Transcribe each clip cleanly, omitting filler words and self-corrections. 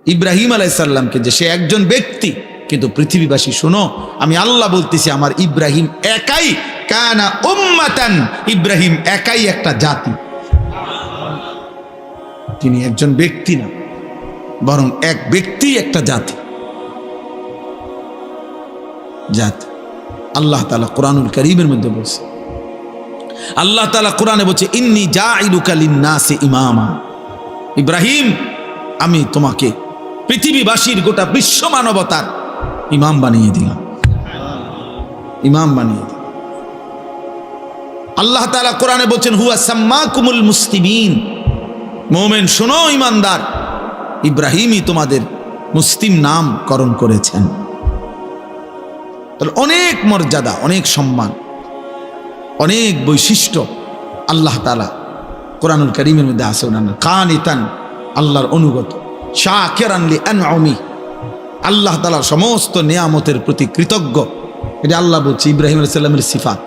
ইব্রাহিম আলাইহিস সালামকে যে সে একজন ব্যক্তি, কিন্তু পৃথিবীবাসী শোনো, আমি আল্লাহ বলতেছি আমার ইব্রাহিম একাই কানা উম্মাতান, ইব্রাহিম একাই একটা জাতি। তিনি একজন ব্যক্তি না, বরং এক ব্যক্তি একটা জাতি। জাতি আল্লাহ তাআলা কোরআনুল কারীমের মধ্যে বলছে, আল্লাহ তাআলা কোরআনে বলছে ইন্নী জাইলুকা লিন-নাসি ইমামা। ইব্রাহিম, আমি তোমাকে পৃথিবীবাসীর গোটা বিশ্ব মানবতার ইমাম বানিয়ে দিলাম, ইমাম বানিয়ে দিলাম। আল্লাহ তাআলা কোরআনে বলছেন হুয়া সাম্মাকুমুল মুসলিমিন। মুমিন শোনো, ঈমানদার, ইব্রাহিমই তোমাদের মুসলিম নামকরণ করেছেন। তাহলে অনেক মর্যাদা, অনেক সম্মান, অনেক বৈশিষ্ট্য আল্লাহ তাআলা কোরআনুল কারীমের মধ্যে আছে। ওনার কানিতান, আল্লাহর অনুগত, শাকিরান লিআনউমি, আল্লাহ তাআলার সমস্ত নিয়ামতের প্রতি কৃতজ্ঞ। এটা আল্লাহ বলছে ইব্রাহিম আলাইহিস সালামের সিফাত।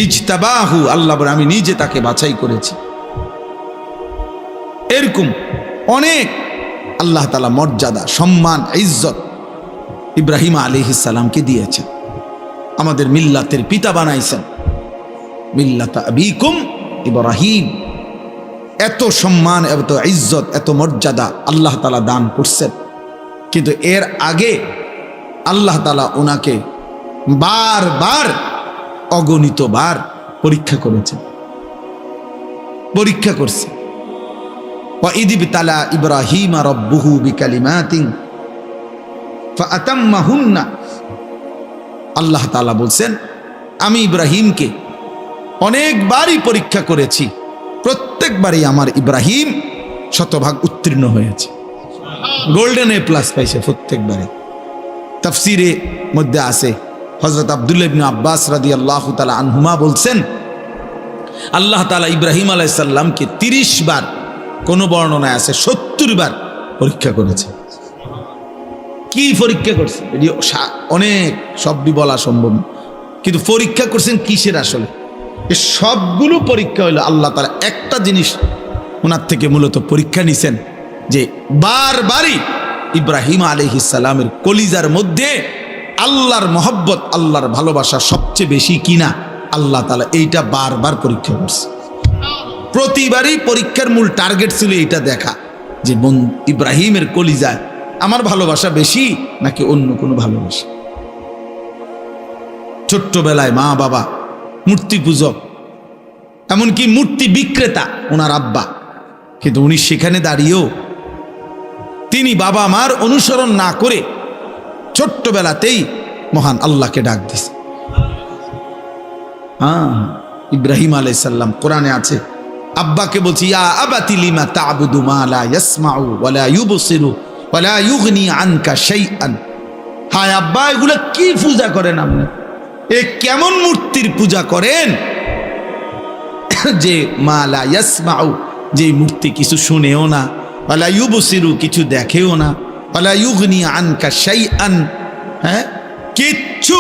ইজতাবাহু, আল্লাহ বলে আমি নিজে তাকে বাছাই করেছি। এরকম অনেক আল্লাহ তাআলা মর্যাদা, সম্মান, ইজ্জত ইব্রাহিম আলাইহিস সালামকে দিয়েছেন। আমাদের মিল্লাতের পিতা বানাইছেন, মিল্লাত আবিকুম ইব্রাহিম। এত সম্মান, এত ইজ্জত, এত মর্যাদা আল্লাহ তাআলা দান করছেন। কিন্তু এর আগে আল্লাহ তাআলা ওনাকে বারবার, অগণিতবার পরীক্ষা করেছেন, পরীক্ষা করছে। ওয়া ইযিবতালা ইব্রাহিমা রাব্বুহু বিকালিমাতিন ফাআতাম্মাহুন্না। আল্লাহ তাআলা বলছেন আমি ইব্রাহিমকে অনেকবারই পরীক্ষা করেছি, প্রত্যেকবারই আমার ইব্রাহিম শতভাগ উত্তীর্ণ হয়েছে, গোল্ডেন এ প্লাস পাইছে প্রত্যেকবারে। তাফসিরে মধ্যে আছে হযরত আব্দুল্লাহ ইবনে আব্বাস রাদিয়াল্লাহু তাআলা আনহুমা বলছেন আল্লাহ তাআলা ইব্রাহিম আলাইহিস সালামকে 30 বার, কোন বর্ণনায় আছে 70 বার পরীক্ষা করেছে। কি পরীক্ষা করছে এটি অনেক শব্দই বলা সম্ভব, কিন্তু পরীক্ষা করছেন কিসের? আসলে এই সবগুলো পরীক্ষা হলো আল্লাহ তাআলা একটা জিনিস ওনার থেকে মূলত পরীক্ষা নিছেন, যে বারবারই ইব্রাহিম আলাইহিস সালামের কলিজার মধ্যে আল্লাহর মহব্বত, আল্লাহর ভালোবাসা সবচেয়ে বেশি কিনা আল্লাহ তাআলা এইটা বারবার পরীক্ষা করছে। প্রতিবারই পরীক্ষার মূল টার্গেট ছিল এটা দেখা, যে ইব্রাহিমের কলিজায় আমার ভালোবাসা বেশি নাকি অন্য কোনো ভালোবাসা। ছোট্টবেলায় মা বাবা মূর্তি পূজক, এমনকি মূর্তি বিক্রেতা ওনার আব্বা, কিন্তু উনি সেখানে দাঁড়িয়েও তিনি বাবা মার অনুসরণ না করে ছোট্টবেলাতেই মহান আল্লাহকে ডাক দিছে। ইব্রাহিম আলাইহিস সালাম, কোরআনে আছে আব্বাকে বলছি ইয়া আবাতি লিমা তা'বুদু মা লা ইয়াসমাউ ওয়া লা ইউবসিরু ওয়া লা ইউগনি আনকা শাইআন। হায় আব্বা, এগুলা কি পূজা করেন আপনি? এ কেমন মূর্তির পূজা করেন যে মা লা ইয়াসমাউ, যে মূর্তি কিছু শুনেও না, ওয়া লা ইউবসিরু, কিছু দেখেও না, ওয়া লা ইউগনি আনকা শাইআন, হ্যাঁ, কিচ্ছু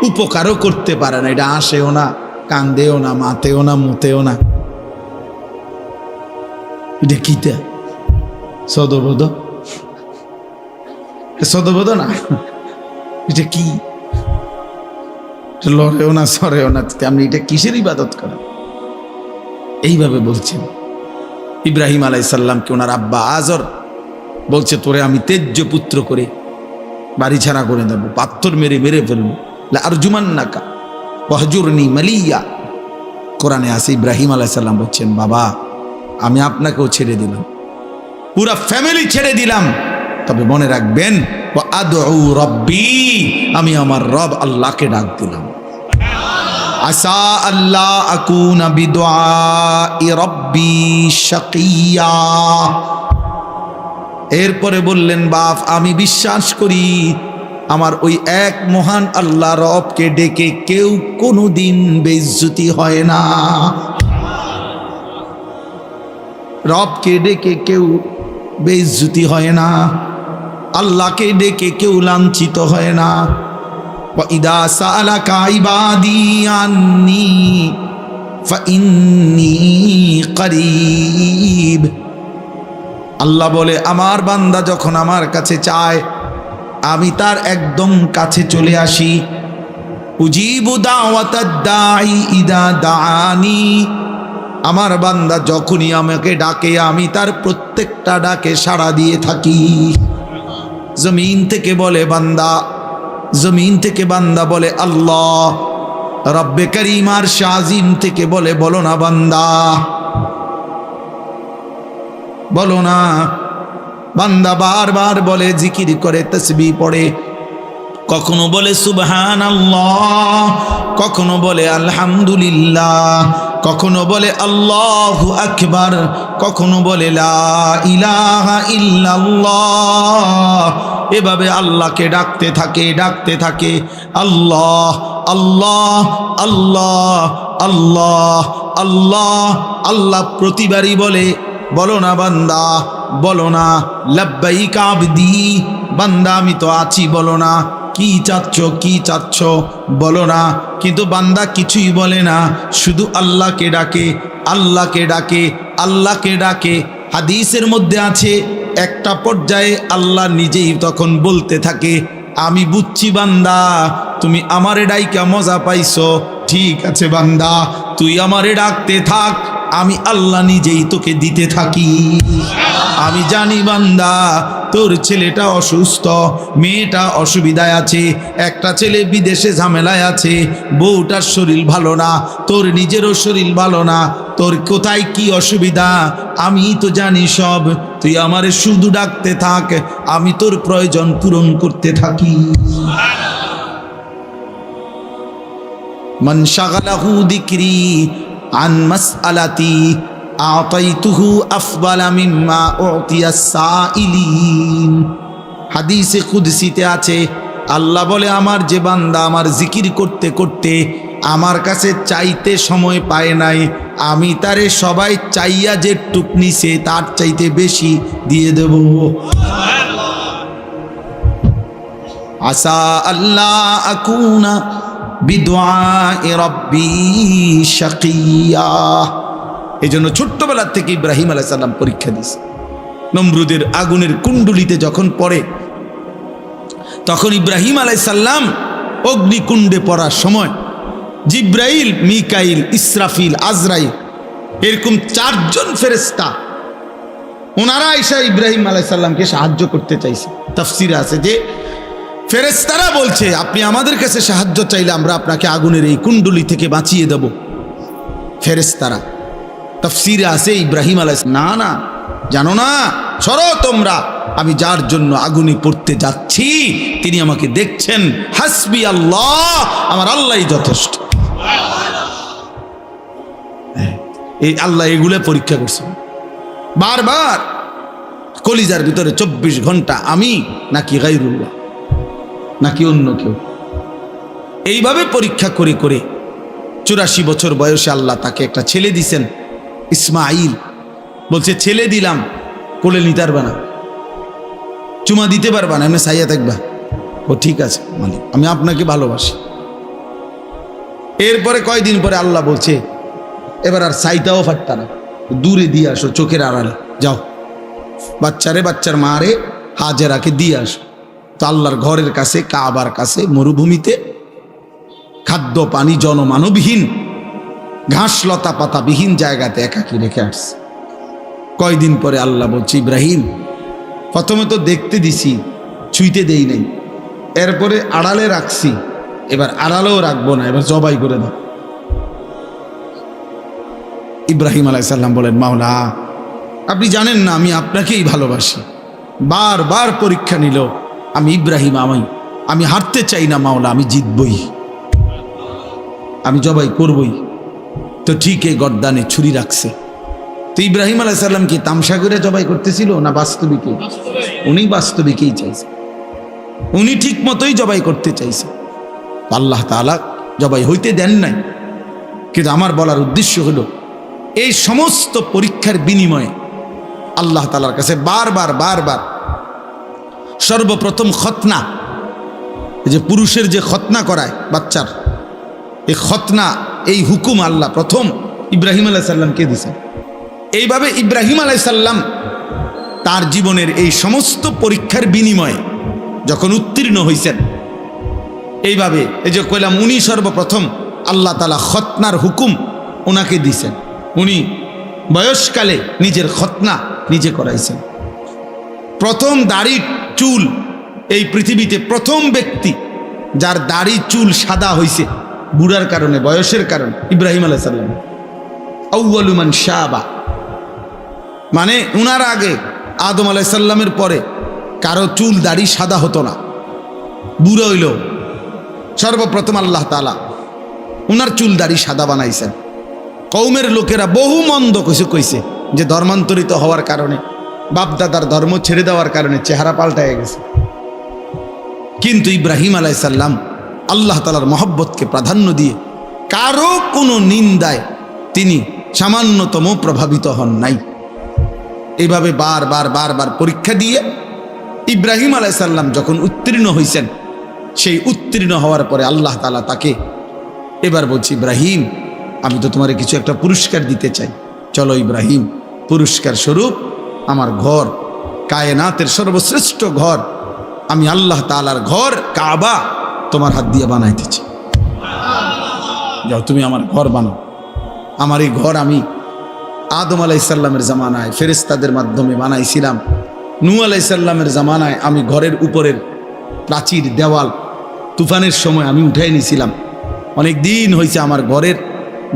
উপকারও করতে পারে না, এটা আসেও না, কান্দেও না, মাতেও না, মুতেও না। এটা কিটা সদবোধ, সদবোধ না, এটা কি? লড়েও না, সরেও না, আপনি এটা কিসের ইবাদত করেন? এইভাবে বলছেন ইব্রাহিম আলাইহিস সালামকে ওনার আব্বা আজর বলছে তোরে আমি তেজ্য পুত্র করে বাড়ি ছাড়া করে দেব, পাথর মেরে মেরে ফেলবো, লা আরজুমান্নাকা ওয়াহজুরনি মালিয়া। কোরআনে আছে ইব্রাহিম আলাইহিস সালাম বলছেন বাবা আমি আপনাকেও ছেড়ে দিলাম, পুরা ফ্যামিলি ছেড়ে দিলাম, তবে মনে রাখবেন ওয়া আদউ রাব্বি, আমি আমার রব আল্লাহকে ডাক দিলাম। আসা আল্লাহ আকুনা বিদুআই রাব্বি শাকিয়া। এরপরে বললেন বাপ আমি বিশ্বাস করি আমার ওই এক মহান আল্লাহ রবকে ডেকে কেউ কোনোদিন বেইজ্জতি হয় না, রবকে ডেকে কেউ বেইজ্জতি হয় না, আল্লাহকে ডেকে কেউ লাঞ্ছিত হয় না। وَإِذَا سَأَلَكَ عِبَادِي عَنِّي فَإِنِّي قَرِيبٌ। আল্লাহ বলে আমার বান্দা যখন আমার কাছে চায় আমি তার একদম কাছে চলে আসি। উজিবু দাওয়াতাদ দাঈ ইদা দাআনি, আমার বান্দা যখনই আমাকে ডাকে আমি তার প্রত্যেকটা ডাকে সাড়া দিয়ে থাকি। জমিন থেকে বলে বান্দা, জমিন থেকে বান্দা বলে আল্লাহ, রব্বে করিম আর শাজিম থেকে বলে বলো না বান্দা, বলো না। বান্দা বারবার বলে, জিকির করে, তসবিহ পড়ে, কখনো বলে সুবহানাল্লাহ, কখনো বলে আলহামদুলিল্লাহ, কখনো বলে আল্লাহু আকবার, কখনো বলে লা ইলাহা ইল্লাল্লাহ। এভাবে আল্লাহকে ডাকতে থাকে, ডাকতে থাকে। আল্লাহ আল্লাহ আল্লাহ আল্লাহ আল্লাহ আল্লাহ প্রতিবারই বলে বলো না বান্দা, বলো না লাব্বাইক আবদি, বান্দা আমি তো আছি, বলো না কি চাচ্ছ, কি চাচ্ছ বলো না। কিন্তু বান্দা কিছুই বলে না, শুধু আল্লাহকে ডাকে, আল্লাহকে ডাকে, আল্লাহকে ডাকে। হাদিসের মধ্যে আছে একটা পর্যায়ে আল্লাহ নিজেই তখন বলতে থাকে, আমি বুঝছি বান্দা তুমি আমারে ডাইকা মজা পাইছো, ঠিক আছে বান্দা তুই আমারে ডাকতে থাক, আমি আল্লাহ নিজেই তোকে দিতে থাকি। আমি জানি বান্দা তোর ছেলেটা অসুস্থ, মেয়েটা অসুবিধায় আছে, একটা ছেলে বিদেশে ঝামেলায় আছে, বউটার শরীর ভালো না, তোর নিজেরও শরীর ভালো না, তোর কোথায় কি অসুবিধা আমি তো জানি সব, তুই আমারে শুধু ডাকতে থাক, আমি তোর প্রয়োজন পূরণ করতে থাকি। মান শাগালাহু যিকরি আন মাসআলাতি আতাইতুহু আফদালা মিম্মা উতিয়াস সাইলিন। হাদিসে কুদসিতে আছে আল্লাহ বলে আমার যে বান্দা আমার জিকির করতে করতে আমার কাছে চাইতে সময় পায় নাই, আমি তারে সবাই চাইয়া যে টুক নিছে তার চাইতে বেশি দিয়ে দেব। আসা আল্লাহ আকুনা বিদুআই রাব্বি শাকিয়া। এই জন্য ছোট্টবেলার থেকে ইব্রাহিম আলাইহিস সালাম পরীক্ষা দিয়েছে। নমরুদের আগুনের কুণ্ডুলিতে যখন পড়ে তখন ইব্রাহিম আলাইহিস সালাম অগ্নিকুণ্ডে পড়ার সময় জিব্রাইল, মিকাইল, ইসরাফিল, আজরাইল এরকম চারজন ফেরেশতা ওনারা আয়েশা ইব্রাহিম আলাইহিস সালামকে সাহায্য করতে চাইছে। তাফসিরে আছে যে ফেরেশতারা বলছে আপনি আমাদের কাছে সাহায্য চাইলে আমরা আপনাকে আগুনের এই কুণ্ডুলি থেকে বাঁচিয়ে দেব। ফেরেশতারা তাফসিরে আছে ইব্রাহিম আলাইহিস না না জানো না, সরো তোমরা, আমি যার জন্য আগুনে পড়তে যাচ্ছি তিনি আমাকে দেখছেন, হাসবি আল্লাহ, আমার আল্লাহই যথেষ্ট। এই আল্লাহ এগুলো পরীক্ষা করছে বারবার, কলিজার ভিতরে 24 ঘন্টা আমি নাকি গায়রুল্লাহ নাকি অন্য কেউ, এইভাবে পরীক্ষা করে করে 84 বছর বয়সে আল্লাহ তাকে একটা ছেলে দিছেন ইসমাইল। বলছে ছেলে দিলাম, কোলে নিতে পারবা না, চুমা দিতে পারবা না, এমনি সাইয়া থাকবা। ও ঠিক আছে মালিক, আমি আপনাকে ভালোবাসি। এরপরে কয়দিন পরে আল্লাহ বলছে এবার আর সাইটাও ফাটতা না, দূরে দিয়ে আসো, চোখের আড়ালে যাও, বাচ্চারে বাচ্চার মারে হাজেরাকে দিয়ে আসো। তো আল্লাহর ঘরের কাছে, কাবার কাছে, মরুভূমিতে, খাদ্য পানি জনমানবহীন, ঘাস লতা পাতাবিহীন জায়গাতে একাকি রেখে আসছে। কয়দিন পরে আল্লাহ বলছে ইব্রাহিম প্রথমে তো দেখতে দিছি, ছুঁইতে দেই নাই, এরপরে আড়ালে রাখছি, এবার আড়ালেও রাখবো না, এবার জবাই করে দাও। ইব্রাহিম আলাইহিস সালাম বলেন মাওলা আপনি জানেন না আমি আপনাকেই ভালোবাসি। বারবার পরীক্ষা নিল, আমি ইব্রাহিম, আমি হারতে চাই না মাওলা, আমি জিতবই, আমি জবাই করবই। তো ঠিক এই গর্দানে ছুরি রাখছে। তো ইব্রাহিম আলাইহিস সালাম কি তামসা করে জবাই করতেছিল না বাস্তবিকে? উনি বাস্তবিকেই চাইছে, উনি ঠিক মতোই জবাই করতে চাইছে। আল্লাহ তাআলা জবাই হইতে দেন নাই। কিন্তু আমার বলার উদ্দেশ্য হলো এই সমস্ত পরীক্ষার বিনিময়ে আল্লাহ তাআলার কাছে বারবার বারবার সর্বপ্রথম খতনা, এই যে পুরুষের যে খতনা করায় বাচ্চার, এই খতনা, এই হুকুম আল্লাহ প্রথম ইব্রাহিম আলাইহিস সালামকে দিয়েছেন। এইভাবে ইব্রাহিম আলাইহিস সালাম তার জীবনের এই সমস্ত পরীক্ষার বিনিময়ে যখন উত্তীর্ণ হয়েছেন, এইভাবে এই যে কইলাম উনি সর্বপ্রথম আল্লাহ তাআলা খতনার হুকুম ওনাকে দিয়েছেন। উনি বয়সকালে নিজের খতনা নিজে করাইছেন। প্রথম দাড়ি চুল এই পৃথিবীতে প্রথম ব্যক্তি যার দাড়ি চুল সাদা হয়েছে বুড়ার কারণে, বয়সের কারণে, ইব্রাহিম আলাইহিস সালাম। আউয়ালু মান শাবা, মানে উনার আগে আদম আলাইহিস সালামের পরে কারো চুল দাড়ি সাদা হতো না, বুড়ো হইল সর্বপ্রথম আল্লাহ তাআলা উনার চুল দাড়ি সাদা বানাইছেন। কওমের লোকেরা বহু মন্দ কিছু কইছে যে ধর্মান্তরিত হওয়ার কারণে, বাপদাদার ধর্ম ছেড়ে দেওয়ার কারণে চেহারা পাল্টায় গেছে। কিন্তু ইব্রাহিম আলাইহিস সালাম আল্লাহ তাআলার মহব্বতকে প্রাধান্য দিয়ে কারো কোনো নিন্দায় তিনি সামান্যতম প্রভাবিত হন নাই। এইভাবে বারবার পরীক্ষা দিয়ে ইব্রাহিম আলাইহিস সালাম যখন উত্তীর্ণ হয়েছেন, সেই উত্তীর্ণ হওয়ার পরে আল্লাহ তাআলা তাকে এবার বলছি, ইব্রাহিম আমি তো তোমার কিছু একটা পুরস্কার দিতে চাই, চলো ইব্রাহিম পুরস্কার স্বরূপ আমার ঘর, কায়নাতের সর্বশ্রেষ্ঠ ঘর, আমি আল্লাহ তাআলার ঘর কাবা তোমার হাত দিয়ে বানাইতেছি, যাও তুমি আমার ঘর বানাও। আমার এই ঘর আমি আদম আলাইহিস সালামের জামানায় ফেরেশতাদের মাধ্যমে বানাইছিলাম, নূহ আলাইহিস সালামের জামানায় আমি ঘরের উপরের প্রাচীর দেওয়াল তুফানের সময় আমি উঠাই নিয়েছিলাম। অনেক দিন হয়েছে আমার ঘরের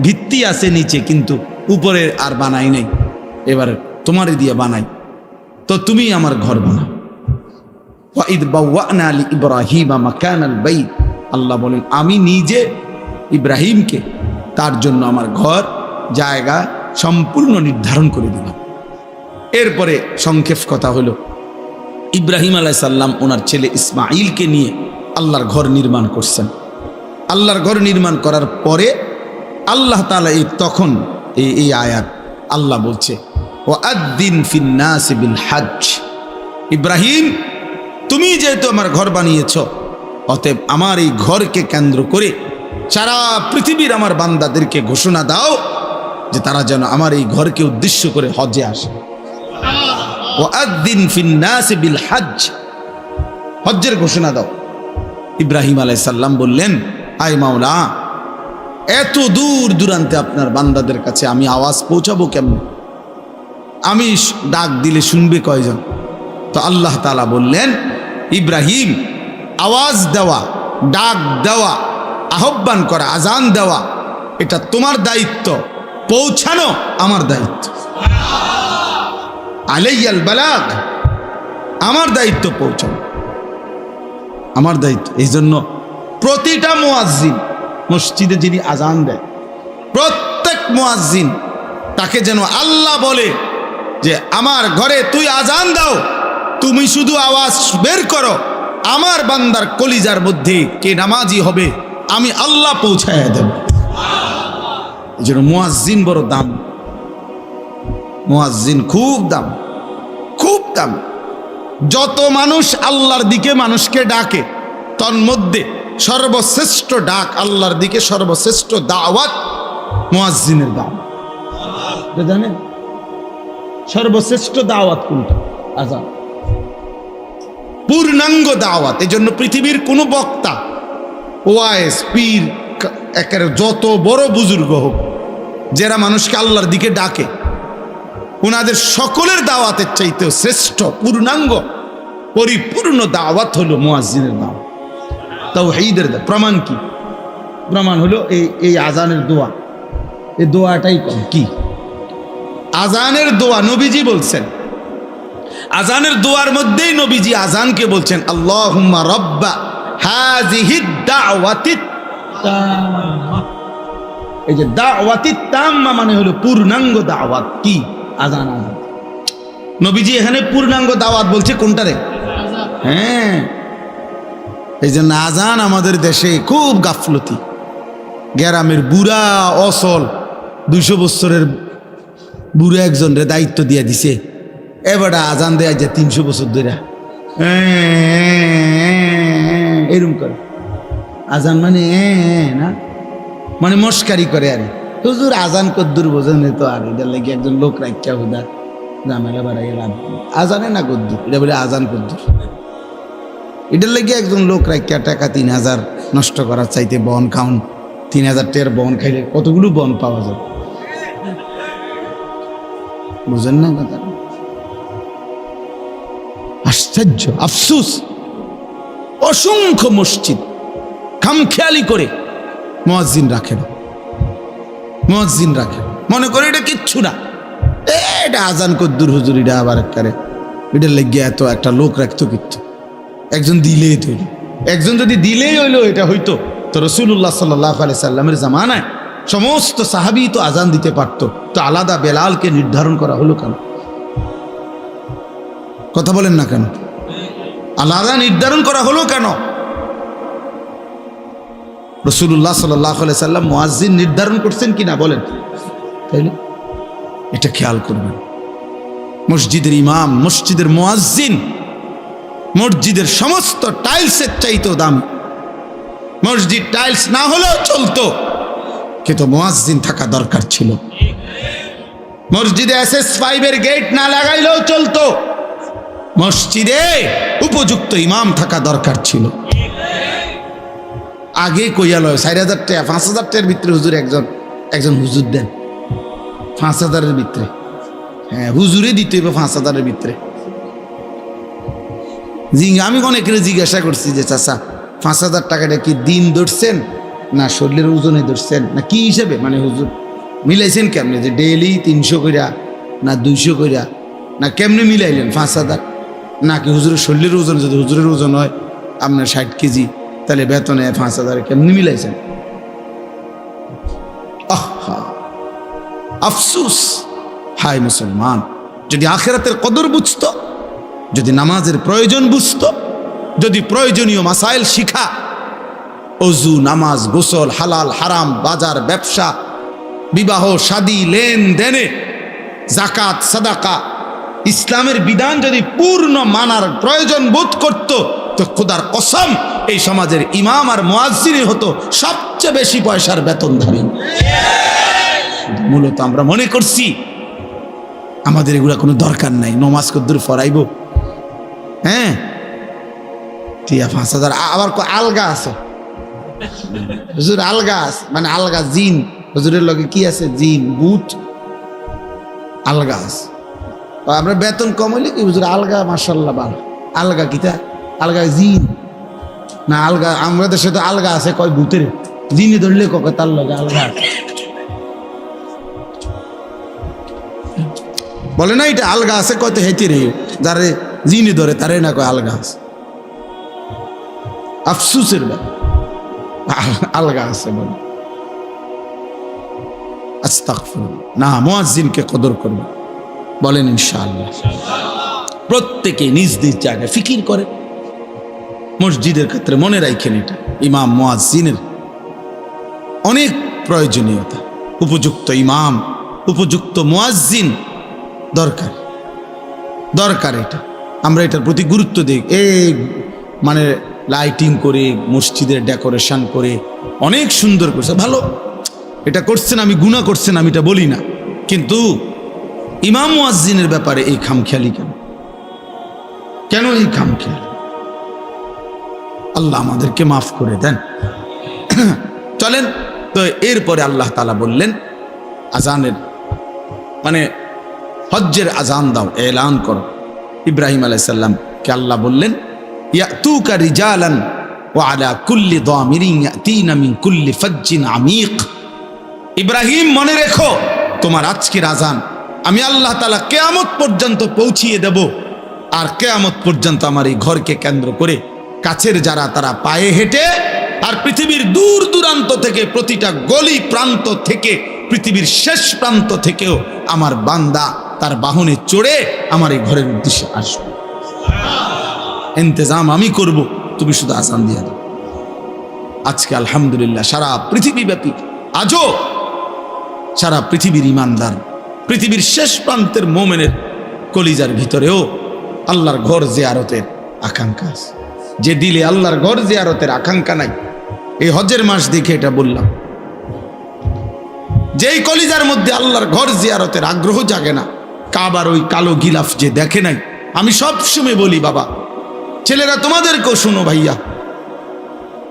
ভিত্তি আছে নিচে, কিন্তু উপরে আর বানাই নাই, এবার তোমারে দিয়ে বানাই, তো তুমি আমার ঘর বানাও। ওয়াইদ বাওয়ানা লিইব্রাহিমা মাকানাল বাইত, আল্লাহ বলেন আমি নিজে ইব্রাহিমকে তার জন্য আমার ঘর জায়গা সম্পূর্ণ নির্ধারণ করে দিলাম। এরপরে সংক্ষেপ কথা হলো, ইব্রাহিম আলাইহিস সালাম ওনার ছেলে ইসমাঈলকে নিয়ে আল্লাহর ঘর নির্মাণ করছেন। আল্লাহর ঘর নির্মাণ করার পরে আল্লাহ তাআলা তখন এই আয়াত আল্লাহ বলছে, ওয়াআদ্দিন ফিন নাস বিল হজ, ইব্রাহিম তুমি যেহেতু আমার ঘর বানিয়েছ, অতএব আমার এই ঘরকে কেন্দ্র করে সারা পৃথিবীর আমার বান্দাদেরকে ঘোষণা দাও যে তারা যেন আমার এই ঘরকে উদ্দেশ্য করে হজে আসে। ওয়াআদ্দিন ফিন নাস বিল হজ, হজ্জের ঘোষণা দাও। ইব্রাহিম আলাইহিস সালাম বললেন, আয় মাওলা, এত দূর দূরান্তে আপনার বান্দাদের কাছে আমি আওয়াজ পৌঁছাবো কেমনে? আমি ডাক দিলে শুনবে কয়জন? তো আল্লাহ তাআলা বললেন, ইব্রাহিম আওয়াজ দেওয়া, ডাক দেওয়া, আহ্বান করা, আজান দেওয়া এটা তোমার দায়িত্ব, পৌঁছানো আমার দায়িত্ব। আলাইয়াল বালাগ, আমার দায়িত্ব পৌঁছানো, আমার দায়িত্ব। এই জন্য প্রতিটা মুয়াজ্জিন মসজিদে যিনি আজান দেয়, প্রত্যেক মুয়াজ্জিন তাকে যেন আল্লাহ বলে যে আমার ঘরে তুই আজান দাও, তুমি শুধু আওয়াজ বের করো, আমার বান্দার কলিজার মধ্যে কে নামাজি হবে আমি আল্লাহ পৌঁছায় দেব। এই জন্য মুয়াজ্জিন বড় দাম, মুয়াজ্জিন খুব দাম, খুব দাম। যত মানুষ আল্লাহর দিকে মানুষকে ডাকে, তন্মধ্যে সর্বশ্রেষ্ঠ ডাক আল্লাহর দিকে, সর্বশ্রেষ্ঠ দাওয়াত মুয়াজ্জিনের দাওয়াত। জানেন সর্বশ্রেষ্ঠ দাওয়াত কোনটা? আজান, পূর্ণাঙ্গ দাওয়াত। এই জন্য পৃথিবীর কোন বক্তা, ওয়াইজ, পীর, একের যত বড় বুজুর্গ হোক, যারা মানুষকে আল্লাহর দিকে ডাকে, ওনাদের সকলের দাওয়াতের চাইতেও শ্রেষ্ঠ পূর্ণাঙ্গ পরিপূর্ণ দাওয়াত হলো মুয়াজ্জিনের দাওয়াত, তাওহীদের দাওয়াত। প্রমাণ কি? প্রমাণ হলো এই আজানের দোয়া। এই দোয়াটাই কম কি? আজানের দোয়া নবীজি বলছেন, আজানের দোয়ার মধ্যেই নবীজি আজানকে বলছেন আল্লাহুম্মা রাব্বা হাযিহিদ দাওয়াতিত তাম্মা। এই যে দাওয়াতিত তাম্মা মানে হলো পূর্ণাঙ্গ দাওয়াত। কি? আজান। আজান নবীজি এখানে পূর্ণাঙ্গ দাওয়াত বলছে কোনটা রে? হ্যাঁ, এই জন্য আজান আমাদের দেশে খুব গাফলতি। গ্রামের বুড়া অসল 200 বছরের বুড়া একজন রে দায়িত্ব দিয়ে দিছে, এবার আজান দেয়া যায় 300 বছর ধরে এরকম করে। আজান মানে না, মানে মস্কারি করে। আরে হুজুর আজান কদ্দুর বোঝেন তো, আর এটার লাগে একজন লোক রাখা হুদা ঝামেলা বাড়াইয়া লাভ নেই। আজানে না কদ্দুর, এটা বলে আজান কদ্দুর। এটার লেগে একজন লোক রাখিয়া টাকা 3000 নষ্ট করার চাইতে বন খাউন, 3000 টাকার বন খাইলে কতগুলো বন পাওয়া যাবে, বুঝেন না কথা? আশ্চর্য, আফসুস, অসংখ্য মসজিদ খামখেয়ালি করে মুয়াজ্জিন রাখে না, মুয়াজ্জিন রাখে, মনে করে এটা কিচ্ছু না, এটা আজান কদ্দুর হুজুর, এটা আবার একবারে এটার লেগে এত একটা লোক রাখতো কিচ্ছু, একজন দিলেই তৈরি, একজন যদি দিলেই হইলো এটা হইতো, তো রাসূলুল্লাহ সাল্লাল্লাহু আলাইহি সাল্লামের জামানায় সমস্ত সাহাবী তো আজান দিতে পারতো, তো আলাদা বেলালকে নির্ধারণ করা হলো কেন? কথা বলেন না কেন? আলাদা নির্ধারণ করা হলো কেন? রাসূলুল্লাহ সাল্লাল্লাহু আলাইহি সাল্লাম মুয়াজ্জিন নির্ধারণ করছেন কিনা বলেন, তাইলে এটা খেয়াল করবেন। মসজিদের ইমাম, মসজিদের মুয়াজ্জিন মসজিদের সমস্ত টাইলসের চাইতেও দামি। মসজিদ টাইলস না হলেও চলতো, কিন্তু মুয়াজ্জিন থাকা দরকার ছিল। মসজিদে SS5 এর গেট না লাগাইলেও চলতো, মসজিদে উপযুক্ত ইমাম থাকা দরকার ছিল। আগে কইয়াল 4000 টাকা 5000 টাকার ভিতরে হুজুর একজন হুজুর দেন, 5000-এর ভিতরে, হ্যাঁ হুজুরে দিতে হবে 5000-এর ভিতরে। আমি অনেকের জিজ্ঞাসা করছি যে চাচা 5000 টাকাটা কি দিন ধরছেন না শরীরের ওজনে ধরছেন না কি হিসেবে, মানে হুজুর মিলাইছেন কেমনে, যে ডেইলি 300 কইরা না 200 কইরা না কেমনে মিলাইলেন 5000, নাকি হুজুরের শরীরের ওজন, যদি হুজুরের ওজন হয় আপনার 60 কেজি, তাহলে বেতনে 5000 কেমনি মিলাইছেন? আফসুস, হায় মুসলমান, যদি আখিরাতের কদর বুঝতো, যদি নামাজের প্রয়োজন বুঝতো, যদি প্রয়োজনীয় মাসাইল শিখা, ওযু, নামাজ, গোসল, হালাল হারাম, বাজার ব্যবসা, বিবাহ শাদী, লেনদেনে, যাকাত সাদাকা, ইসলামের বিধান যদি পূর্ণ মানার প্রয়োজন বোধ করত, তো খোদার কসম এই সমাজের ইমাম আর মুয়াজ্জিনই হতো সবচেয়ে বেশি পয়সার বেতনধারী। মূলত আমরা মনে করছি আমাদের এগুলা কোনো দরকার নাই, নমাজ কদ্দুর ফরাইব, হ্যাঁ টিয়া 5000, আবার আলগা আছে হুজুর, আলগা আছে, মানে আলগা জিন, হুজুরের লগে কি আছে, জিন ভূত আলগা আছে। আমরা বেতন কম হইলে কি হুজুর আলগা, মাশাআল্লাহ ভালো, আলগা কিতা, আলগা জিন না, আলগা আমাদের সাথে আলগা আছে কয় ভূতের, জিনে ধরলে কয় তার লগে আলগা আছে, বলে না এটা আলগা আছে কয়, তো হেঁটে রে যারে জিনে ধরে তারে না কয় আলগা আছে। আফসুসের ব্যাপার, আলগা আছে বলে। আস্তাগফিরুল্লাহ, না মুয়াজ্জিনকে কদর করবে, বলেন ইনশাআল্লাহ। প্রত্যেকে নিজ নিজ জায়গায় ফিকির করে, মসজিদের ক্ষেত্রে মনে রাখেন এটা ইমাম মুয়াজ্জিনের অনেক প্রয়োজনীয়তা, উপযুক্ত ইমাম, উপযুক্ত মুয়াজ্জিন দরকার, দরকার এটা। আমরা এটার প্রতি গুরুত্ব দিই, এই মানে লাইটিং করে মসজিদের ডেকোরেশন করে অনেক সুন্দর করছে, ভালো, এটা করছেন, আমি গুনাহ করছেন আমি এটা বলি না, কিন্তু ইমাম মুয়াজ্জিনের ব্যাপারে এই খামখেয়ালি কেন? কেন এই খামখেয়ালি? আল্লাহ আমাদেরকে মাফ করে দেন। চলেন তো, এরপরে আল্লাহ তাআলা বললেন আজানের মানে হজ্জের আজান দাও, এলান করো। ইব্রাহিম আলাইহিস সালামকে আল্লাহ বললেন ইয়াতুকা রিজালান ওয়া আলা কুল্লি দামিরিন ইয়াতিনা মিন কুল্লি ফাজ্জিন আমিক। ইব্রাহিম মনে রেখো, তোমার আজকের আজান আমি আল্লাহ তাআলা কিয়ামত পর্যন্ত পৌঁছিয়ে দেব, আর কিয়ামত পর্যন্ত আমার এই ঘরকে কেন্দ্র করে কাছের যারা তারা পায়ে হেঁটে, আর পৃথিবীর দূর দূরান্ত থেকে, প্রতিটা গলি প্রান্ত থেকে, পৃথিবীর শেষ প্রান্ত থেকেও আমার বান্দা তার বাহনে চড়ে আমার এই ঘরের উদ্দেশ্যে আসবে। ইন্তজাম আমি করব, তুমি শুধু আজান দিয়ে দাও। আজকে আলহামদুলিল্লাহ সারা পৃথিবীব্যাপী, আজও সারা পৃথিবীর ইমানদার, পৃথিবীর শেষ প্রান্তের মোমেনের কলিজার ভিতরেও আল্লাহর ঘর জিয়ারতের আকাঙ্ক্ষা আছে। যে দিলে আল্লাহর ঘর জিয়ারতের আকাঙ্ক্ষা নাই, এই হজ্জের মাস দেখে এটা বললাম, যেই কলিজার মধ্যে আল্লাহর ঘর জিয়ারতের আগ্রহ জাগে না, কাবার ওই কালো গিলাফ যে দেখে নাই, আমি সব সময় বলি বাবা ছেলেরা তোমাদেরকেও শোনো ভাইয়া,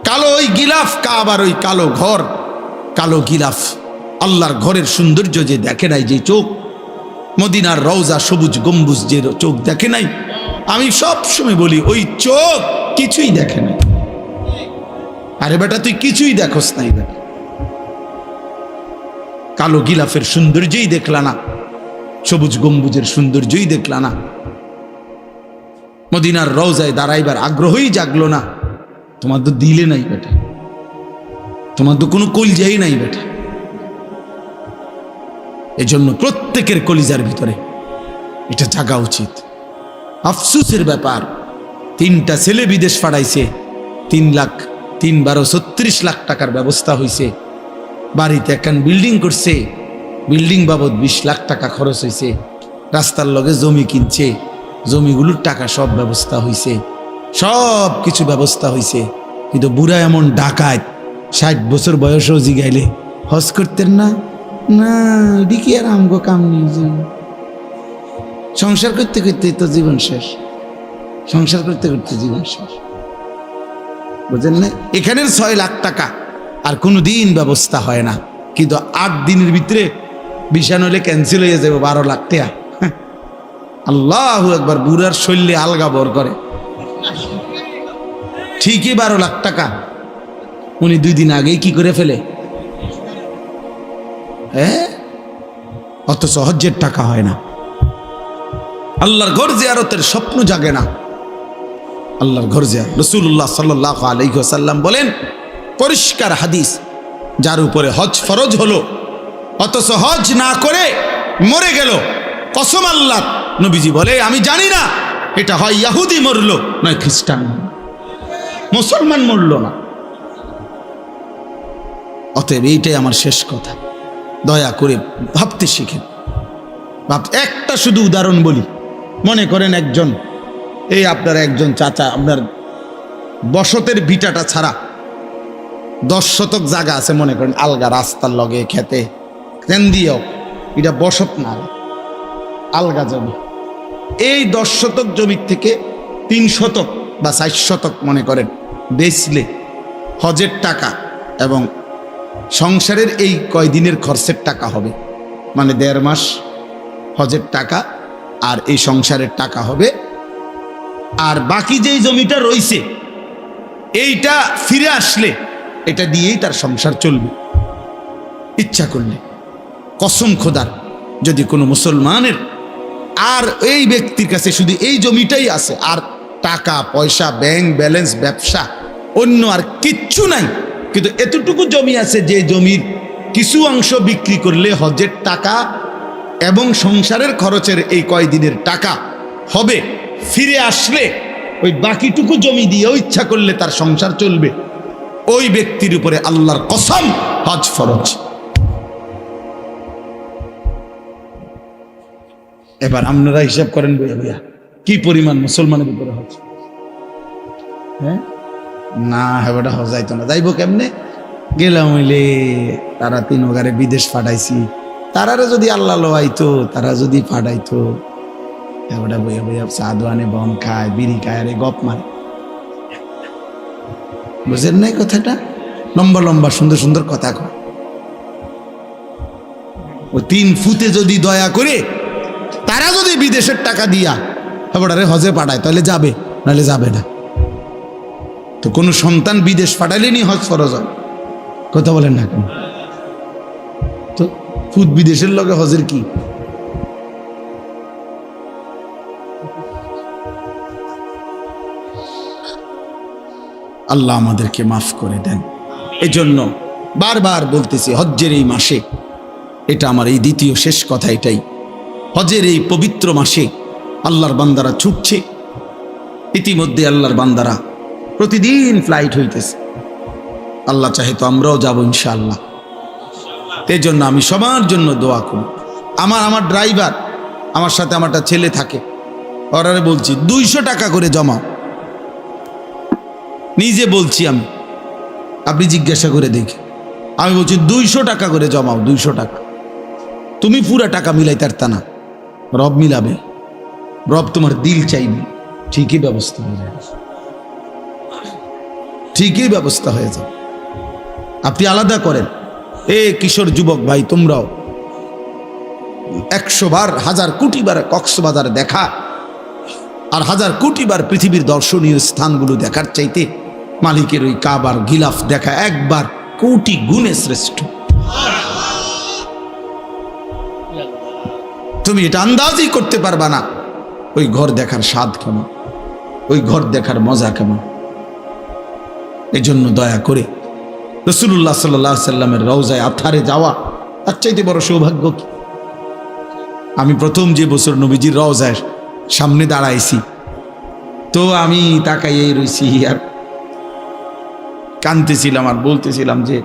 কালো ওই গিলাফ, কাবার ওই কালো ঘর, কালো গিলাফ, আল্লাহর ঘরের সৌন্দর্য যে দেখে নাই, যে চোখ, মদিনার রওজা সবুজ গম্বুজ যে চোখ দেখে নাই, আমি সব সময় বলি ওই চোখ কিছুই দেখে নাই। আরে বেটা তুই কিছুই দেখোস নাই বেটা, কালো গিলাফের সৌন্দর্যই দেখলা না, সবুজ গম্বুজের সৌন্দর্যই দেখলা না, মদিনার রওজায় দাঁড়াইবার আগ্রহই জাগলো না, তোমার তো দিলে নাই বেটা, তোমার তো কোনো কলিজাই নাই বেটা। এজন্য প্রত্যেকের কলিজার ভিতরে এটা জাগা উচিত। আফসোসের ব্যাপার, 3টা ছেলে বিদেশ পাঠাইছে, 3 লাখ টাকার ব্যবস্থা হয়েছে, বাড়িতে একখান বিল্ডিং করছে, বিল্ডিং বাবদ 20 লাখ টাকা খরচ হয়েছে, রাস্তার লগে জমি কিনছে, জমিগুলোর টাকা সব ব্যবস্থা হয়েছে, সব কিছু ব্যবস্থা হয়েছে, কিন্তু বুড়া এমন ডাকাত 60 বছর বয়সও জিগাইলে হজ করতেন না, না এদিকে আর আমগো কাম নেই, সংসার করতে করতে তো জীবন শেষ, সংসার করতে করতে জীবন শেষ, বুঝলেন না? এখানের 6 লাখ টাকা আর কোনো দিন ব্যবস্থা হয় না, কিন্তু 8 দিনের ভিতরে ভিসা নইলে ক্যান্সেল হয়ে যাবে 12 লাখ টাকা। আল্লাহু আকবার, বুড়ার শৈলে আলগা বর করে, ঠিকই 12 লাখ টাকা উনি 2 দিন আগেই কি করে ফেলে, অত সহজের টাকা হয় না। আল্লাহর ঘর জিয়ারতের স্বপ্ন জাগে না, আল্লাহর ঘর জিয়ারত। রাসূলুল্লাহ সাল্লাল্লাহু আলাইহি ওয়াসাল্লাম বলেন, পরিষ্কার হাদিস, যার উপরে হজ ফরজ হলো অথচ হজ না করে মরে গেল, কসম আল্লাহ, নবীজি বলে আমি জানি না এটা হয় ইহুদি মরলো নয় খ্রিস্টান, মুসলমান মরলো না। অতএব এইটাই আমার শেষ কথা, দয়া করে ভাবতে শিখেন। একটা শুধু উদাহরণ বলি, মনে করেন একজন, এই আপনার একজন চাচা, আপনার বসতের ভিটাটা ছাড়া 10 শতক জায়গা আছে, মনে করেন আলগা রাস্তার লগে খেতে কেন দিয়েও, এটা বসত না, আলগা জমি। এই 10 শতক জমির থেকে 3 শতক বা 4 শতক মনে করেন বেচলে হজের টাকা এবং সংসারের এই কয়দিনের খরচের টাকা হবে, মানে 1.5 মাস হজের টাকা আর এই সংসারের টাকা হবে। আর বাকি যেই জমিটা রইছে এইটা ফিরে আসলে এটা দিয়েই তার সংসার চলবে ইচ্ছা করলে। কসম খোদার, যদি কোনো মুসলমানের আর এই ব্যক্তির কাছে শুধু এই জমিটাই আছে, আর টাকা পয়সা, ব্যাংক ব্যালেন্স, ব্যবসা, অন্য আর কিচ্ছু নাই, কিন্তু এতটুকু জমি আছে যে জমির কিছু অংশ বিক্রি করলে হজের টাকা এবং সংসারের খরচের এই কয়দিনের টাকা হবে, ফিরে আসলে ওই বাকিটুকু জমি দিয়েও ইচ্ছা করলে তার সংসার চলবে, ওই ব্যক্তির উপরে আল্লাহর কসম হজ ফরজ। এবার আপনারা হিসাব করেন ভাইয়া কি পরিমাণ মুসলমানের উপরে হজ। হ্যাঁ না, হেবাটা হজ যাইতো না, যাইব কেমনে? গেলাম হইলে তারা 3 ওগারে বিদেশ পাঠাইছি, তারারে যদি আল্লাহ লোয়াইতো, তারা যদি পাঠাইতো, হেবাটা বইয়া বইয়া চা দোয়ানে বন খায়, বিড়ি খায়, আরে গপ মারে। বুঝেন নাই কথাটা? লম্বা লম্বা সুন্দর সুন্দর কথা কয়। ও 3 ফুতে যদি দয়া করে তারা যদি বিদেশের টাকা দিয়া হেবাটারে হজে পাঠায় তাহলে যাবে, নাহলে যাবে না। তো কোনো সন্তান বিদেশ পাঠাইলেনি হজ ফরজ হয়? কথা বলেন না কেন? তো ফুট বিদেশের লগে হজের কি? আল্লাহ আমাদেরকে মাফ করে দেন। এজন্য বারবার বলতেছি, হজ্জের এই মাসে, এটা আমার এই দ্বিতীয় শেষ কথা এটাই, হজের এই পবিত্র মাসে আল্লাহর বান্দারা ছুটছে। ইতিমধ্যে আল্লাহর বান্দারা প্রতিদিন ফ্লাইট হইতেছে, আল্লাহ চাহে তো আমরাও যাব ইনশাআল্লাহ। এই জন্য আমি সবার জন্য দোয়া করি। আমার ড্রাইভার, আমার সাথে আমার একটা ছেলে থাকে, ওরারে বলছি 200 টাকা করে জমাও। নিজে বলছি আমি, আপনি জিজ্ঞাসা করে দেখি, আমি বলছি 200 টাকা করে জমাও, 200 টাকা। তুমি পুরা টাকা মিলাইতে পারতা না, রব মিলাবে, রব তোমার দিল চাইবে, ঠিকই ব্যবস্থা হয়ে যাবে, ঠিকই ব্যবস্থা হয়ে যাবে। আপনি আলাদা করেন। কিশোর যুবক ভাই, তোমরাও 100 বার 1000 কোটি বার কক্সবাজার দেখা আর 1000 কোটি বার পৃথিবীর দর্শনীয় স্থানগুলো দেখার চাইতে মালিকের ওই কাবার গিলাফ দেখা একবার কোটি গুণে শ্রেষ্ঠ। তুমি এটা আন্দাজই করতে পারবা না ওই ঘর দেখার স্বাদ কেমন, ওই ঘর দেখার মজা কেমন। এই জন্য দয়া করে রাসূলুল্লাহ সাল্লাল্লাহু আলাইহি সাল্লামের রওজায় আথারে যাওয়া তার চাইতে বড় সৌভাগ্য কি? আমি প্রথম যে বছর নবীজির রওজায় সামনে দাঁড়াইছি, তো আমি তাকাইয়ে রইছি আর কাঁদতেছিলাম আর বলতেছিলাম যে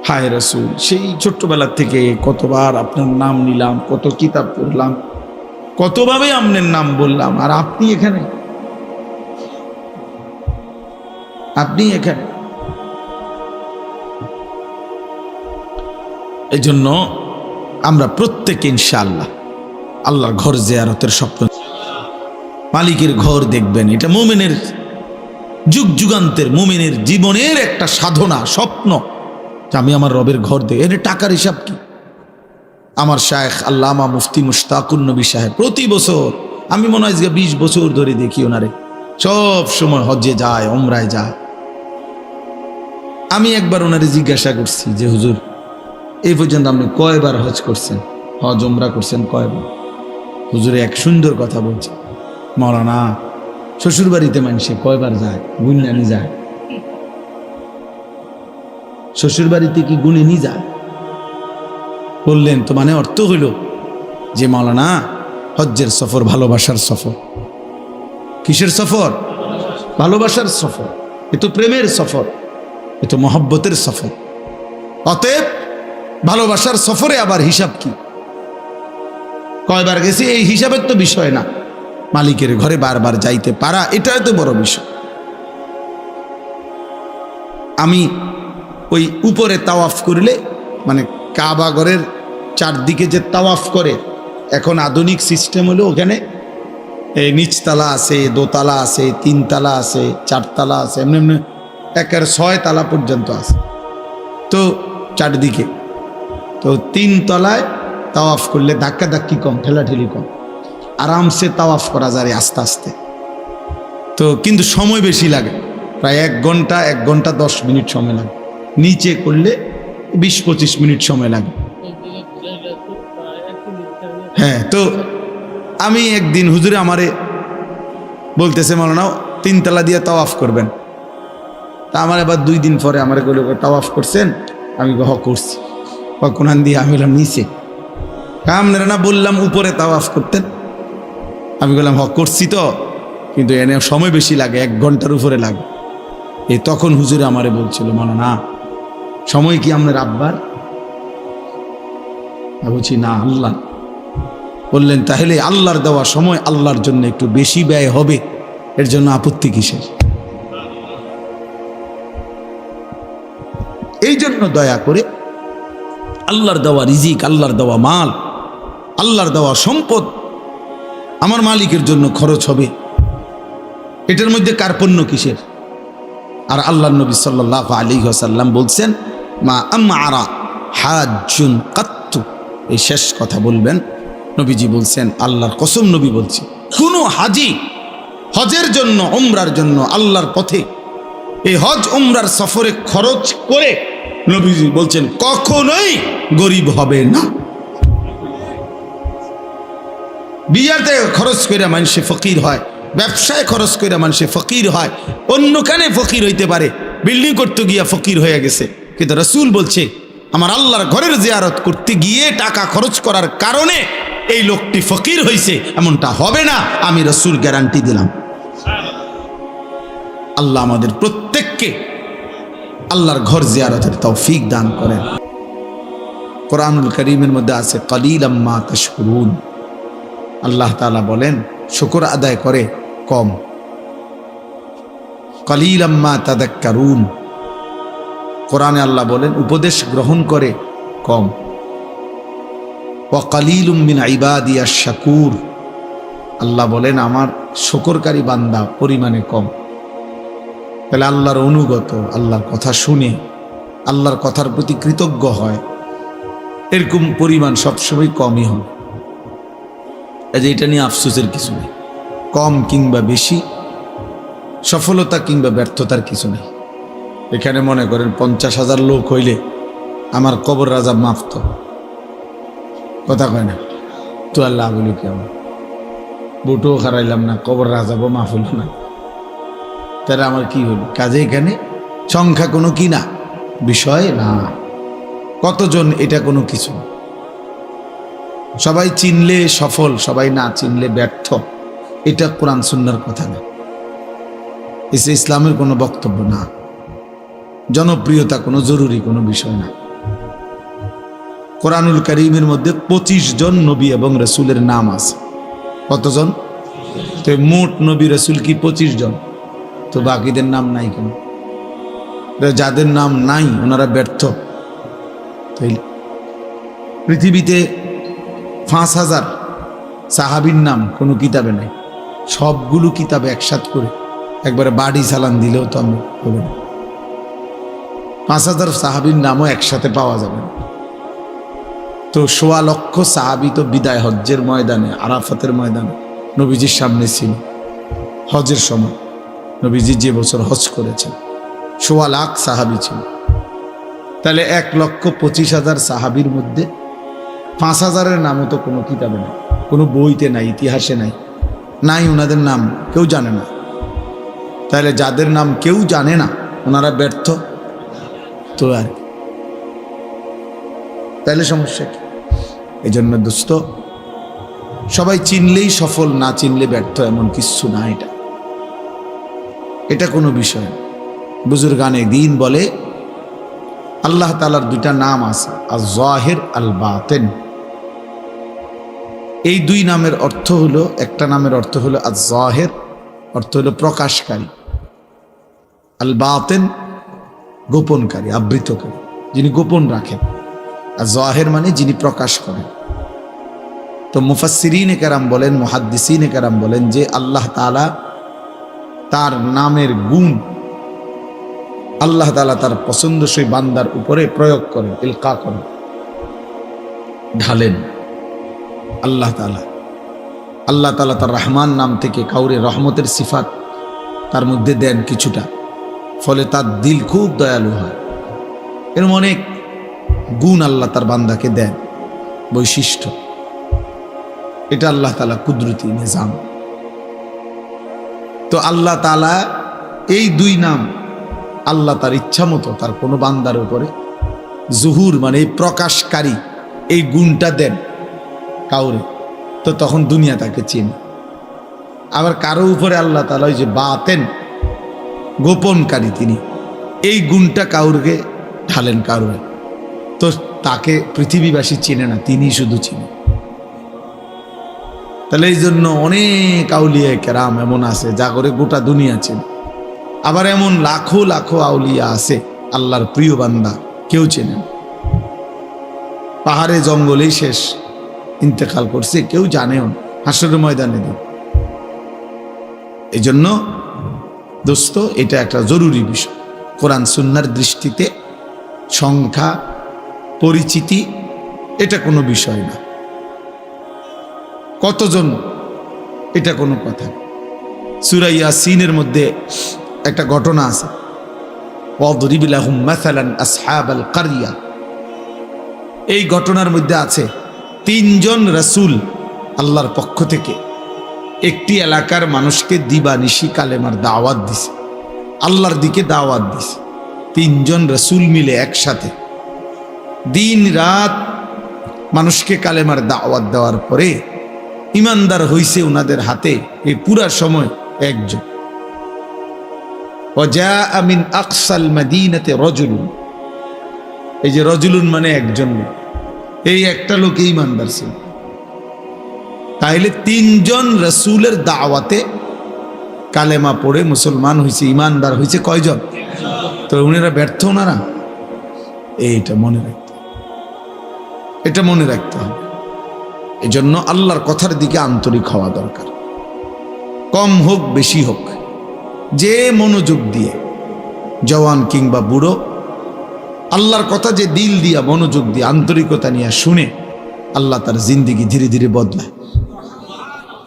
হায় রাসূল, সেই ছোট্টবেলা থেকে কতবার আপনার নাম নিলাম, কত কিতাব পড়লাম, কতভাবে আপনার নাম বললাম, আর আপনি এখানে, আপনি এখানে। এই জন্য আমরা প্রত্যেকে ইনশাআল্লাহ আল্লাহর ঘর জিয়ারতের স্বপ্ন, মালিকের ঘর দেখবেন। এটা মুমিনের যুগ যুগান্তের মুমিনের জীবনের একটা সাধনা, স্বপ্ন যে আমি আমার রবের ঘর দেখি। এর টাকার হিসাব কি? আমার শায়েখ আল্লামা মুফতি মুশতাকুন নবী সাহেব প্রতি বছর, আমি মনে হয় 20 বছর ধরে দেখি ওনারে, সব সময় হজ্জে যায়, ওমরায় যায়। আমি একবার ওনারে জিজ্ঞাসা করছি যে হুজুর, এই পর্যন্ত আপনি কয়বার হজ করছেন, হজ ওমরা করছেন কয়বার? হুজুরে এক সুন্দর কথা বলছে, মাওলানা শ্বশুর বাড়িতে মানুষে কয়বার যায় গুণানি যায়, শ্বশুর বাড়িতে কি গুণে নি যায়? বললেন তো মানে অর্থ হইল যে মাওলানা হজ্জের সফর ভালোবাসার সফর। কিসের সফর? ভালোবাসার সফর। এ তো প্রেমের সফর, এ তো মহব্বতের সফর। অতএব ভালোবাসার সফরে আবার হিসাব কি, কয়বার গেছি এই হিসাবের তো বিষয় না, মালিকের ঘরে বারবার যাইতে পারা এটাই তো বড় বিষয়। আমি ওই উপরে তাওয়াফ করলে, মানে কাবা ঘরের চারদিকে যে তাওয়াফ করে, এখন আধুনিক সিস্টেম হলো ওখানে নিচতলা আছে, দোতলা আছে, 3 তালা আছে, 4 তালা আছে, এমনি এমনি একের 6 তালা পর্যন্ত আছে। তো চারদিকে তো 3 তলায় তাওয়াফ করলে ধাক্কাধাক্কি কম, ঠেলাঠেলি কম, আরামসে তাওয়াফ করা যায় আস্তে আস্তে। তো কিন্তু সময় বেশি লাগে, প্রায় 1 ঘন্টা 1 ঘন্টা 10 মিনিট সময় লাগে। নিচে করলে 20-25 মিনিট সময় লাগে। হ্যাঁ, তো আমি একদিন হুজুরে আমারে বলতেছে মাওলানা 3 তালা দিয়ে তাওয়াফ করবেন। তা আমার আবার 2 দিন পরে আমার বলে তাওয়াফ করছেন? আমি করছি। কোনান দিয়ে? আমি বললাম নিচে। আপনারা না বললাম উপরে তাওয়াফ করতেন? আমি বললাম করছি তো, কিন্তু এনে সময় বেশি লাগে, 1 ঘন্টার উপরে লাগে। তখন হুজুরে আমারে বলছিল মাওলানা সময় কি আপনার আব্বার? বলছি না, আল্লাহ। বললেন তাহলে আল্লাহর দেওয়া সময় আল্লাহর জন্য একটু বেশি ব্যয় হবে, এর জন্য আপত্তি কিসের? এই জন্য দয়া করে আল্লাহর দেওয়া রিজিক, আল্লাহর দেওয়া মাল, আল্লাহর দেওয়া সম্পদ আমার মালিকের জন্য খরচ হবে, এটার মধ্যে কার্পণ্য কিসের? আর আল্লাহর নবী সাল্লাল্লাহু আলাইহি ওয়াসাল্লাম বলছেন মা আমআরা হাজ্জুন কাত্তু, এই শেষ কথা বলবেন। নবীজি বলছেন, আল্লাহর কসম নবী বলছে, কোন হাজি হজের জন্য, উমরার জন্য আল্লাহর পথে এই হজ উমরার সফরে খরচ করে নবীজি বলছেন কখনোই গরিব হবে না। বিয়াতে খরচ করে মানুষে ফকির হয়, ব্যবসায় খরচ করে মানুষে ফকির হয়, অন্য কানে ফকির হইতে পারে, বিল্ডিং করতে গিয়া ফকির হয়ে গেছে, কিন্তু রাসূল বলছে আমার আল্লাহর ঘরের জিয়ারত করতে গিয়ে টাকা খরচ করার কারণে এই লোকটি ফকির হয়েছে, এমনটা হবে না, আমি রাসূল গ্যারান্টি দিলাম। আল্লাহ আমাদের প্রত্যেককে আল্লাহর ঘর জিয়ারতের তৌফিক দান করেন। কোরআনুল কারীমের মধ্যে আছে কালিলাম মা তাশকুরুন, আল্লাহ তাআলা বলেন শুকর আদায় করে কম। কালিলাম মা তাযাক্কারুন, কোরআনে আল্লাহ বলেন উপদেশ গ্রহণ করে কম। ওয়া কালিলুম মিন ইবাদিয়াশ শাকুর, আল্লাহ বলেন আমার শুকরকারী বান্দা পরিমাণে কম। তাহলে আল্লাহর অনুগত, আল্লাহর কথা শুনে আল্লাহর কথার প্রতি কৃতজ্ঞ হয়, এরকম পরিমাণ সবসময় কমই হয়। এটা নিয়ে আফসোসের কিছু নেই। কম কিংবা বেশি, সফলতা কিংবা ব্যর্থতার কিছু নেই। এখানে মনে করেন 50,000 লোক হইলে আমার কবর রাজা মাফত, কথা কয় না তো আল্লাহ বলি কেমন, বুটও হারাইলাম না, কবর রাজাবো মাফ হইল না, তাহলে আমার কি হইল? কাজে এখানে সংখ্যা কোনো কি না, বিষয় না। কতজন এটা কোনো কিছু। সবাই চিনলে সফল, সবাই না চিনলে ব্যর্থ, এটা কোরআন সুন্নাহর কথা না, এসে ইসলামের কোনো বক্তব্য না। জনপ্রিয়তা কোনো জরুরি কোনো বিষয় না। কোরআনুল কারীমের মধ্যে 25 জন নবী এবং রাসূলের নাম আছে। কতজন? তো মোট নবী রাসূল কি 25 জন? তো বাকিদের নাম নাই কেন? যাদের নাম নাই ওনারা ব্যর্থ। পৃথিবীতে 5,000 সাহাবীর নাম কোনো কিতাবে নাই। সবগুলো কিতাবে একসাথ করে একবারে বাড়ি চালান দিলেও তো আমি হবে না। 5,000 সাহাবীর নামও একসাথে পাওয়া যাবে না। তো 1.25 লক্ষ সাহাবী তো বিদায় হজ্জের ময়দানে, আরাফাতের ময়দানে নবীজির সামনে ছিল। হজের সময় নবীজি যে বছর হজ করেছেন 1.25 লাখ সাহাবী ছিল। তাহলে 1,25,000 সাহাবীর মধ্যে 5,000-এর নামও তো কোনো কিতাবে নাই, কোনো বইতে নাই, ইতিহাসে নাই, নাই ওনাদের নাম কেউ জানে না। তাহলে যাদের নাম কেউ জানে না ওনারা ব্যর্থ তো আর, তাহলে সমস্যা কি? এই জন্য দোস্ত, সবাই চিনলেই সফল, না চিনলে ব্যর্থ, এমন কিছু না। এটা কোনো বিষয় না। বুজুর্গানে দ্বীন বলে আল্লাহ তাআলার 2টা নাম আছে, আয-যাহির আল-বাতিন। এই 2 নামের অর্থ হলো, একটা নামের অর্থ হলো আয-যাহির, অর্থ হলো প্রকাশকারী, আল-বাতিন গোপনকারী, আবৃতকারী, যিনি গোপন রাখেন। আর যাহির মানে যিনি প্রকাশ করেন। তো মুফাসসিরিনে কেরাম বলেন, মুহাদ্দিসিনে কেরাম বলেন যে আল্লাহ তাআলা তার নামের গুণ আল্লাহ তাআলা তার পছন্দসই বান্দার উপরে প্রয়োগ করেন, ইলকা করেন, ঢালেন। আল্লাহ তাআলা তার রহমান নাম থেকে কাউরে রহমতের সিফাত তার মধ্যে দেন কিছুটা, ফলে তার দিল খুব দয়ালু হয়। এরকম অনেক গুণ আল্লাহ তার বান্দাকে দেন, বৈশিষ্ট্য। এটা আল্লাহ তাআলা কুদরতি নিজাম। তো আল্লাহ তাআলা এই 2 নাম আল্লাহ তার ইচ্ছা মতো তার কোনো বান্দার উপরে জুহুর মানে প্রকাশকারী এই গুণটা দেন কাউরে, তো তখন দুনিয়া তাকে চিনে। আবার কারো উপরে আল্লাহ তাআলা ওই যে বাতেন গোপনকারী, তিনি এই গুণটা কাউকে ঢালেন কাউরে, তো তাকে পৃথিবীবাসী চিনে না, তিনি শুধু চিনে। তাহলে এই জন্য অনেক আউলিয়া কেরাম এমন আছে যা করে গোটা দুনিয়া চেনে। আবার এমন লাখো লাখো আউলিয়া আছে আল্লাহর প্রিয় বান্দা কেউ চেনে না, পাহাড়ে জঙ্গলেই শেষ, ইন্তেকাল করছে, কেউ জানেও না, হাসরের ময়দানে দিন। এই জন্য দোস্ত, এটা একটা জরুরি বিষয়। কোরআন সুন্নাহর দৃষ্টিতে সংখ্যা, পরিচিতি এটা কোনো বিষয় না। কতজন এটা কোনো কথা। সূরা ইয়াসিনের মধ্যে একটা ঘটনা আছে, ওয়াদরিব লাহুম মাসালান আসহাবাল কারিয়া। এই ঘটনার মধ্যে আছে 3 জন রাসূল আল্লাহর পক্ষ থেকে একটি এলাকার মানুষকে দিবানিশি কালেমার দাওয়াত দিছে, আল্লাহর দিকে দাওয়াত দিছে। 3 জন রাসূল মিলে একসাথে দিন রাত মানুষকে কালেমার দাওয়াত দেওয়ার পরে ইমানদার হইছে ওনাদের হাতে এই পুরা সময় একজন। ওয়াজাআ মিন আকসাল মাদিনাতি রাজুলুন, এই যে রাজুলুন মানে একজন, এই একটা লোক ইমানদার ছিল। তাইলে 3 জন রাসূলের দাওয়াতে কালেমা পড়ে মুসলমান হইছে, ইমানদার হইছে কয়জন? তো উনারা ব্যর্থ, ওনারা এটা মনে রাখতে হবে। এজন্য আল্লাহর কথার দিকে আন্তরিক হওয়া দরকার। কম হোক বেশি হোক, যে মনোযোগ দিয়ে, জওয়ান কিংবা বুড়ো, আল্লাহর কথা যে দিল দিয়া মনোযোগ দিয়ে আন্তরিকতা নিয়ে শুনে, আল্লাহ তার জিন্দিগি ধীরে ধীরে বদলায়।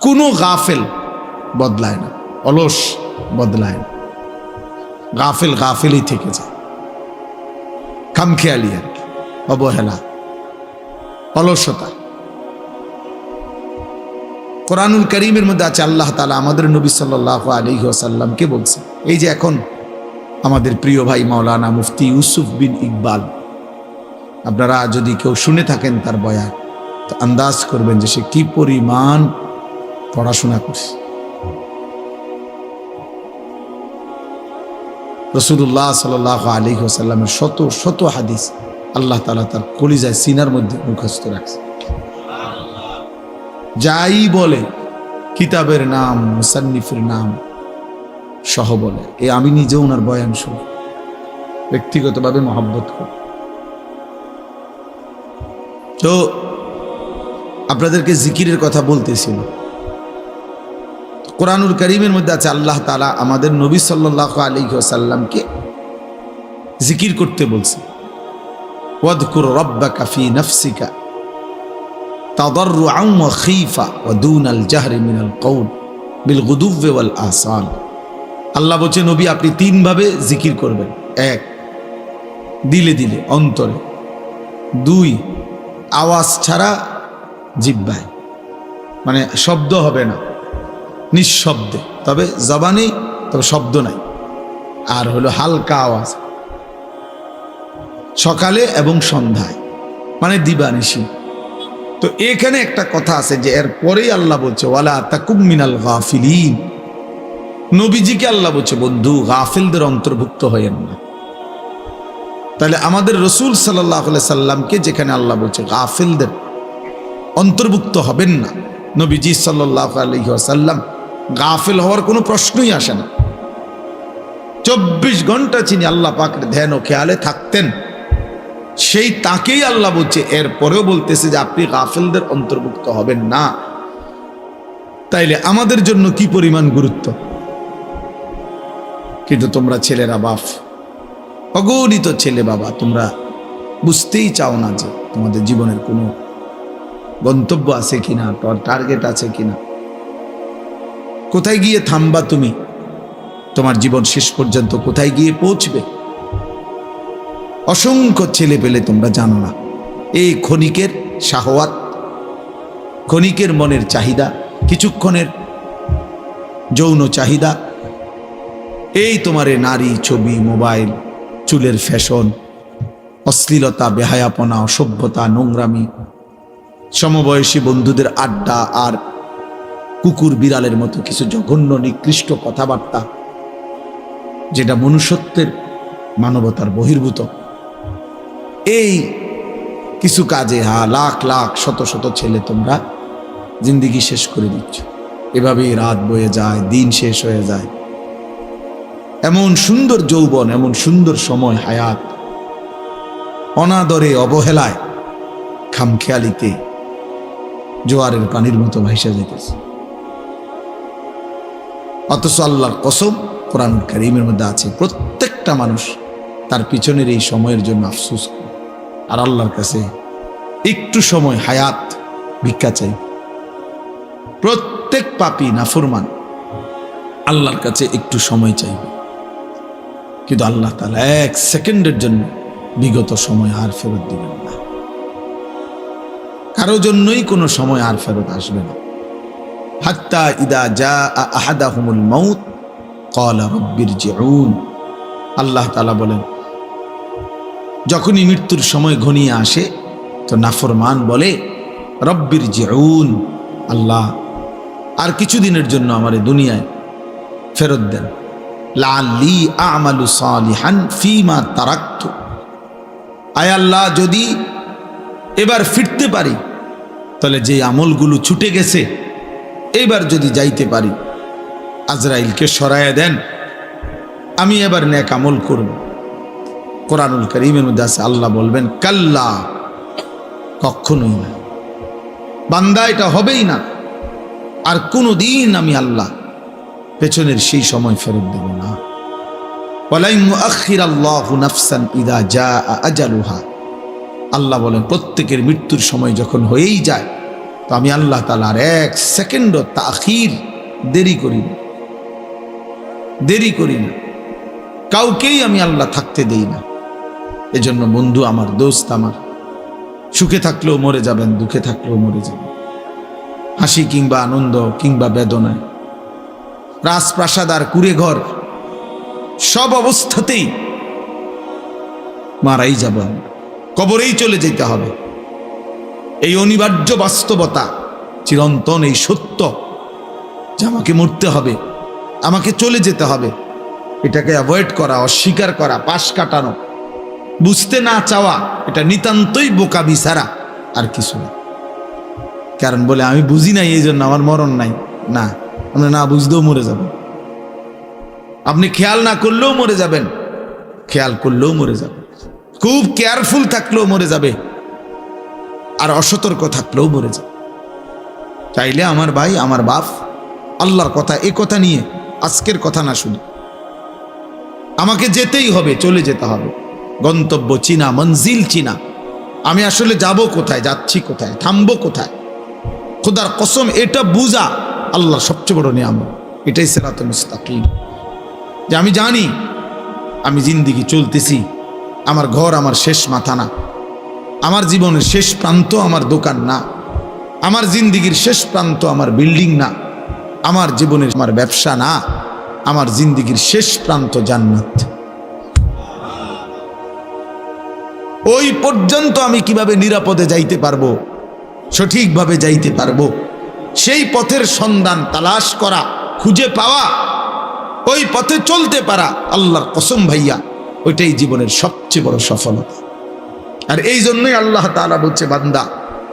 কোনো গাফেল বদলায় না, অলস বদলায় না, গাফেল গাফেলই থেকে যায়। খামখেয়ালি আর কি, অবহেলা, অলসতা। কোরআনুল কারীমের মধ্যে আছে, আল্লাহ তাআলা আমাদের নবী সাল্লাল্লাহু আলাইহি ওয়াসাল্লামকে বলছে, এই যে এখন আমাদের প্রিয় ভাই মাওলানা মুফতি ইউসুফ বিন ইকবাল, আপনারা যদি কেউ শুনে থাকেন তার বয়ান, তো আন্দাজ করবেন যে সে কি পরিমাণ পড়াশোনা করছে। রাসূলুল্লাহ সাল্লাল্লাহু আলাইহি ওয়াসাল্লামের শত শত হাদিস আল্লাহ তাআলা তার কলিজায় সিনার মধ্যে মুখস্থ রাখছে। যাই বলে কিতাবের নাম, মুসান্নিফের নাম সহ বলে। আমি নিজে ওনার বয়ান শুনি, ব্যক্তিগতভাবে মহব্বত করি। তো আপনাদেরকে জিকিরের কথা বলতেছিল, কোরআনুল কারীমের মধ্যে আছে আল্লাহ তাআলা আমাদের নবী সাল্লাল্লাহু আলাইহি ওয়াসাল্লামকে জিকির করতে বলছে। ওয়াদকুর রাব্বাকা ফি নাফসিকা তাদাররুআন ওয়া খীফা ওয়া দুনাল জাহরি মিনাল কওল বিল গুদুওয়ি ওয়াল আসাল। আল্লাহ বলছে, নবী আপনি তিনভাবে জিকির করবেন। এক, দিলে দিলে, অন্তরে। দুই, আওয়াজ ছাড়া জিহ্বায়, মানে শব্দ হবে না, নিঃশব্দে, তবে জবানেই, তবে শব্দ নাই। আর হলো হালকা আওয়াজ, সকালে এবং সন্ধ্যায়, মানে দিবানিশি। তো এখানে একটা কথা আছে যে এর পরেই আল্লাহ বলছে ওয়ালা তাকুম মিনাল গাফিলিন। নবীজিকে আল্লাহ বলছে, বন্ধু গাফিলদের অন্তর্ভুক্ত হয়েন না। তাহলে আমাদের রসুল সাল্লাল্লাহু আলাইহি সাল্লামকে যেখানে আল্লাহ বলছে গাফিলদের অন্তর্ভুক্ত হবেন না, নবীজি সাল্লাল্লাহু আলাইহি ওয়াসাল্লাম গাফিল হওয়ার কোনো প্রশ্নই আসে না। 24 ঘন্টা তিনি আল্লাহ পাকের ধ্যান ও খেয়ালে থাকতেন। সেই তাকেই আল্লাহ বলছে, এর পরেও বলতেছে যে আপনি গাফিলদের অন্তর্ভুক্ত হবেন না। তাইলে আমাদের জন্য কি পরিমাণ গুরুত্ব। কিন্তু তোমরা ছেলেরা, বাপ, অগণিত ছেলে বাবা, তোমরা বুঝতেই চাও না যে তোমাদের জীবনের কোনো গন্তব্য আছে কিনা, টার্গেট আছে কিনা, কোথায় গিয়ে থামবা তুমি, তোমার জীবন শেষ পর্যন্ত কোথায় গিয়ে পৌঁছবে। অসংখ্য ছেলে পেলে তোমরা জানো না, এই ক্ষণিকের শাহওয়াত, ক্ষণিকের মনের চাহিদা, কিছুক্ষণের যৌন চাহিদা, এই তোমার নারী, ছবি, মোবাইল, চুলের ফ্যাশন, অশ্লীলতা, বেহায়াপনা, অসভ্যতা, নোংরামি, সমবয়সী বন্ধুদের আড্ডা, আর কুকুর বিড়ালের মতো কিছু জঘন্য নিকৃষ্ট কথাবার্তা, যেটা মনুষ্যত্বের, মানবতার বহির্ভূত। এই কিছু কাজে লাখ লাখ শত শত ছেলে তোমরা জিন্দিগি শেষ করে দিচ্ছ। এভাবেই রাত বয়ে যায়, দিন শেষ হয়ে যায়। এমন সুন্দর যৌবন, এমন সুন্দর সময়, হায়াত অনাদরে, অবহেলায়, খামখেয়ালিতে জোয়ারের পানির মতো ভাইসা যেতেছে। অথচ আল্লাহর কসম, কোরআন কারীমের মধ্যে আছে প্রত্যেকটা মানুষ তার পিছনের এই সময়ের জন্য আফসোস করে, আর আল্লাহর কাছে একটু সময়, হায়াত ভিক্ষা চাই। প্রত্যেক পাপী নাফরমান আল্লাহর কাছে একটু সময় চাইবে, কিন্তু আল্লাহ তাআলা 1 সেকেন্ডের জন্য বিগত সময় আর ফেরত দিবেন না। কারো জন্যই কোনো সময় আর ফেরত আসবে না। হাত্তা ইদা জা আহাদাহুমুল মাউত ক্বালা রাব্বিরজিউন। আল্লাহ তাআলা বলেন, যখনই মৃত্যুর সময় ঘনিয়ে আসে তো নাফরমান বলে রাব্বিরজিউন, আল্লাহ আর কিছুদিনের জন্য আমার দুনিয়ায় ফেরত দেন। লাআল্লি আ'মালু সালিহান ফীমা তারাকতু। আয় আল্লাহ, যদি এবার ফিরতে পারি, তাহলে যে আমলগুলো ছুটে গেছে এবার যদি যাইতে পারি, আজরাইলকে সরাইয়া দেন, আমি এবার নেক আমল করব। কোরআনুল কারীমের মধ্যে আছে, আল্লাহ বলবেন কাল্লা, কখনোই না। বান্দা এটা হবেই না, আর কোনোদিন আমি আল্লাহ পেছনের সেই সময় ফেরত দেব না। ওয়ালাই মুআখিরাল্লাহু নাফসান ইযা জাআ আজালুহা, আল্লাহ বলেন প্রত্যেকের মৃত্যুর সময় যখন হয়েই যায়, তো আমি আল্লাহ তাআলা আর এক সেকেন্ডও তাখির দেরি করি না, কাউকেই আমি আল্লাহ থাকতে দেই না। এজন্য বন্ধু আমার, দোস্ত আমার, সুখে থাকলেও মরে যাবেন, দুঃখে থাকলেও মরে যাবেন, হাসি কিংবা আনন্দ কিংবা বেদনায়, রাজপ্রাসাদ আর কুড়ে ঘর, সব অবস্থাতেই মারাই যাব, কবরেই চলে যেতে হবে। এই অনিবার্য বাস্তবতা, চিরন্তন এই সত্য যে আমাকে মরতে হবে, আমাকে চলে যেতে হবে, এটাকে অ্যাভয়েড করা, অস্বীকার করা, পাশ কাটানো, বুঝতে না চাওয়া, এটা নিতান্তই বোকামি ছাড়া আর কিছু না। কারণ বলে আমি বুঝি নাই এই জন্য আমার মরণ নাই, না, আপনি না বুঝতেও মরে যাবেন, আপনি খেয়াল না করলেও মরে যাবেন, খেয়াল করলেও মরে যাবেন, খুব কেয়ারফুল থাকলেও মরে যাবে, আর অসতর্ক থাকলেও মরে যাবে। চাইলে আমার ভাই, আমার বাপ, আল্লাহর কথা, এ কথা নিয়ে আজকের কথা না শুনে, আমাকে যেতেই হবে, চলে যেতে হবে। গন্তব্য চিনা, মঞ্জিল চিনা, আমি আসলে যাব কোথায়, যাচ্ছি কোথায়, থামবো কোথায়, খোদার কসম এটা বুঝা আল্লাহর সবচেয়ে বড় নিয়ামত। এটাই সিরাতুল মুস্তাকিম, যে আমি জানি আমি জিন্দেগি চলতেছি, আমার ঘর আমার শেষ মাথা না, আমার জীবনের শেষ প্রান্ত আমার দোকান না, আমার জিন্দেগির শেষ প্রান্ত আমার বিল্ডিং না, আমার জীবনের আমার ব্যবসা না, আমার জিন্দেগির শেষ প্রান্ত জান্নাত। ওই পর্যন্ত আমি কিভাবে নিরাপদে যাইতে পারবো, সঠিকভাবে যাইতে পারবো, সেই পথের সন্ধান তালাশ করা, খুঁজে পাওয়া, ওই পথে চলতে পারা, আল্লাহর কসম ভাইয়া ওইটাই জীবনের সবচেয়ে বড় সফলতা। আর এই জন্যই আল্লাহ তাআলা বলছে, বান্দা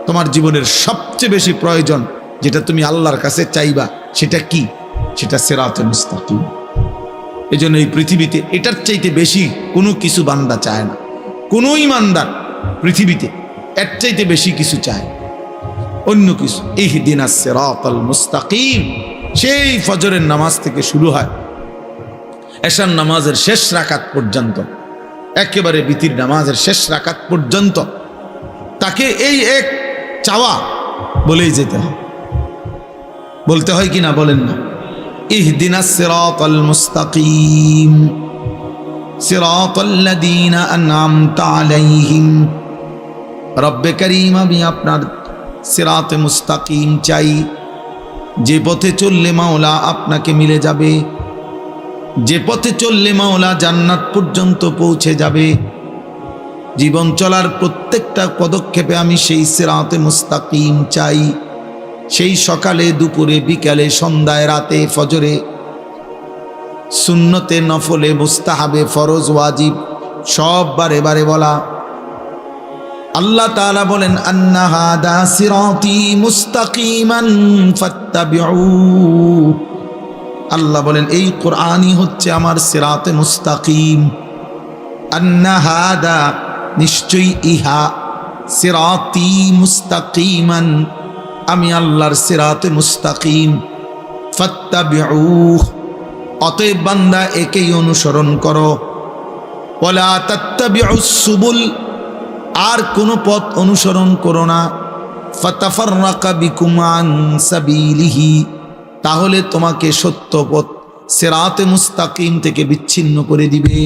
তোমার জীবনের সবচেয়ে বেশি প্রয়োজন যেটা তুমি আল্লাহর কাছে চাইবা, সেটা কি? সেটা সিরাতুল মুস্তাকিম। এই জন্য এই পৃথিবীতে এটার চাইতে বেশি কোনো কিছু বান্দা চায় না, কোনো ইমানদার পৃথিবীতে এর চাইতে বেশি কিছু চায় অন্য কিছু। ইহদিনাস সিরাতাল মুস্তাকিম, সেই ফজরের নামাজ থেকে শুরু হয় এশার নামাজের শেষ রাকাত পর্যন্ত, একেবারে বিতির নামাজের শেষ রাকাত পর্যন্ত তাকে এই এক চাওয়া বলেই যেতে হয়। বলতে হয় কি না, বলেন না? ইহদিনাস সিরাতাল মুস্তাকিম সিরাতাল্লাযীনা আন'আমতা আলাইহিম। রব্বে করিম, আমি আপনার সিরাতে মুস্তাকিম চাই, যে পথে চললে মাওলা আপনাকে মিলে যাবে, যে পথে চললে মাওলা জান্নাত পর্যন্ত পৌঁছে যাবে। জীবন চলার প্রত্যেকটা পদক্ষেপে আমি সেই সিরাতে মুস্তাকিম চাই। সেই সকালে, দুপুরে, বিকালে, সন্ধ্যায়, রাতে, ফজরে, সুন্নতে, নফলে, মুস্তাহাবে, ফরজ, ওয়াজিব, সব বারে বারে বলা। আল্লাহ তাআলা বলেন, আন্না হাদা সিরাতি মুস্তাকিমান ফাত্তাবিউ। আল্লাহ বলেন এই কোরআনই হচ্ছে আমার সিরাতে মুস্তাকিম। আন্না হাদা, নিশ্চয়ই ইহা, সিরাতি মুস্তাকিমান, আমি আল্লাহর সিরাতে মুস্তাকিম। ফাত্তাবিউ, অতএব বান্দা একেই অনুসরণ করো। ওয়ালা তাত্তাবিউস সুবুল, আর কোনো পথ অনুসরণ করো না। ফাতাফাররাকা বিকুম আন সাবিলিহি, তাহলে তোমাকে সত্য পথ সিরাতে মুস্তাকিম থেকে বিচ্ছিন্ন করে দিবে।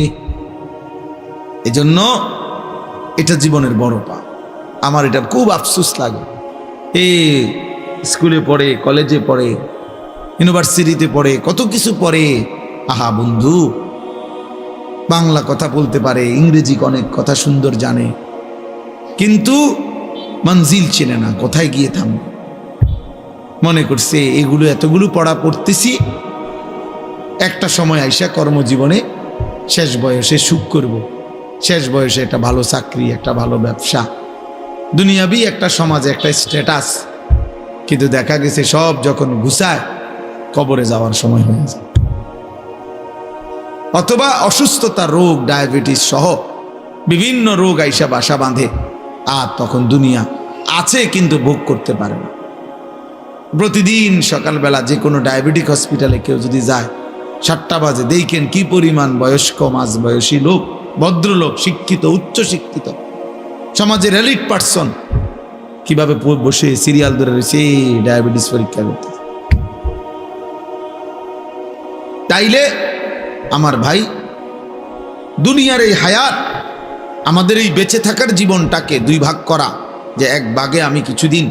এজন্য এটা জীবনের বড় পাপ। আমার এটা খুব আফসোস লাগে। স্কুলে পড়ে, কলেজে পড়ে, ইউনিভার্সিটিতে পড়ে, কত কিছু পড়ে। আহা বন্ধু, বাংলা কথা বলতে পারে, ইংরেজি অনেক কথা সুন্দর জানে, কিন্তু মঞ্জিল চেনে না, কোথায় গিয়ে থামবে। মনে করছে এগুলো এতগুলো পড়া পড়তেছি, একটা সময় আইসা কর্মজীবনে শেষ বয়সে সুখ করব, শেষ বয়সে একটা ভালো চাকরি, একটা ভালো ব্যবসা, দুনিয়াবি একটা সমাজে একটা স্ট্যাটাস। কিন্তু দেখা গেছে সব যখন ঘুষায়, কবরে যাওয়ার সময় হয়ে যায়। অথবা অসুস্থতা, রোগ, ডায়াবেটিস সহ বিভিন্ন রোগ আইসা বাসা বাঁধে, আর তখন দুনিয়া আছে কিন্তু ভোগ করতে পারে না। প্রতিদিন সকালবেলা যে কোনো ডায়াবেটিক হসপিটালে কেউ যদি যায় 7টা বাজে, দেখেন কি পরিমাণ বয়স্ক মাঝবয়সী লোক, ভদ্রলোক, শিক্ষিত, উচ্চ শিক্ষিত, সমাজের এলিট পার্সন কিভাবে বসে সিরিয়াল ধরে রয়েছে ডায়াবেটিস পরীক্ষা করতে। তাইলে আমার ভাই, দুনিয়ার এই হায়াত, আমাদের এই বেঁচে থাকার জীবনটাকে 2 ভাগ করা, যে এক ভাগে আমি কিছুদিন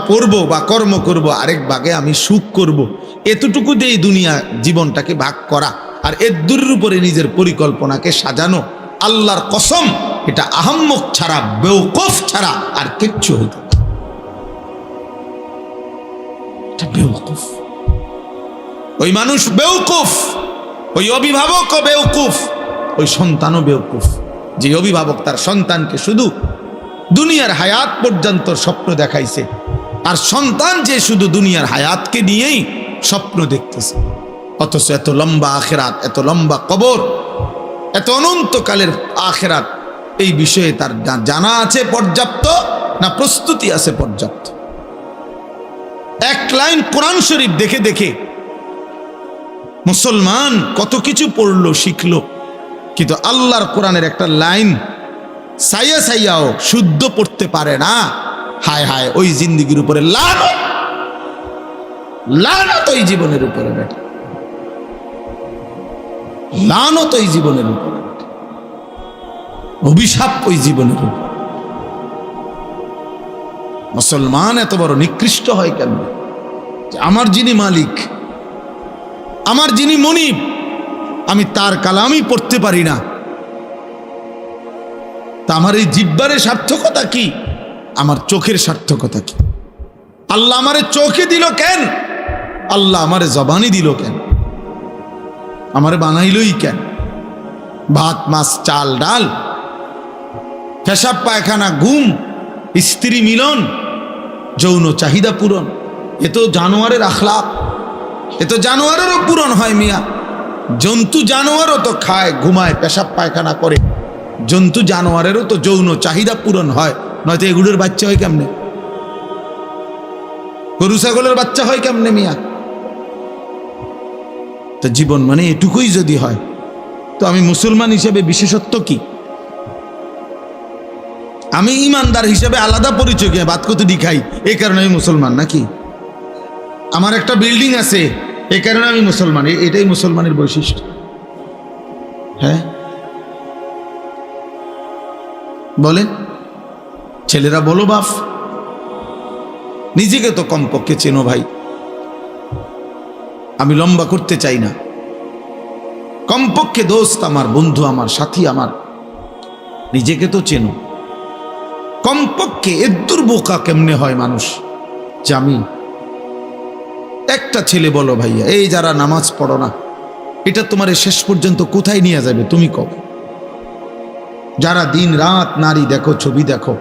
পড়বো বা কর্ম করব, আরেক ভাগে আমি সুখ করব, এতটুকু দিয়ে দুনিয়া জীবনটাকে ভাগ করা আর এর দূরের উপরে নিজের পরিকল্পনাকে সাজানো, আল্লাহর কসম এটা আহাম্মক ছাড়া, বেওকুফ ছাড়া আর কিচ্ছু হইতে না। এটা বেওকুফ, ওই মানুষ বেওকুফ, ওই অভিভাবকও বেওকুফ, ওই সন্তানও বেওকুফ, যে অভিভাবক তার সন্তানকে শুধু দুনিয়ার হায়াত পর্যন্ত স্বপ্ন দেখাইছে, আর সন্তান যে শুধু দুনিয়ার হায়াতকে নিয়েই স্বপ্ন দেখতেছে, অথচ এত লম্বা আখেরাত, এত লম্বা কবর, এত অনন্তকালের আখেরাত, এই বিষয়ে তার জানা আছে পর্যাপ্ত না প্রস্তুতি আছে পর্যাপ্ত? এক লাইন কোরআন শরীফ দেখে দেখে মুসলমান কত কিছু পড়লো, শিখলো, কিন্তু আল্লাহর কোরআনের একটা লাইন সাইয়া সাইয়াও শুদ্ধ পড়তে পারে না। হায় হায়, ওই জিন্দেগির উপরে লানত, লানত ওই জীবনের উপরে বেটা, লানত ওই জীবনের উপরে, অভিশাপ ওই জীবনের উপর। মুসলমান এত বড় নিকৃষ্ট হয় কেন? আমার যিনি মালিক, আমার যিনি মনিব, আমি তার কালামই পড়তে পারি না, তা আমার এই জিহ্বারের সার্থকতা কি? আমার চোখের সার্থকতা কি? আল্লাহ আমারে চোখে দিল কেন? আল্লাহ আমারে জবানি দিল কেন? আমারে বানাইলই কেন? ভাত মাছ চাল ডাল, পেশাব পায়খানা, ঘুম, স্ত্রী মিলন, যৌন চাহিদা পূরণ, এ তো জানোয়ারের আখলাক, এ তো জানোয়ারেরও পূরণ হয় মিয়া। জন্তু জানোয়ারও তো খায়, ঘুমায়, পেশাব পায়খানা করে, জন্তু জানোয়ারেরও তো যৌন চাহিদা পূরণ হয়, নয়তো এগুলোর বাচ্চা হয় কেমনে? গরু ছাগলের বাচ্চা হয় কেমনে মিয়া? তো জীবন মানে এটুকুই যদি হয়, তো আমি মুসলমান হিসেবে বিশেষত্ব কি? আমি ইমানদার হিসেবে আলাদা পরিচয় কি? বাদ কত দেখাই, এই কারণে আমি মুসলমান নাকি? আমার একটা বিল্ডিং আছে, এই কারণে আমি মুসলমান, এটাই মুসলমানের বৈশিষ্ট্য? হ্যাঁ বলেন, ছেলেরা বলো বাপ, নিজেকে তো কমপক্ষে চেনো ভাই। আমি লম্বা করতে চাই না, কমপক্ষে দোস্ত আমার, বন্ধু আমার, সাথী আমার, নিজেকে তো চেনো কমপক্ষে। এদ্দুর বোকা কেমনে হয় মানুষ যে আমি একটা ছেলে বলো ভাইয়া, এই যারা নামাজ পড়ো না, এটা তোমার শেষ পর্যন্ত কোথায় নিয়ে যাবে তুমি কও? যারা দিন রাত নারী দেখো, ছবি দেখো,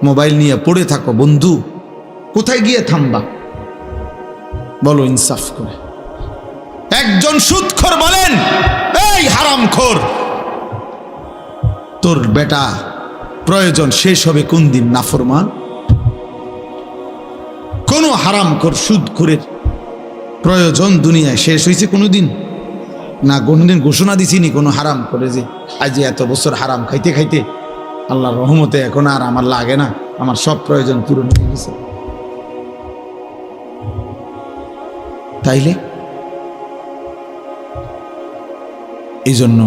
মোবাইল নিয়ে পড়ে থাকো, বন্ধু কোথায় গিয়ে থামবা বলো ইনসাফ করে? একজন সুদখোর বলেন, এই হারামখোর, তোর বেটা প্রয়োজন শেষ হবে কোন দিন? নাফরমান কোন হারামখোর সুদখোরের প্রয়োজন দুনিয়ায় শেষ হয়েছে কোনোদিন? না, কোনোদিন ঘোষণা দিছিনি কোনো হারাম করে যে আজ এত বছর হারাম খাইতে খাইতে আল্লাহর রহমতে এখন আর আমার লাগে না, আমার সব প্রয়োজন পূরণ হয়ে গেছে। তাইলে এই জন্য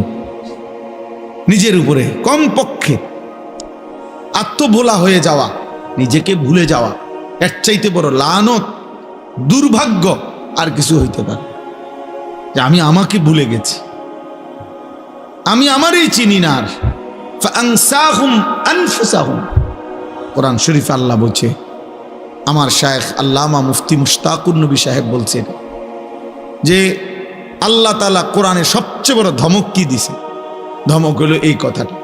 নিজের উপরে কমপক্ষে আত্মভোলা হয়ে যাওয়া, নিজেকে ভুলে যাওয়া, এর চাইতে বড় লানত, দুর্ভাগ্য আর কিছু হইতে পারে? যে আমি আমাকে ভুলে গেছি, আমি আমারই চিনি না। আর ফাআনসাহুম আনফুসাহুম, কোরআন শরীফ আল্লাহ বলছে, আমার শায়েখ আল্লামা মুফতি মুশতাকুর নবী সাহেব বলছেন যে আল্লাহ তাআলা কোরআনে সবচেয়ে বড় ধমক কি দিছে? ধমক হলো এই কথাটা,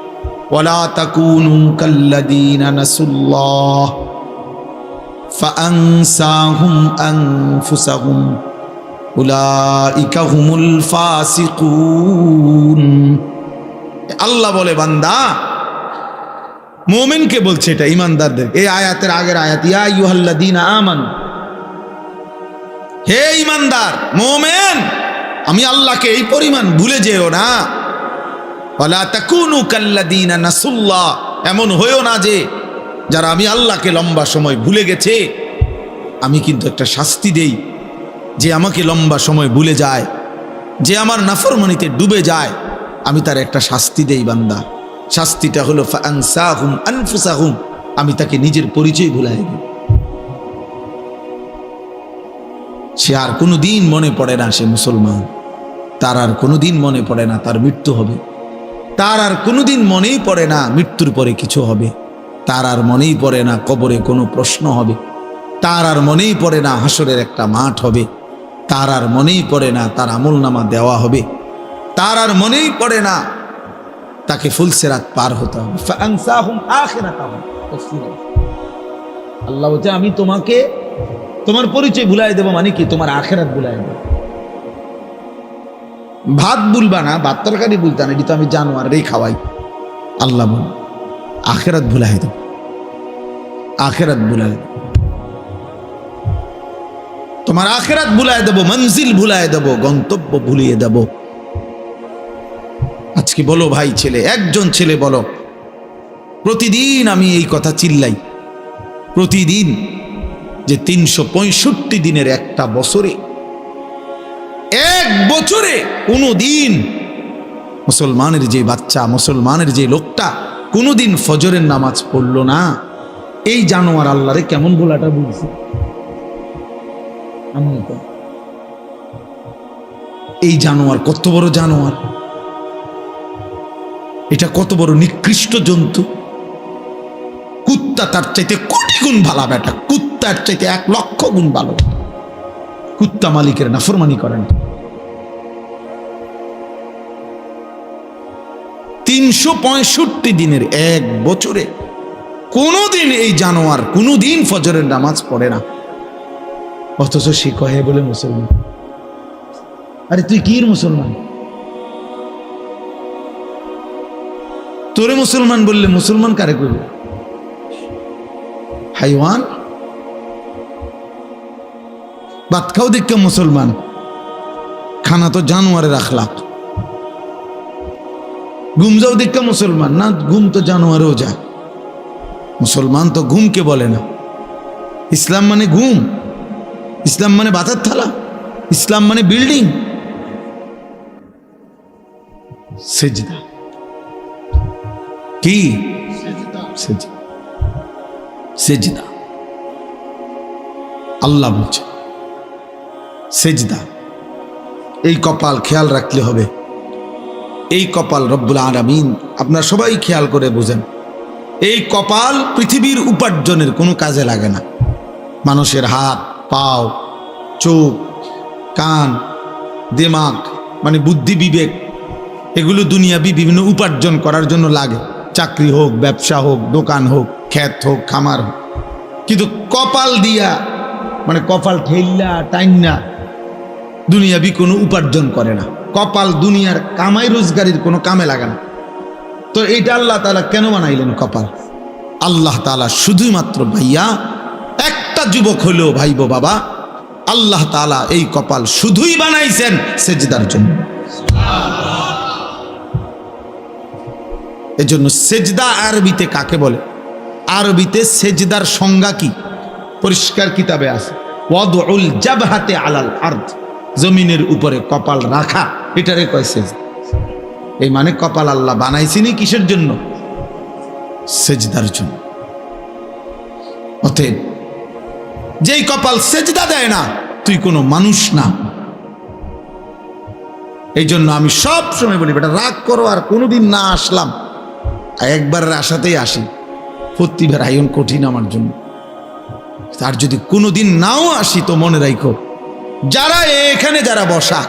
ওয়ালা তাকুনু কাল্লাযীনা নাসুল্লাহ ফাআনসাহুম আনফুসাহুম উলাইকা হুমুল ফাসিকুন। আল্লাহ বলে, বান্দা মুমিনকে বলছে, এটা ইমানদারদের। এই আয়াতের আগের আয়াত, ইয়া আইয়ুহাল্লাযীনা আমানু, হে ইমানদার মুমিন, আমি আল্লাহকে এই পরিমাণ ভুলে যেও না। ওয়ালা তাকুনু কাল্লাযীনা নাসুল্লাহ, এমন হয়েও না যে যারা আমি আল্লাহকে লম্বা সময় ভুলে গেছে। আমি কিন্তু একটা শাস্তি দেই, যে আমাকে লম্বা সময় ভুলে যায়, যে আমার নাফরমানিতে ডুবে যায়, আমি তার একটা শাস্তি দেই বান্দা। শাস্তিটা হলো ফাআনসাহুম আনফুসাহুম, আমি তাকে নিজের পরিচয় ভুলাই দিই। সে আর কোনোদিন মনে পড়ে না সে মুসলমান, তার আর কোনোদিন মনে পড়ে না তার মৃত্যু হবে, তার আর কোনোদিন মনেই পড়ে না মৃত্যুর পরে কিছু হবে, তার আর মনেই পড়ে না কবরে কোনো প্রশ্ন হবে, তার আর মনেই পড়ে না হাসরের একটা মাঠ হবে, তার আর মনেই পড়ে না তার আমলনামা দেওয়া হবে, তার আর মনেই পড়ে না তাকে ফুলসিরাত পার হতে হবে। ফাআনসাহুম আখিরাতাহুম, আল্লাহ বলছে আমি তোমাকে তোমার পরিচয় ভুলাই দেব, মানে কি তোমার আখিরাত ভুলাই দেব। ভাত ভুলবা না, ভাত তরকারি ভুলতা না, এটি তো আমি জানোয়ারেরই খাওয়াই। আল্লাহ বল আখিরাত ভুলাই দেব, আখিরাত ভুলাই দেব, তোমার আখিরাত ভুলাই দেব, মঞ্জিল ভুলাই দেব, গন্তব্য ভুলিয়ে দেব। আজকে বলো ভাই ছেলে, একজন ছেলে বলো, প্রতিদিন আমি এই কথা চিল্লাই, প্রতিদিন যে 365 দিনের একটা বছরে, এক বছরে কোনোদিন মুসলমানের যে বাচ্চা, মুসলমানের যে লোকটা কোনোদিন ফজরের নামাজ পড়লো না, এই জানোয়ার আল্লাহরে কেমন বলাটা বলছে। এই জানোয়ার কত বড় জানোয়ার, এটা কত বড় নিকৃষ্ট জন্তু। কুত্তা তার চাইতে কোটি গুণ ভালো বেটা, কুত্তার চাইতে 1,00,000 গুণ ভালো। কুত্তা মালিকের নাফরমানি করে না। 365 দিনের এক বছরে কোনোদিন এই জানোয়ার কোনোদিন ফজরের নামাজ পড়ে না, অথচ সে কহে বলে মুসলমান। আরে তুই কি মুসলমান? তোরে মুসলমান বললে মুসলমান কারে করবে? হাইওয়ান। ভাত খাও দেখে মুসলমান, খানা তো জানোয়ারের আখলাক। ঘুম যাও দেখে মুসলমান না, ঘুম তো জানোয়ারেও যায়। মুসলমান তো ঘুমকে বলে না। ইসলাম মানে ঘুম, ইসলাম মানে ভাতের থালা, ইসলাম মানে বিল্ডিং। সেজদা কি? সেজদা আল্লাহ বলছে সেজদা। এই কপাল খেয়াল রাখলে হবে, এই কপাল রব্বুল আলামিন, আপনারা সবাই খেয়াল করে বুঝেন, এই কপাল পৃথিবীর উপার্জনের কোনো কাজে লাগে না। মানুষের হাত, পাও, চোখ, কান, দিমাগ মানে বুদ্ধি, বিবেক, এগুলো দুনিয়াবি বিভিন্ন উপার্জন করার জন্য লাগে। চাকরি হোক, ব্যবসা হোক, দোকান হোক, ক্ষেত হোক, খামার হোক। কিন্তু কপাল দিয়া মানে কপাল ঠেল্লা টাইন্না দুনিয়াবি কোনো উপার্জন করে না। কপাল দুনিয়ার কামাই রোজগারির কোনো কামে লাগে না। তো এইটা আল্লাহ তাআলা কেন বানাইলেন কপাল? আল্লাহ তাআলা শুধুমাত্র ভাইয়া একটা যুবক হলেও ভাইবো বাবা, আল্লাহ তাআলা এই কপাল শুধুই বানাইছেন সেজদার জন্য। এজন্য সেজদা আরবিতে কাকে বলে? আরবিতে সেজদার সংজ্ঞা কি? পরিষ্কার কিতাবে আছে, ওয়াদউল জাবহাতে আলাল আরদ, জমিনের উপরে কপাল রাখা, এটারে কয় সেজদা। এই মানে কপাল আল্লাহ বানাইছেনই কিসের জন্য? সেজদার জন্য। অতএব যেই কপাল সেজদা দেয় না, তুই কোনো মানুষ না। এই জন্য আমি সব সময় বলি, বেটা রাগ করো আর কোনোদিন না আসলাম, একবারের আশাতেই আসি, প্রতিবার আয়ন কঠিন আমার জন্য। আর যদি কোনোদিন নাও আসি তো মনে রাখো, যারা এখানে যারা বসা,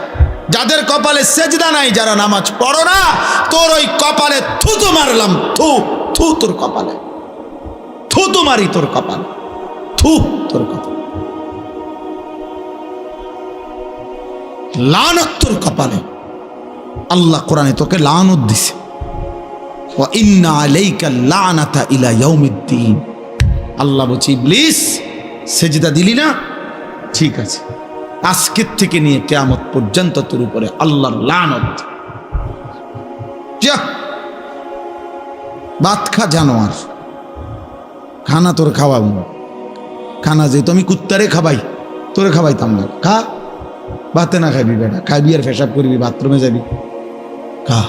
যাদের কপালে সেজদা নাই, যারা নামাজ পড়ো না, তোর ওই কপালে থুতু মারলাম, থু থু তোর কপালে, থুতু মারি তোর কপালে, থু তোর কপালে, লানত তোর কপালে। আল্লাহ কোরআনে তোকে লানত দিছে, ওয়া ইন্না আলাইকা লানাতা ইলা ইয়াউমিদ্দিন। আল্লাহ বলছে, ইবলিস সেজদা দিলি না, ঠিক আছে, আজকের থেকে নিয়ে কিয়ামত পর্যন্ত তোর উপরে আল্লাহর লানত। যা ভাত খা জানোয়ার, খানা তোর খাওয়াবো, খানা যেহেতু আমি কুত্তারে খাবাই, তোরে খাবাইতাম না, খা। ভাতে না খাবি বেটা, খাবি আর পেশাব করবি, বাথরুমে যাবি, খা।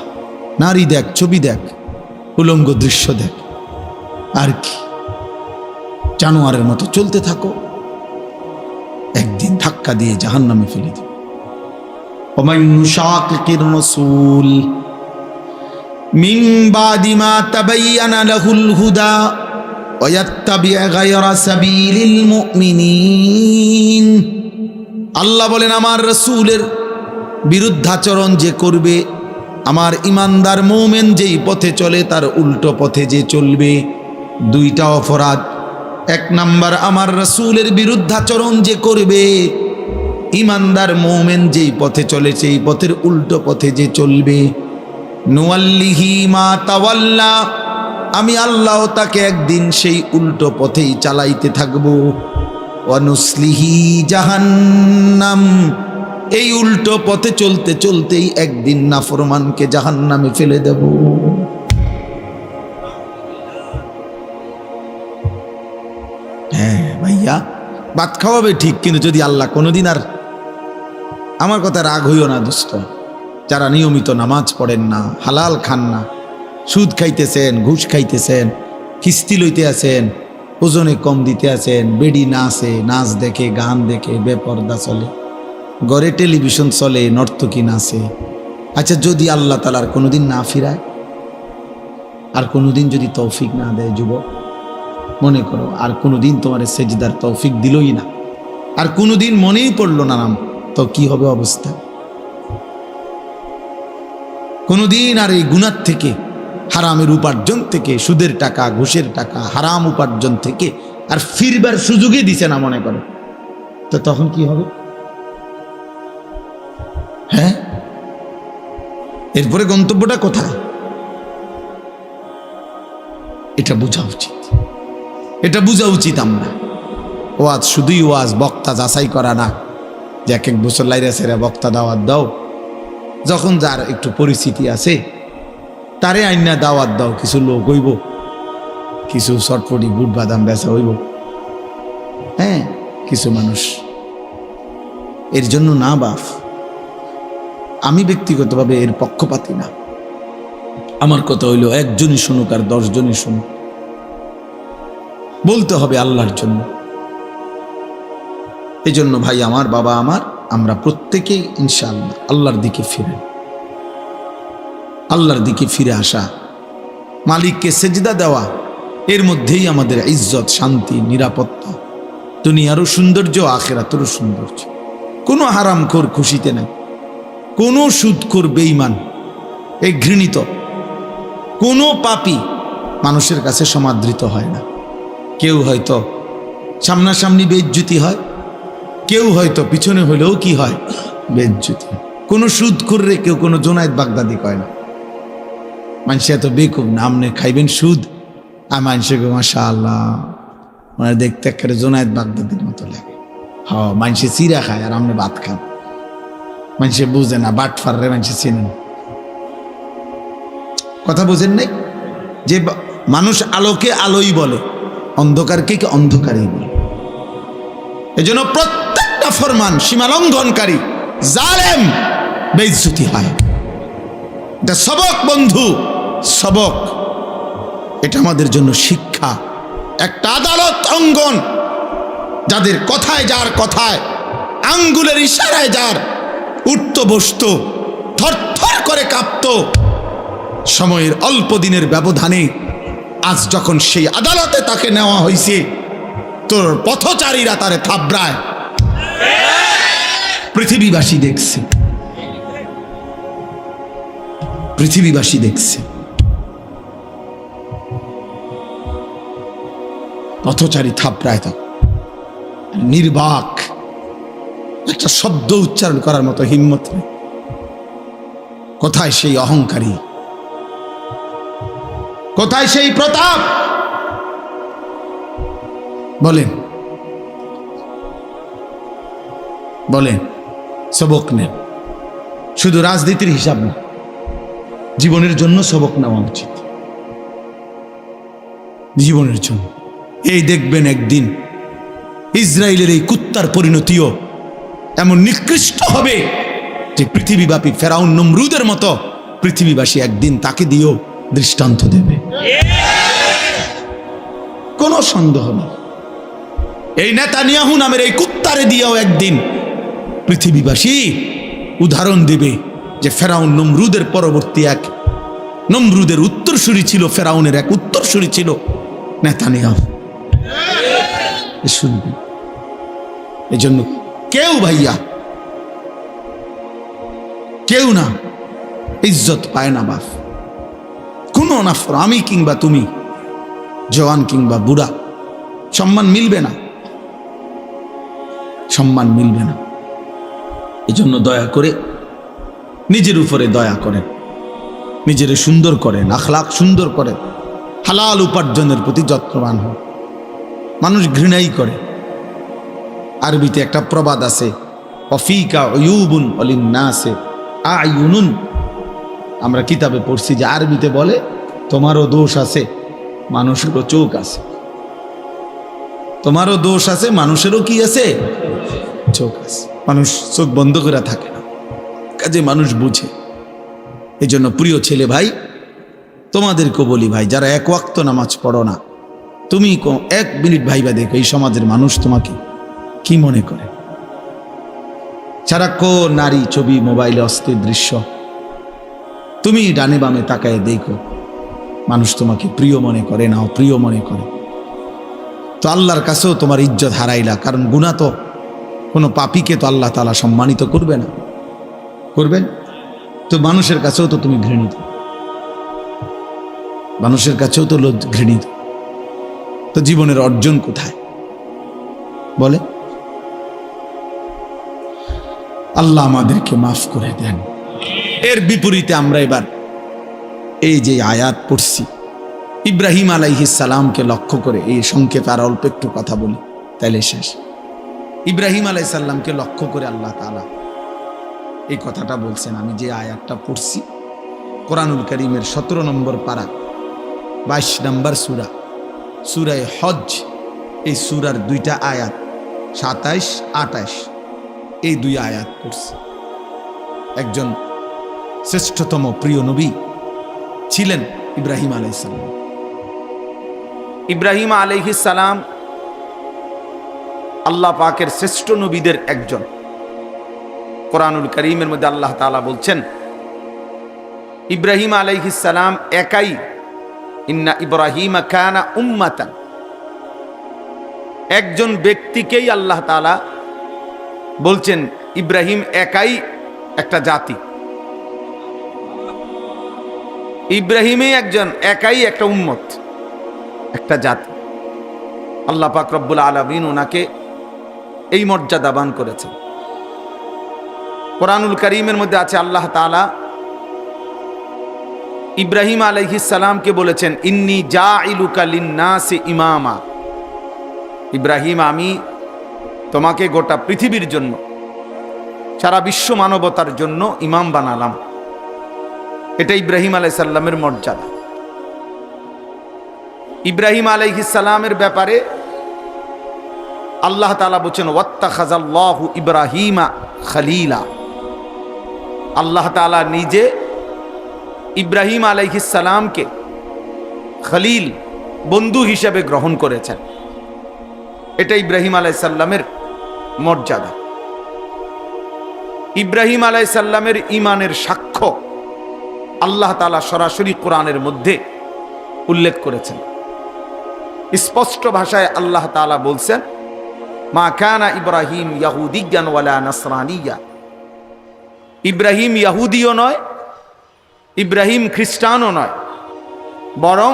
নারী দেখ, ছবি দেখ, উলঙ্গ দৃশ্য দেখ, আর কি জানোয়ারের মতো চলতে থাকো, একদিন ধাক্কা দিয়ে জাহান্নামে ফেলে দিবে। ওমান ইউশাকিকির রাসূল মিন বাদি মা তাবায়্যানা লাহুল হুদা ওয়া ইয়াত্তাবি' গায়রা সাবিলিল মুমিনিন। আল্লাহ বলেন, আমার রাসূলের বিরুদ্ধাচরণ যে করবে, আমার ইমানদার মুমিন যেই পথে চলে তার উল্টো পথে যে চলবে, দুইটা অপরাধ। এক নাম্বার, আমার রাসূলের বিরুদ্ধাচরণ যে করবে, ইমানদার মুমিন যেই পথে চলে সেই পথের উল্টো পথে যে চলবে, নুয়াল্লিহি মা তাওয়াল্লা, আমি আল্লাহ তাকে একদিন সেই উল্টো পথেই চালাইতে থাকবো। ওয়া নুসলিহি জাহান্নাম, এই উল্টো পথে চলতে চলতেই একদিন নাফরমানকে জাহান্নামে ফেলে দেব। হ্যাঁ ভাইয়া, ভাত খাওয়াবে ঠিক, কিন্তু যদি আল্লাহ কোনোদিন, আর আমার কথা রাগ হইও না দোস্ত, যারা নিয়মিত নামাজ পড়েন না, হালাল খান না, সুদ খাইতেছেন, ঘুষ খাইতেছেন, কিস্তি লইতে আছেন, ওজনে কম দিতে আছেন, বেডি নাচে, নাচ দেখে, গান দেখে, বেপর্দা চলে, ঘরে টেলিভিশন চলে, নর্তকী নাচে। আচ্ছা, যদি আল্লাহ তাআলা কোনোদিন না ফিরায়, আর কোনোদিন যদি তৌফিক না দেয়, যুবক মনে করো, আর কোনোদিন তোমার সেজদার তৌফিক দিলই না, আর কোনোদিন মনেই পড়লো না নাম, তো কি হবে অবস্থা? কোনোদিন আর এই গুনাহ থেকে, হারামের উপার্জন থেকে, সুদের টাকা, ঘুষের টাকা, হারাম উপার্জন থেকে আর ফিরবার সুযোগই দিছে না, মনে করো, তো তখন কি হবে? হ্যাঁ, এরপরে গন্তব্যটা কোথায়? এটা বোঝা উচিত, এটা বোঝা উচিত। আমরা ওয়াজ শুধুই ওয়াজ, বক্তা যাচাই করা না, যে এক এক বছর লাইরা সেরা বক্তা দাওয়াত দাও, যখন যার একটু পরিস্থিতি আছে তারে আইনা দাওয়াত দাও, কিছু লোক হইব, কিছু চটপটি বুট বাদাম বেচা হইব, হ্যাঁ, কিছু মানুষ। এর জন্য না বাপ, আমি ব্যক্তিগতভাবে এর পক্ষপাতী না। আমার কথা হইল, একজনই শুনুক আর 10 জনই শুনুক, বলতে হবে আল্লাহর জন্য। এই জন্য ভাই আমার, বাবা আমার, আমরা প্রত্যেকেই ইনশাআল্লাহ আল্লাহর দিকে ফিরে, আল্লাহর দিকে ফিরে আসা, মালিককে সেজদা দেওয়া, এর মধ্যেই আমাদের ইজ্জত, শান্তি, নিরাপত্তা, দুনিয়ারও সৌন্দর্য, আখিরাতেরও সৌন্দর্য। কোনো হারামখোর খুশিতে নাই, কোনো সুদখোর বেঈমান, এই ঘৃণিত, কোনো পাপী মানুষের কাছে সমাদৃত হয় না। কেউ হয়তো সামনাসামনি বেইজ্জতি হয়, কেউ হয়তো পিছনে হলেও কি হয়, বেইজ্জতি। কোনো সুদখোররে কেউ কোনো জোনায়েদ বাগদাদি কয় না। মানুষ এত বেকুব না, আপনি খাইবেন সুদ, আর মানুষের মাশাআল্লাহ মানে দেখতে একেবারে জোনায়েদ বাগদাদির মতো লাগে। হ্যাঁ, মানুষে চিরা খায় আর আপনি ভাত খান। মানুষে বুঝে না, বাটফাররে মানুষে চেনেন, কথা বুঝেন নাই? যে মানুষ আলোকে আলোই বলে, অন্ধকারকে কি অন্ধকারই বলে। এজন্য প্রত্যেকটা ফরমান সীমালঙ্ঘনকারী, জালেম, বেইজ্জতি হয়। এটা সবক বন্ধু, সবক। এটা আমাদের জন্য শিক্ষা। একটা আদালত অঙ্গন, যাদের কথায়, যার কথায়, আঙ্গুলের ইশারায় যার উঠত বসত, থরথর করে কাঁপত, সময়ের অল্প দিনের ব্যবধানে আজ যখন সেই আদালতে তাকে নেওয়া হয়েছে, তোর পথচারীরা তারে থাবড়ায়, পৃথিবীবাসী দেখছে, পৃথিবীবাসী দেখছে। পথচারী থাবড়ায়, তা নির্বাক, একটা শব্দ উচ্চারণ করার মতো হিম্মত নেই। কোথায় সেই অহংকারী? কোথায় সেই প্রতাপ? বলেন বলেন, সবক নেন। শুধু রাজনীতির হিসাব না, জীবনের জন্য সবক নেওয়া উচিত, জীবনের জন্য। এই দেখবেন একদিন ইসরায়েলের এই কুত্তার পরিণতিও এমন নিকৃষ্ট হবে যে পৃথিবীব্যাপী ফেরাউন নমরুদের মতো পৃথিবীবাসী একদিন তাকে দিয়েও দৃষ্টান্ত দেবে, কোনো সন্দেহ নেই। এই নেতানিয়াহু নামের এই কুত্তারে দিয়েও একদিন পৃথিবীবাসী উদাহরণ দেবে যে ফেরাউন নমরুদের পরবর্তী এক নমরুদের উত্তরসূরি ছিল, ফেরাউনের এক উত্তরসূরি ছিল নেতানিয়াহু। শুনবে, এজন্য কেউ ভাইয়া, কেউ না ইজ্জত পায় না বাপ, কোনো না। আমি কিংবা তুমি, জওয়ান কিংবা বুড়া, সম্মান মিলবে না, সম্মান মিলবে না। এজন্য দয়া করে নিজের উপরে দয়া করেন, নিজের সুন্দর করেন, আখলাক সুন্দর করেন, হালাল উপার্জনের প্রতি যত্নবান হন। মানুষ ঘৃণাই করে। আরবিতে একটা প্রবাদ আছে, অফিকা অয়ুবুন অলিন্নাসে আয়ুনুন। আমরা কিতাবে পড়ছি যে আরবিতে বলে তোমারও দোষ আছে, মানুষেরও চোখ আছে। তোমারও দোষ আছে, মানুষেরও কি আছে? চোখ আছে। মানুষ চোখ বন্ধ করে থাকে না, কাজে মানুষ বুঝে। এই জন্য প্রিয় ছেলে ভাই, তোমাদেরকে বলি ভাই, যারা এক ওয়াক্ত নামাজ পড়ো না, তুমি 1 মিনিট ভাইবা দেখো এই সমাজের মানুষ তোমাকে কি মনে করে। সারাক্ষণ নারী ছবি, মোবাইলে অস্থির দৃশ্য, তুমি ডানে বামে তাকায় দেখো, মানুষ তোমাকে প্রিয় মনে করে না অপ্রিয় মনে করে। তো আল্লাহর কাছেও তোমার ইজ্জত হারাইলা, কারণ গুনাহ তো কোনো পাপীকে তো আল্লাহ তাআলা সম্মানিত করবে না, করবেন তো মানুষের কাছেও তো তুমি ঘৃণিত, মানুষের কাছেও তো ঘৃণিত। তো জীবনের অর্জন কোথায় বলে? আল্লাহ আমাদেরকে মাফ করে দেন। এর বিপরীতে আমরা এবার এই যে আয়াত পড়ছি, ইব্রাহিম আলাইহিস সালামকে লক্ষ্য করে, এই সংক্ষেপে আর অল্প একটু কথা বলি তাইলে শেষ। ইব্রাহিম আলাইহিস সালামকে লক্ষ্য করে আল্লাহ তাআলা এই কথাটা বলছেন। আমি যে আয়াতটা পড়ছি কোরআনুল কারীমের 17 নম্বর পারা 22 নম্বর সূরা, সূরা হজ। এই সূরার 2টা আয়াত 27, 28, এই 2 আয়াত পড়ছি। একজন শ্রেষ্ঠতম প্রিয় নবী ছিলেন ইব্রাহিম আলাইহিস সালাম। ইব্রাহিম আলাইহিস সালাম আল্লাহ পাকের শ্রেষ্ঠ নবীদের একজন। কোরআনুল কারীমের মধ্যে আল্লাহ তাআলা বলছেন, ইব্রাহিম আলাইহিস সালাম একাই, ইন্না ইব্রাহিমা কানা উম্মাতান, একজন ব্যক্তিকেই আল্লাহ তাআলা বলছেন ইব্রাহিম একাই একটা জাতি, ইব্রাহিমই একজন একাই একটা উম্মত, একটা জাতি। আল্লাহ পাক রব্বুল আলামিন ওনাকে এই মর্যাদা দান করেছেন। কোরআনুল কারীমের মধ্যে আছে আল্লাহ তাআলা ইব্রাহিম আলাইহিস সালামকে বলেছেন, ইন্নী জাইলুকা লিন্নাসি ইমামা, ইব্রাহিম আমি তোমাকে গোটা পৃথিবীর জন্য, সারা বিশ্ব মানবতার জন্য ইমাম বানালাম। এটা ইব্রাহিম আলাইহিস সালামের মর্যাদা। ইব্রাহিম আলাইহিস সালামের ব্যাপারে আল্লাহ তাআলা বলেন, ওয়াত্তাখাযাল্লাহু ইব্রাহিমা খলিলা, আল্লাহ তাআলা নিজে ইব্রাহিম আলাইহিস সালামকে খলিল, বন্ধু হিসেবে গ্রহণ করেছেন। এটা ইব্রাহিম আলাইহিস সালামের মর্যাদা। ইব্রাহিম আলাইহিস সালামের ঈমানের সাক্ষ্য আল্লাহ তাআলা সরাসরি কোরআনের মধ্যে উল্লেখ করেছেন। স্পষ্ট ভাষায় আল্লাহ তাআলা বলছেন, মা কানা ইব্রাহিম ইয়াহুদিয়ান ওয়ালা নাসরানিয়া, ইব্রাহিম ইহুদিও নয়, ইব্রাহিম খ্রিস্টানও নয়, বরং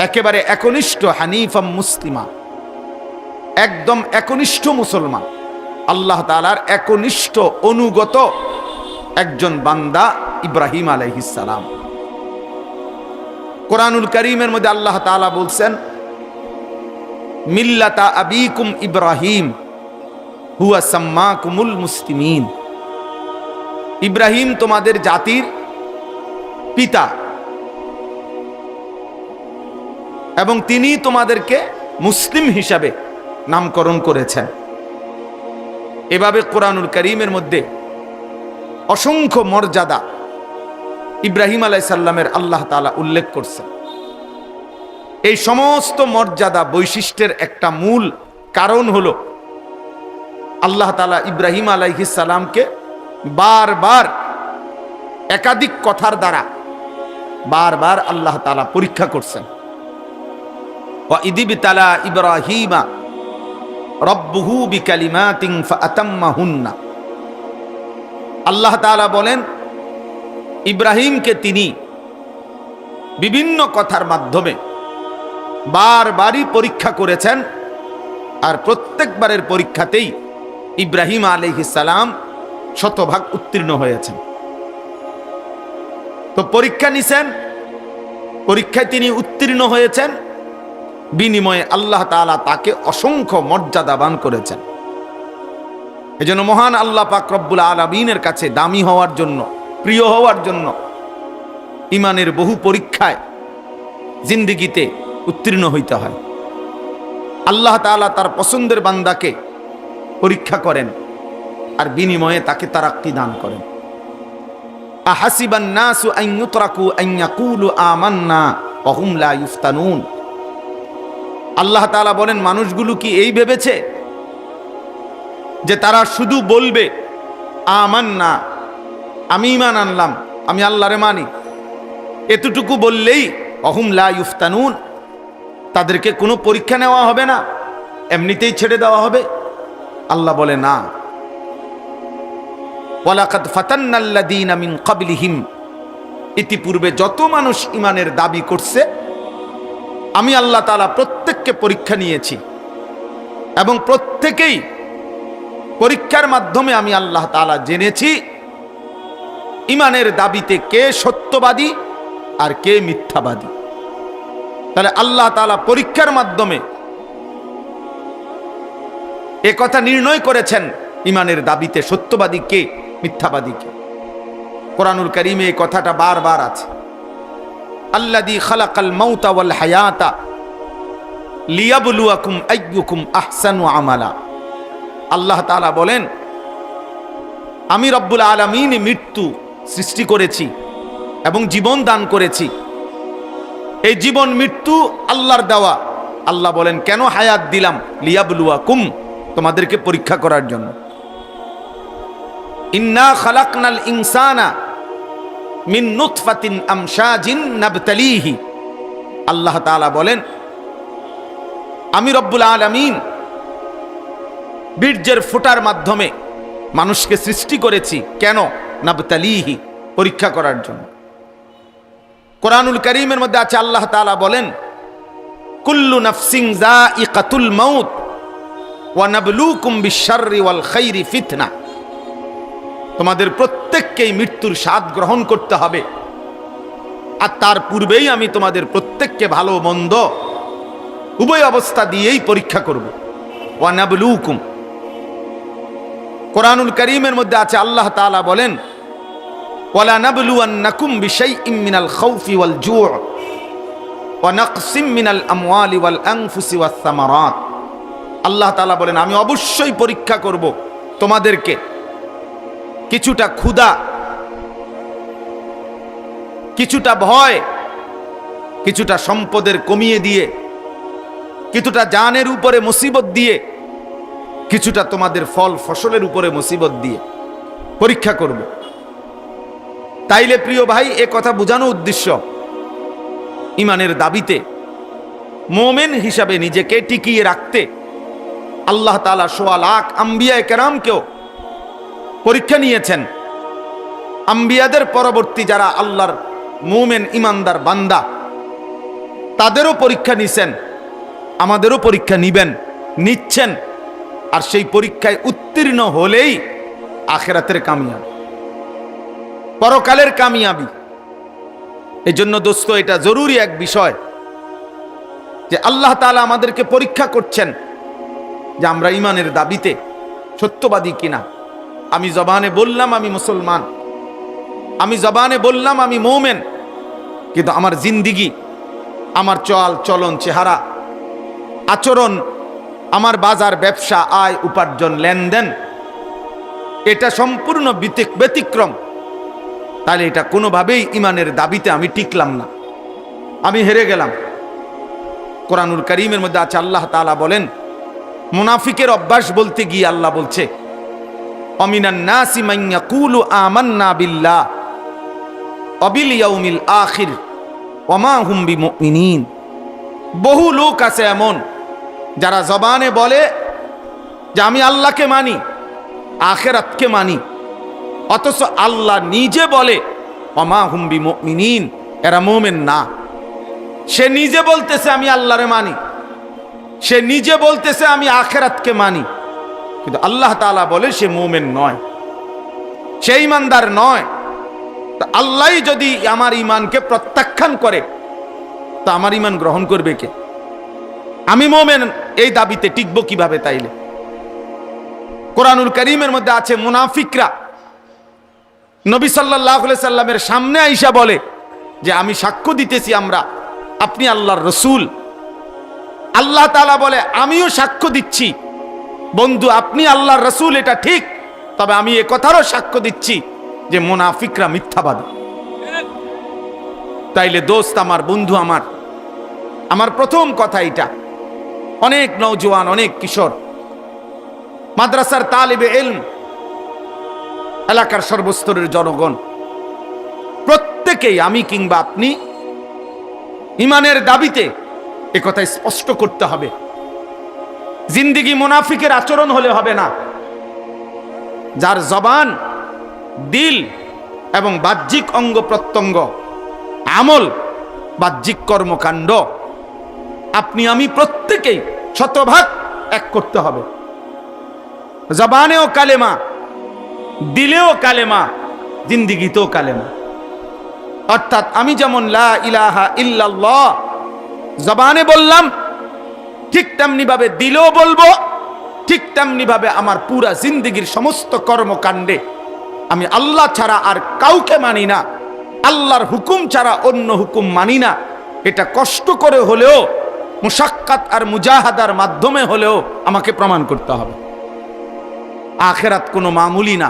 একেবারে একনিষ্ঠ হানিফাম মুসলিমা, একদম একনিষ্ঠ মুসলমান, আল্লাহ তাআলার একনিষ্ঠ অনুগত একজন বান্দা ইব্রাহিম আলাইহিস সালাম। কোরআনুল কারীমের মধ্যে আল্লাহ তাআলা বলছেন, মিল্লাতা আবিকুম ইব্রাহিম হুয়া সাম্মাকুমুল মুসলিমিন। ইব্রাহিম তোমাদের জাতির পিতা এবং তিনি তোমাদেরকে মুসলিম হিসাবে নামকরণ করেছেন। এভাবে কোরআনুল কারীমের মধ্যে অসংখ্য মর্যাদা ইব্রাহিম আলাইহিস সালামের আল্লাহ তাআলা উল্লেখ করছেন। এই সমস্ত মর্যাদা বৈশিষ্ট্যের একটা মূল কারণ হলো আল্লাহ তাআলা ইব্রাহিম আলাইহিস সালামকে বারবার একাধিক কথার দ্বারা বারবার আল্লাহ তাআলা পরীক্ষা করছেন। ওয়া ইযিবতালা ইব্রাহিমা রাব্বুহু বিকালিমাতিন ফাআতাম্মাহুন্না। আল্লাহ তাআলা বলেন, ইব্রাহিমকে তিনি বিভিন্ন কথার মাধ্যমে বারবারই পরীক্ষা করেছেন, আর প্রত্যেকবারের পরীক্ষাতেই ইব্রাহিম আলাইহিস সালাম শতভাগ উত্তীর্ণ হয়েছেন। তো পরীক্ষা নিছেন, পরীক্ষায় তিনি উত্তীর্ণ হয়েছেন, বিনিময়ে আল্লাহ তাআলা তাকে অসংখ্য মর্যাদাবান করেছেন। এজন্য মহান আল্লাহ পাক রব্বুল আলামিনের কাছে দামি হওয়ার জন্য, প্রিয় হওয়ার জন্য ইমানের বহু পরীক্ষায় জিন্দেগিতে উত্তীর্ণ হইতে হয়। আল্লাহ তাআলা তার পছন্দের বান্দাকে পরীক্ষা করেন আর বিনিময়ে তাকে তারাক্কি দান করেন। আহাসিবান নাসু আন ইউতরাকু আন ইয়াকুলু আমান্না ওয়া হুম লা ইফতানুন। আল্লাহ তাআলা বলেন, মানুষগুলো কি এই ভেবেছে যে তারা শুধু বলবে আমান্না, আমি ঈমান আনলাম, আমি আল্লাহরে মানি, এতটুকু বললেই ওয়া হুম লা ইফতানুন, তাদেরকে কোনো পরীক্ষা নেওয়া হবে না, এমনিতেই ছেড়ে দেওয়া হবে? আল্লাহ বলে না। ওয়ালাকাদ ফাতান্নাল্লাযীনা মিন ক্বাবলিহিম, ইতিপূর্বে যত মানুষ ঈমানের দাবি করছে আমি আল্লাহ তাআলা প্রত্যেককে পরীক্ষা নিয়েছি, এবং প্রত্যেকেই পরীক্ষার মাধ্যমে আমি আল্লাহ তাআলা জেনেছি ঈমানের দাবিতে কে সত্যবাদী আর কে মিথ্যাবাদী। তাহলে আল্লাহ তাআলা পরীক্ষার মাধ্যমে এ কথা নির্ণয় করেছেন ঈমানের দাবিতে সত্যবাদী কে, মিথ্যাবাদী কে। কোরআনুল কারীমে এই কথাটা বারবার আছে, আল্লাযী খালাকাল মাউতা ওয়াল হায়াতা লিয়াবলুয়াকুম আইয়ুকুম আহসানু আমালা। আল্লাহ তাআলা বলেন, আমি রব্বুল আলামিন মৃত্যু সৃষ্টি করেছি এবং জীবন দান করেছি। এই জীবন মৃত্যু আল্লাহর দেওয়া। আল্লাহ বলেন, কেন হায়াত দিলাম? লিয়াবলুয়াকুম, তোমাদেরকে পরীক্ষা করার জন্য। ইন্না খালাকনাল ইনসানা মিন নুতফাতিন আমশাজিন নাবতালিহি। আল্লাহ তাআলা বলেন, আমি রব্বুল আলামিন বীর্যের ফোঁটার মাধ্যমে মানুষকে সৃষ্টি করেছি। কেন? নাবতালিহি, পরীক্ষা করার জন্য। কোরআনুল কারীমের মধ্যে আছে, আল্লাহ তাআলা বলেন, কুল্লু নাফসিন যায়িকাতুল মাউত ওয়া নাবলুকুম বিশ-শাররি ওয়াল খাইরি ফিতনা। তোমাদের প্রত্যেককেই মৃত্যুর স্বাদ গ্রহণ করতে হবে, আর তার পূর্বেই আমি তোমাদের প্রত্যেককে ভালো মন্দ উভয় অবস্থা দিয়েই পরীক্ষা করব। ওয়া নাবলুকুম। কোরআনুল কারীমের মধ্যে আছে, আল্লাহ তাআলা বলেন, ওয়ালা নাবলুয়ান্নাকুম বিশাইইম মিনাল খাউফি ওয়াল জু' ওয়া নাকসিম মিনাল আমওয়ালি ওয়াল আনফুসি ওয়াস সামারাত। আল্লাহ তাআলা বলেন, আমি অবশ্যই পরীক্ষা করব তোমাদেরকে কিছুটা ক্ষুধা, কিছুটা ভয়, কিছুটা সম্পদের কমিয়ে দিয়ে, কিছুটা জানের উপরে মুসিবত দিয়ে, কিছুটা তোমাদের ফল ফসলের উপরে মুসিবত দিয়ে পরীক্ষা করব। তাইলে প্রিয় ভাই, এ কথা বোঝানো উদ্দেশ্য, ঈমানের দাবিতে মুমিন হিসাবে নিজেকে টিকিয়ে রাখতে আল্লাহ তাআলা সোয়া লাখ আম্বিয়া কেরামকেও পরীক্ষা নিয়েছেন। আম্বিয়াদের পরবর্তী যারা আল্লাহর মুমিন ঈমানদার বান্দা, তাদেরও পরীক্ষা নিছেন, আমাদেরও পরীক্ষা নিবেন, নিচ্ছেন। আর সেই পরীক্ষায় উত্তীর্ণ হলেই আখিরাতের কামিয়াবি, পরকালের কামিয়াবি। এই জন্য দোস্ত, এটা জরুরি এক বিষয় যে আল্লাহ তাআলা আমাদেরকে পরীক্ষা করছেন যে আমরা ইমানের দাবিতে সত্যবাদী কিনা। আমি জবানে বললাম আমি মুসলমান, আমি জবানে বললাম আমি মুমিন, কিন্তু আমার জিন্দিগি, আমার চল চলন, চেহারা, আচরণ, আমার বাজার, ব্যবসা, আয়, উপার্জন, লেনদেন, এটা সম্পূর্ণ ব্যতিক্রম। তাহলে এটা কোনোভাবেই ইমানের দাবিতে আমি টিকলাম না, আমি হেরে গেলাম। কোরআনুল কারীমের মধ্যে আছে, আল্লাহ তাআলা বলেন, মুনাফিকের অভ্যাস বলতে গিয়ে আল্লাহ বলছে, অমিনান নাসি মান ইয়াকুলু আমান্না বিল্লাহ ওয়া বিল ইয়াউমিল আখির ওয়া মা হুম বিমুমিনিন। বহু লোক আছে এমন যারা জবানে বলে যে আমি আল্লাহকে মানি, আখিরাতকে মানি, অথচ আল্লাহ নিজে বলে ওয়া মা হুম বিমুমিনিন, এরা মুমিন না। সে নিজে বলতেছে আমি আল্লাহরে মানি, সে নিজে বলতেছে আমি আখিরাতকে মানি, কিন্তু আল্লাহ তাআলা বলে সে মুমিন নয়, সে ঈমানদার নয়। তা আল্লাহই যদি আমার ঈমানকে প্রত্যাখ্যান করে, তা আমার ঈমান গ্রহণ করবে কে? আমি মুমিন এই দাবিতে টিকবো কিভাবে? তাইলে কোরআনুল কারীমের মধ্যে আছে, মুনাফিকরা নবী সাল্লাল্লাহু আলাইহি সাল্লামের সামনে আইসা বলে যে আমি সাক্ষ্য দিতেছি আপনি আল্লাহর রাসূল। আল্লাহ তাআলা বলে আমিও সাক্ষ্য দিচ্ছি বন্ধু আপনি আল্লাহর রাসূল, এটা ঠিক, তবে আমি এ কথারও সাক্ষ্য দিচ্ছি যে মুনাফিকরা মিথ্যাবাদী। তাইলে দোস্ত আমার, বন্ধু আমার প্রথম কথা এটা। অনেক নওজোয়ান, অনেক কিশোর, মাদ্রাসার তালিবে ইলম, এলাকার সর্বস্তরের জনগণ, প্রত্যেকেই আমি কিংবা আপনি ইমানের দাবিতে একথা স্পষ্ট করতে হবে। জিন্দিগি মুনাফিকের আচরণ হলে হবে না। যার জবান, দিল এবং বাহ্যিক অঙ্গ প্রত্যঙ্গ, আমল, বাহ্যিক কর্মকাণ্ড, আপনি আমি প্রত্যেকেই শতভাগ এক করতে হবে। জবানেও কালেমা, দিলেও কালেমা, জিন্দিগিতেও কালেমা। অর্থাৎ আমি যেমন লা ইলাহা ইল্লাল্লাহ জবানে বললাম, ঠিক তেমনি ভাবে দিলেও বলবো, ঠিক তেমনি ভাবে আমার পুরা জিন্দিগির সমস্ত কর্মকাণ্ডে আমি আল্লাহ ছাড়া আর কাউকে মানি না, আল্লাহর হুকুম ছাড়া অন্য হুকুম মানি না। এটা কষ্ট করে হলেও, মুশাক্কাত আর মুজাহাদার মাধ্যমে হলেও আমাকে প্রমাণ করতে হবে। আখিরাত কোনো মামুলি না।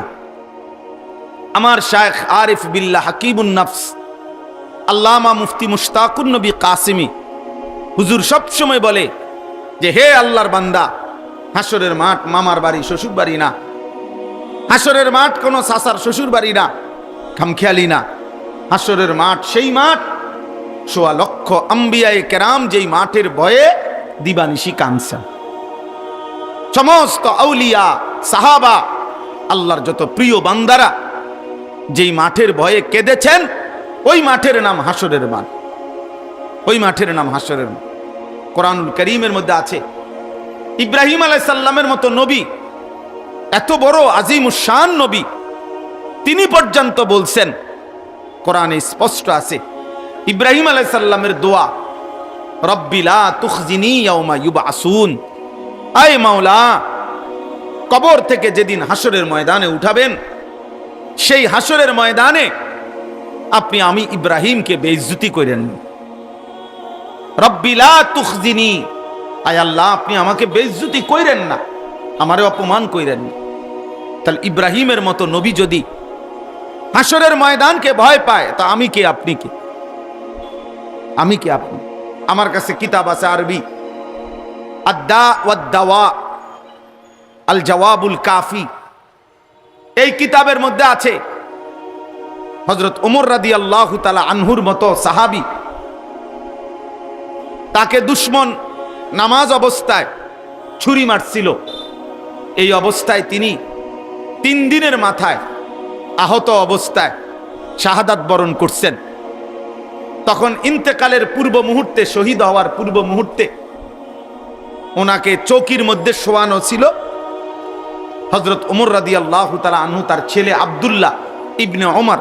আমার শায়েখ আরিফ বিল্লাহ হাকিমুন নফস আল্লামা মুফতি মুশতাকুন নবী কাসিমি হুজুর সবসময় বলে যে হে আল্লাহর বান্দা, হাসরের মাঠ মামার বাড়ি, শ্বশুর বাড়ি না। হাসরের মাঠ কোনো সাসার শ্বশুর বাড়ি না, খামখেয়ালি না। হাসরের মাঠ সেই মাঠ, ১৬ লক্ষ আম্বিয়ায়ে কেরাম যেই মাঠের ভয়ে দিবানিশি কাঁদছেন। সমস্ত আউলিয়া, সাহাবা, আল্লাহর যত প্রিয় বান্দারা যেই মাঠের ভয়ে কেঁদেছেন, ওই মাঠের নাম হাসরের মাঠ, ওই মাঠের নাম হাসরের মাঠ। কোরআনুল কারীমের মধ্যে আছে, ইব্রাহিম আলাইহিস সালামের মতো নবী, এত বড় আজিমুশ শান নবী, তিনি পর্যন্ত বলছেন, কোরআনে স্পষ্ট আছে, ইব্রাহিম আলাইহিস সালামের দোয়া, রব্বি লা তুখজিনি ইয়াউমা ইউবআসুন, আয় মাওলা, কবর থেকে যেদিন হাসরের ময়দানে উঠাবেন, সেই হাসরের ময়দানে আপনি আমি ইব্রাহিমকে বেইজ্জতি করেন। রব্বি লা তুখজিনি, আয় আল্লাহ আপনি আমাকে বেইজ্জতি কইরেন না, আমারে অপমান কইরেন না। তাহলে ইব্রাহিমের মতো নবী যদি হাসরের ময়দানকে ভয় পায়, তা আমি কে, আপনি কে? আমি কে, আপনি? আমার কাছে কিতাব আছে আরবি, আদ্দা ওয়াদ দাওয়া, আল জওয়াবুল কাফি। এই কিতাবের মধ্যে আছে হযরত ওমর রাদিয়াল্লাহু তাআলা আনহুর মতো সাহাবী, তাকে দুশমন নামাজ অবস্থায় ছুরি মারছিল। এই অবস্থায় তিনি 3 দিনের মাথায় আহত অবস্থায় শাহাদাত বরণ করছেন। তখন ইন্তেকালের পূর্ব মুহূর্তে, শহীদ হওয়ার পূর্ব মুহূর্তে ওনাকে চৌকির মধ্যে শোয়ানো ছিল। হযরত ওমর রাদিয়াল্লাহু তাআলা আনহু তার ছেলে আব্দুল্লাহ ইবনে ওমর,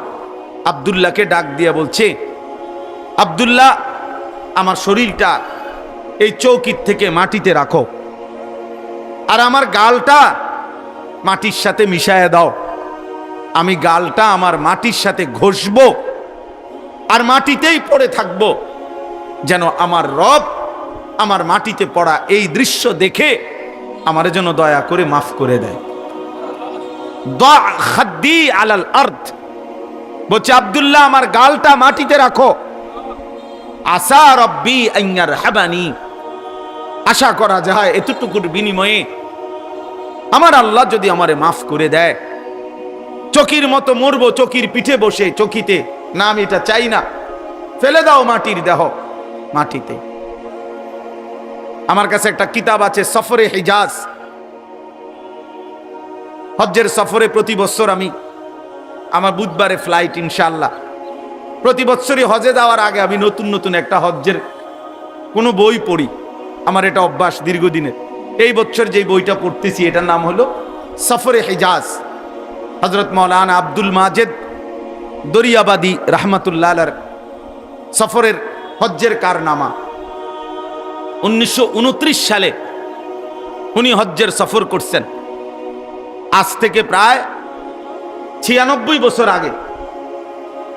আব্দুল্লাহকে ডাক দিয়ে বলছে, আব্দুল্লাহ, আমার শরীরটা এই চৌকির থেকে মাটিতে রাখো, আর আমার গালটা মাটির সাথে মিশায়া দাও। আমি গালটা আমার মাটির সাথে ঘষবো আর মাটিতেই পড়ে থাকবো, যেন আমার রব আমার মাটিতে পড়া এই দৃশ্য দেখে আমার যেন দয়া করে মাফ করে দেয়। দা খাদ্দি আলাল আরদ, বলছে আব্দুল্লাহ আমার গালটা মাটিতে রাখো। আসা রব্বি আন ইয়ারহামানি, আশা করা যায় এতটুকুর বিনিময়ে আমার আল্লাহ যদি আমারে মাফ করে দেয়। চকির মতো মরবো চকির পিঠে বসে, চকিতে না, আমি এটা চাই না, ফেলে দাও মাটির দেহ মাটিতে। আমার কাছে একটা কিতাব আছে, সফরে হিজাজ, হজ্জের সফরে প্রতি বছর আমি, আমার বুধবারে ফ্লাইট ইনশাআল্লাহ, প্রতি বছরই হজে যাওয়ার আগে আমি নতুন নতুন একটা হজ্জের কোনো বই পড়ি, আমার এটা অভ্যাস দীর্ঘদিনের। এই বছর যে বইটা পড়তেছি এটার নাম হলো সফরে হিজাজ, হযরত মাওলানা আব্দুল মাজেদ দরিয়াবাদী রাহমাতুল্লাহ আলাইহির সফরের হজ্জের কারনামা। 1929 সালে উনি হজ্জের সফর করছেন, আজ থেকে প্রায় 96 বছর আগে।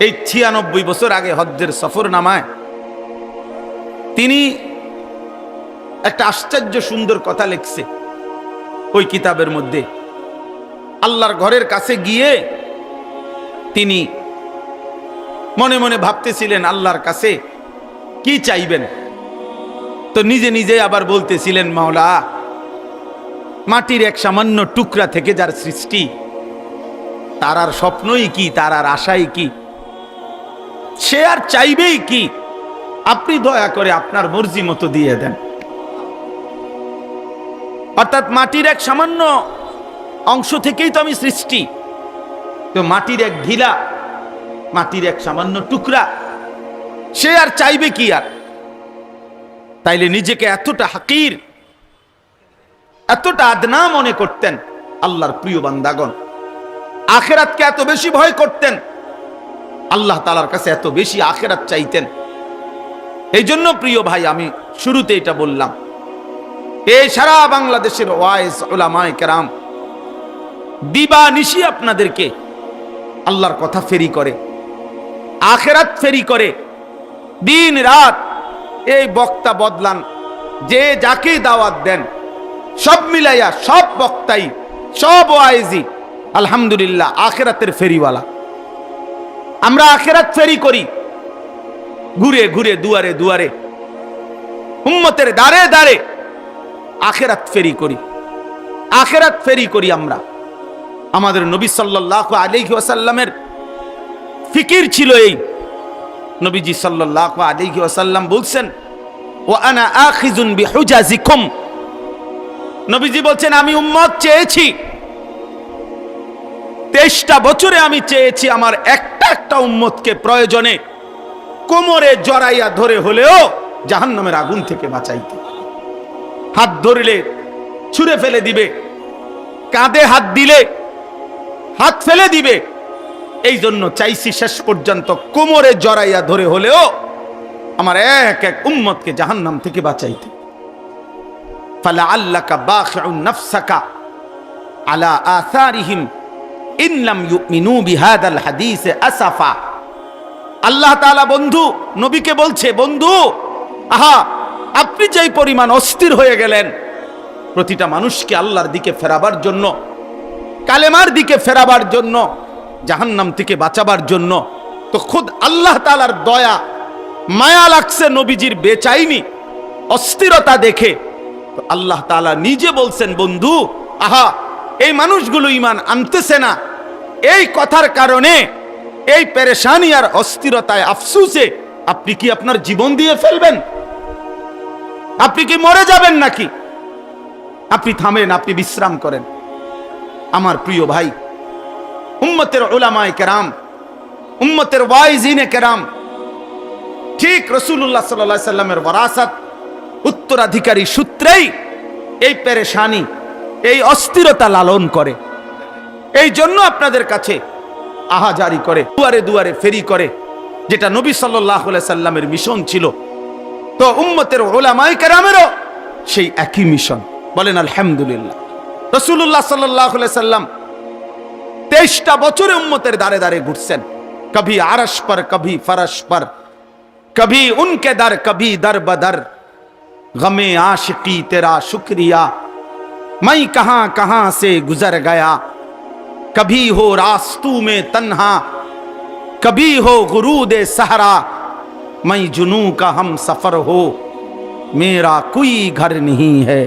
এই 96 বছর আগে হজ্জের সফর নামায় তিনি একটা আশ্চর্য সুন্দর কথা লিখছে ওই কিতাবের মধ্যে। আল্লাহর ঘরের কাছে গিয়ে তিনি মনে মনে ভাবতেছিলেন আল্লাহর কাছে কি চাইবেন, তো নিজে নিজে আবার বলতেছিলেন, মাওলা, মাটির এক সামান্য টুকরা থেকে যার সৃষ্টি, তার আর স্বপ্নই কি, তার আর আশাই কি, সে আর চাইবেই কি, আপনি দয়া করে আপনার মর্জি মতো দিয়ে দেন। অর্থাৎ মাটির এক সামান্য অংশ থেকেই তো আমি সৃষ্টি, তো মাটির এক ঢিলা, মাটির এক সামান্য টুকরা, সে আর চাইবে কি আর। তাইলে নিজেকে এতটা হাকির, এতটা আদনা মনে করতেন আল্লাহর প্রিয় বান্দাগণ, আখিরাতকে এত বেশি ভয় করতেন, আল্লাহ তাআলার কাছে এত বেশি আখিরাত চাইতেন। এই জন্য প্রিয় ভাই, আমি শুরুতে এটা বললাম, এই সারা বাংলাদেশের ওয়াইজ উলামায়ে কেরাম দিবা নিশি আপনাদেরকে আল্লাহর কথা ফেরি করে, আখিরাত ফেরি করে, দিন রাত এই বক্তা বদলান, যে যাকে দাওয়াত দেন, সব মিলাইয়া সব বক্তাই, সব ওয়াইজি আলহামদুলিল্লাহ আখিরাতের ফেরিওয়ালা। আমরা আখিরাত ফেরি করি, ঘুরে ঘুরে দুয়ারে দুয়ারে উম্মতের দাঁড়ে দাঁড়ে আখিরাত ফেরি করি, আখিরাত ফেরি করি আমরা। আমাদের নবী সাল্লাল্লাহু আলাইহি ওয়াসাল্লামের ফিকির ছিল এই। নবীজি সাল্লাল্লাহু আলাইহি ওয়াসাল্লাম বলছেন, ওয়া আনা আখিযুন বিহুজাজিকুম, নবীজি বলছেন আমি উম্মত চেয়েছি, 23টা বছরে আমি চেয়েছি আমার একটা একটা উম্মতকে প্রয়োজনে কোমরে জড়াইয়া ধরে হলেও জাহান্নামের আগুন থেকে বাঁচাইতে। হাত ধরলে ছুঁড়ে ফেলে দিবে, কাঁধে হাত দিলে হাত ফেলে দিবে, এই জন্য চাইছি শেষ পর্যন্ত কোমরে জড়াইয়া ধরে হলেও আমার এক এক উম্মতকে জাহান্নাম থেকে বাঁচাইতে। ফালা আল্লাকা বাখিউন নাফসাকা আলা আসারিহিম ইন লাম ইউমিনু বিহাদাল হাদিস আসাফা। আল্লাহ তাআলা বন্ধু নবীকে বলছে, বন্ধু, আহা, আপনি যেই পরিমাণ অস্থির হয়ে গেলেন প্রতিটা মানুষকে আল্লাহর দিকে ফেরাবার জন্য, কালেমার দিকে ফেরাবার জন্য, জাহান্নাম থেকে বাঁচাবার জন্য, তো খুদ আল্লাহ তাআলার দয়া মায়া লাগছে নবীজির বেচাইনি অস্থিরতা দেখে। তো আল্লাহ তাআলা নিজে বলছেন, বন্ধু, আহা, এই মানুষগুলো ঈমান আনতেছে না, এই কথার কারণে এই পেরেশানি আর অস্থিরতায় আফসোসে আপনি কি আপনার জীবন দিয়ে ফেলবেন? আপনি কি মরে যাবেন নাকি? আপনি থামেন, আপনি বিশ্রাম করেন। আমার প্রিয় ভাই, উম্মতের উলামায়ে কেরাম, উম্মতের ওয়াইজিনে কেরাম ঠিক রাসূলুল্লাহ সাল্লাল্লাহু আলাইহি সাল্লামের ওয়ারাসাত উত্তরাধিকারী সূত্রেই এই পেরেশানি, এই অস্থিরতা লালন করে। এই জন্য আপনাদের কাছে আহাজারি করে, দুয়ারে দুয়ারে ফেরি করে, যেটা নবী সাল্লাল্লাহু আলাইহি সাল্লামের মিশন ছিল। তো উম্মতের উলামায়ে কেরামেরও সেই একই মিশন। বলেন আলহামদুলিল্লাহ। রাসূলুল্লাহ সাল্লাল্লাহু আলাইহি সাল্লাম 23টা বছরে উম্মতের দাঁড়ে দাঁড়ে ঘুরছেন। কভি আরশ पर कभी फरश पर कभी उनके दर कभी दर बदर गमे आशिकी तेरा शुक्रिया मैं कहां कहां से गुजर गया कभी हो रास्तू में तन्हा कभी हो गुरूद सहरा मैं जुनू का हम सफर हो मेरा कोई घर नहीं है।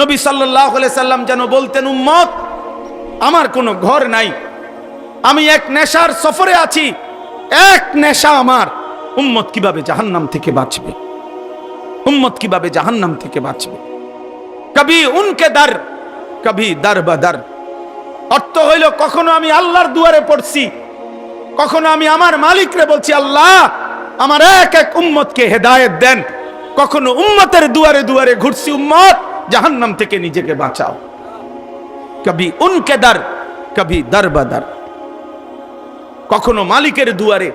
নবী সাল্লাল্লাহু আলাইহি সাল্লাম যেন বলতেন, উম্মত আমার কোনো ঘর নাই, আমি এক নেশার সফরে আছি, এক নেশা আমার। উম্মত কিভাবে জাহান্নাম থেকে বাঁচবে, উম্মত কিভাবে জাহান্নাম থেকে বাঁচবে। কবি উনকে দর কবি দর বদর, অর্থ হইল কখনো আমি আল্লাহর দুয়ারে পড়ছি, কখনো আমি আমার মালিকরে বলছি আল্লাহ আমার এক এক উম্মতকে হেদায়েত দেন, কখনো উম্মতের দুয়ারে দুয়ারে ঘুরছি, উম্মত জাহান্নাম থেকে নিজেকে বাঁচাও। কবি উনকে দর কবি দর বদর, কখনো মালিকের দুয়ারে,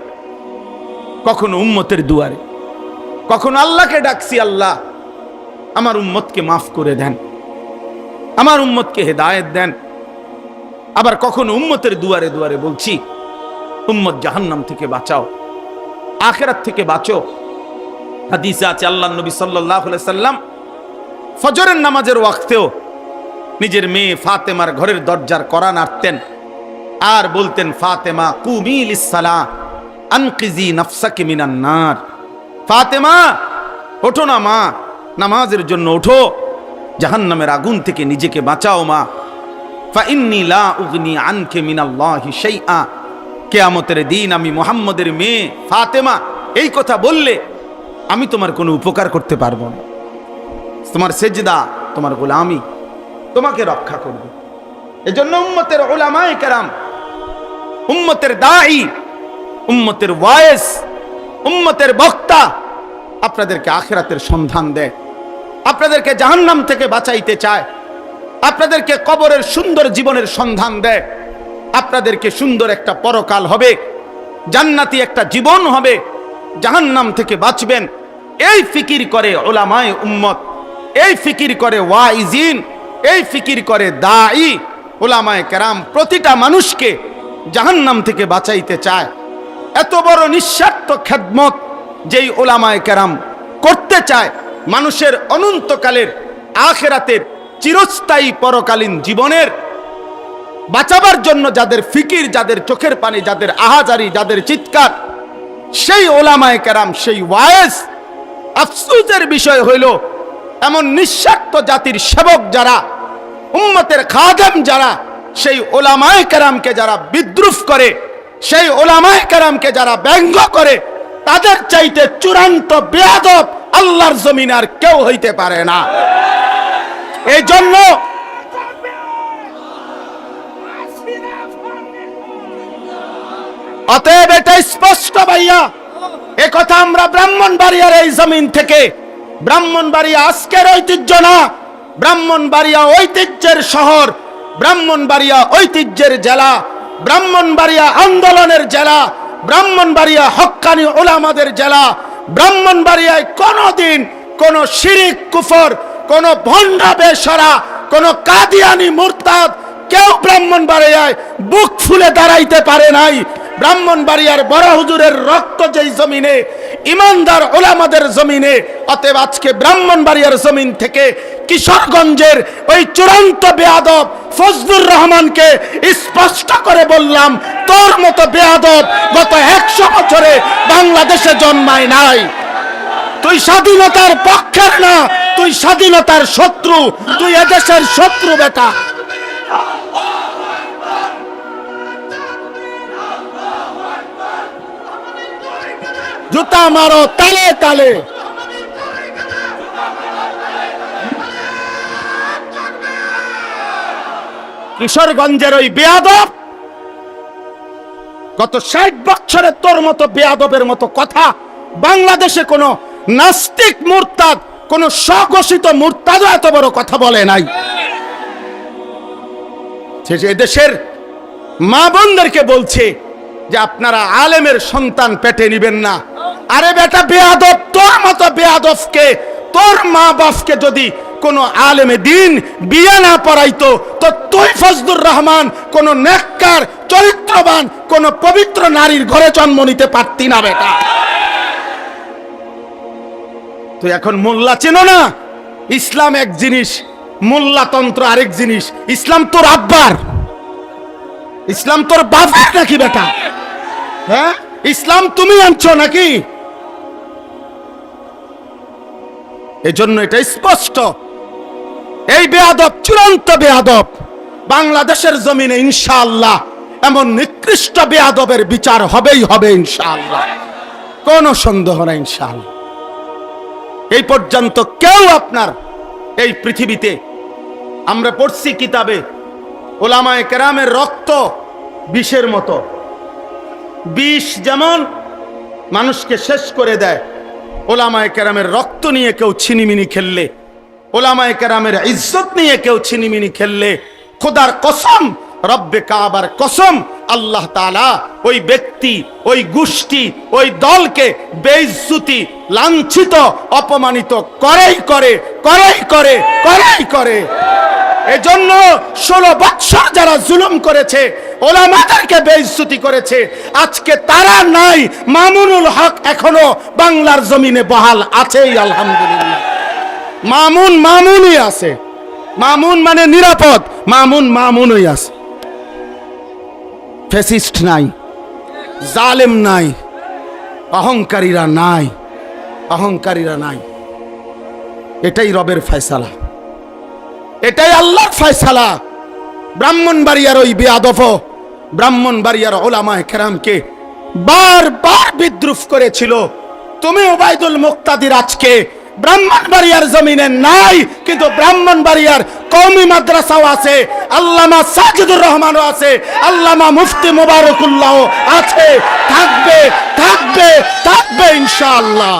কখনো উম্মতের দুয়ারে, কখনো আল্লাহকে ডাকছি আল্লাহ আমার উম্মতকে মাফ করে দেন, আমার উম্মতকে হেদায়েত দেন। আবার কখনো উম্মতের দুয়ারে দুয়ারে বলছি উম্মত জাহান্নাম থেকে বাঁচাও, আখিরাত থেকে বাঁচো। হাদিসে আছে আল্লাহর নবী সাল্লাল্লাহু আলাইহি সাল্লাম ফজরের নামাজের ওয়াক্তেও নিজের মেয়ে ফাতেমার ঘরের দরজার কড়া নাড়তেন আর বলতেন, ফাতেমা কুমি লিসসালাহ আনকিজি নাফসাকি মিনান নার। ফাতেমা ওঠো না মা, নামাজের জন্য ওঠো, জাহান্নামের আগুন থেকে নিজেকে বাঁচাও মা। ফা ইন্নী লা উগনি আনকে মিনাল্লাহি শাইআ, কিয়ামতের দিন আমি মুহাম্মদের মেয়ে ফাতেমা এই কথা বললে আমি তোমার কোনো উপকার করতে পারবো না, তোমার সেজদা তোমার গোলামি তোমাকে রক্ষা করবে। এজন্য উম্মতের উলামায়ে কেরাম, উম্মতের দাঈ, উম্মতের ওয়াইজ, উম্মতের বক্তা আপনাদেরকে আখিরাতের সন্ধান দেয়, আপনাদেরকে জাহান্নাম থেকে বাঁচাইতে চায়, আপনাদেরকে কবরের সুন্দর জীবনের সন্ধান দেয়, আপনাদেরকে সুন্দর একটা পরকাল হবে, জান্নাতি একটা জীবন হবে, জাহান্নাম থেকে বাঁচবেন। এই ফিকির করে উলামায়ে উম্মত, এই ফিকির করে ওয়াইজিন, এই ফিকির করে দাঈ। উলামায়ে কেরাম প্রতিটা মানুষকে জাহান্নাম থেকে বাঁচাইতে চায়। এত বড় নিঃস্বার্থ খেদমত যেই উলামায়ে কেরাম করতে চায়, মানুষের অনন্তকালের আখিরাতের চিরস্থায়ী পরকালীন জীবনের বাঁচাবার জন্য যাদের ফিকির, যাদের চোখের পানি, যাদের আহাজারি, যাদের চিৎকার, সেই উলামায়ে কেরাম, সেই ওয়াইজ। আফসোসের বিষয় হইল এমন নিঃস্বার্থ জাতির সেবক যারা, উম্মতের খাদেম যারা, সেই উলামায়ে কেরামকে যারা বিদ্রুপ করে, সেই উলামায়ে কেরামকে যারা ব্যঙ্গ করে, তাদের চাইতে চূড়ান্ত বেয়াদব আল্লাহর জমিনে আর কেউ হইতে পারে না। এই জন্য অতএব এটা স্পষ্ট ভাইয়া, এ কথা আমরা ব্রাহ্মণবাড়িয়ার এই জমিন থেকে, ব্রাহ্মণবাড়িয়া আজকের ঐতিহ্য না, ব্রাহ্মণবাড়িয়া ঐতিহ্যের শহর, ব্রাহ্মণবাড়িয়া ঐতিহ্যের জেলা, ব্রাহ্মণবাড়িয়া আন্দোলনের জেলা, ব্রাহ্মণবাড়িয়া হক্কানি উলামাদের জেলা। ব্রাহ্মণবাড়িয়ায় কোনদিন কোন শিরিক কুফর, কোন ভণ্ড বেশরা, কোন কাদিয়ানি মুরতাদ কেউ ব্রাহ্মণবাড়িয়ায় বুক ফুলে দাঁড়াইতে পারে নাই। ব্রাহ্মণবাড়িয়ার বড় হুজুরের রক্ত যেই জমিনে, ইমানদার উলামাদের জমিনে, অতএব আজকে ব্রাহ্মণবাড়িয়ার জমিন থেকে কিশোরগঞ্জের ওই চূড়ান্ত বেয়াদব ফজলুর রহমানকে স্পষ্ট করে বললাম, তোর মতো বেয়াদব গত 100 বছরে বাংলাদেশে জন্মায় নাই। তুই স্বাধীনতার পক্ষের না, তুই স্বাধীনতার শত্রু, তুই এদেশের শত্রু বেটা। জুতা মারো তালে তালে। কিশোরগঞ্জের ওই বেয়াদব গত 60 বছরে তোর মতো বেয়াদবের মতো কথা বাংলাদেশে কোন নাস্তিক মুরতাদ, কোন স্বঘোষিত মুরতাদ এত বড় কথা বলে নাই। সে দেশের মা বোনদেরকে বলছে, যে আপনারা আলেমের সন্তান পেটে নিবেন না। আরে বেটা বেয়াদব, তোর মতো বেয়াদবকে, তোর মা বাপকে যদি কোন আলেমে দিন বিয়ে না পড়াইতো তো তুই ফজলুর রহমান কোন নেককার চরিত্রবান কোন পবিত্র নারীর ঘরে জন্ম নিতে পারতি না বেটা। তুই এখন মোল্লা চেনো না? ইসলাম এক জিনিস, মোল্লাতন্ত্র আরেক জিনিস। ইসলাম তোর আব্বার, ইসলাম তোর বাবার নাকি বেটা? হ্যাঁ, ইসলাম তুমি আনছো নাকি? এজন্য এটা স্পষ্ট, এই বেয়াদব চূড়ান্ত বেয়াদব। বাংলাদেশের জমিনে ইনশাআল্লাহ এমন নিকৃষ্ট বেয়াদবের বিচার হবেই হবে ইনশাআল্লাহ, কোনো সন্দেহ নাই ইনশাআল্লাহ। এই পর্যন্ত কেউ আপনার এই পৃথিবীতে, আমরা পড়ছি কিতাবে, ওলামায়ে কেরামের রক্ত বিষের মতো, বিষ যেমন মানুষকে শেষ করে দেয়, ওলামায়ে কেরামের রক্ত নিয়ে কেউ ছিনিমিনি খেললে, ওলামায়ে কেরামের ইজ্জত নিয়ে কেউ ছিনিমিনি খেললে, খোদার কসম, রব্বে কাবার কসম, আল্লাহ তাআলা ওই ব্যক্তি, ওই গোষ্ঠী, ওই দলকে বেইজ্জতি, লাঞ্ছিত, অপমানিত করেই করে, করেই করে, করেই করে। এজন্য 16 বৎসর যারা জুলুম করেছে, ওলামাদেরকে বেইজ্জতি করেছে, আজকে তারা নাই। মামুনুল হক এখনো বাংলার জমিনে বহাল আছেই আলহামদুলিল্লাহ। মামুনই আছে। মামুন মানে নিরাপদ, মামুনই আছে। ফ্যাসিস্ট নাই, জালেম নাই, অহংকারীরা নাই, অহংকারীরা নাই। এটাই রবের ফয়সালা, এটাই আল্লাহর ফয়সালা। ব্রাহ্মণবাড়িয়ার ওই বেয়াদব, ব্রাহ্মণবাড়িয়ার ওলামায়ে কেরামকে বারবার বিদ্রুপ করেছিল। তুমি ওবায়দুল মুক্তাদির আজকে ব্রাহ্মণবাড়িয়ার জমিনে নাই, কিন্তু ব্রাহ্মণবাড়িয়ার কওমি মাদ্রাসাও আছে, আল্লামা সাজিদুর রহমানও আছে, আল্লামা মুফতি মুবারকুল্লাহ আছে, থাকবে থাকবে থাকবে ইনশাআল্লাহ।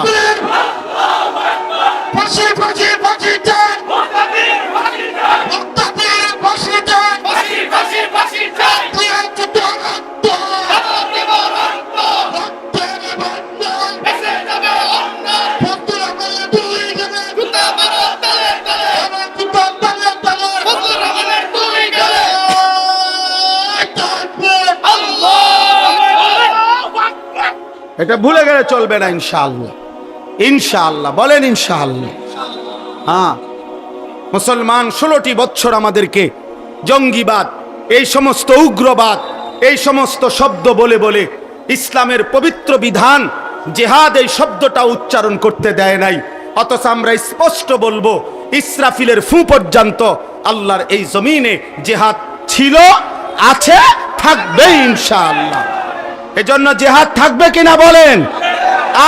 এটা ভুলে গেলে চলবে না ইনশাআল্লাহ। ইনশাআল্লাহ বলেন ইনশাআল্লাহ। হ্যাঁ, মুসলমান 16টি বছর আমাদেরকে জঙ্গিবাদ, এই সমস্ত উগ্রবাদ, এই সমস্ত শব্দ বলে বলে ইসলামের পবিত্র বিধান জিহাদ এই শব্দটা উচ্চারণ করতে দেয় নাই। অথচ আমরা স্পষ্ট বলবো, ইসরাফিলের ফু পর্যন্ত আল্লাহর এই জমিনে জিহাদ ছিল, আছে, থাকবে ইনশাআল্লাহ। এজন্য জিহাদ থাকবে কিনা বলেন?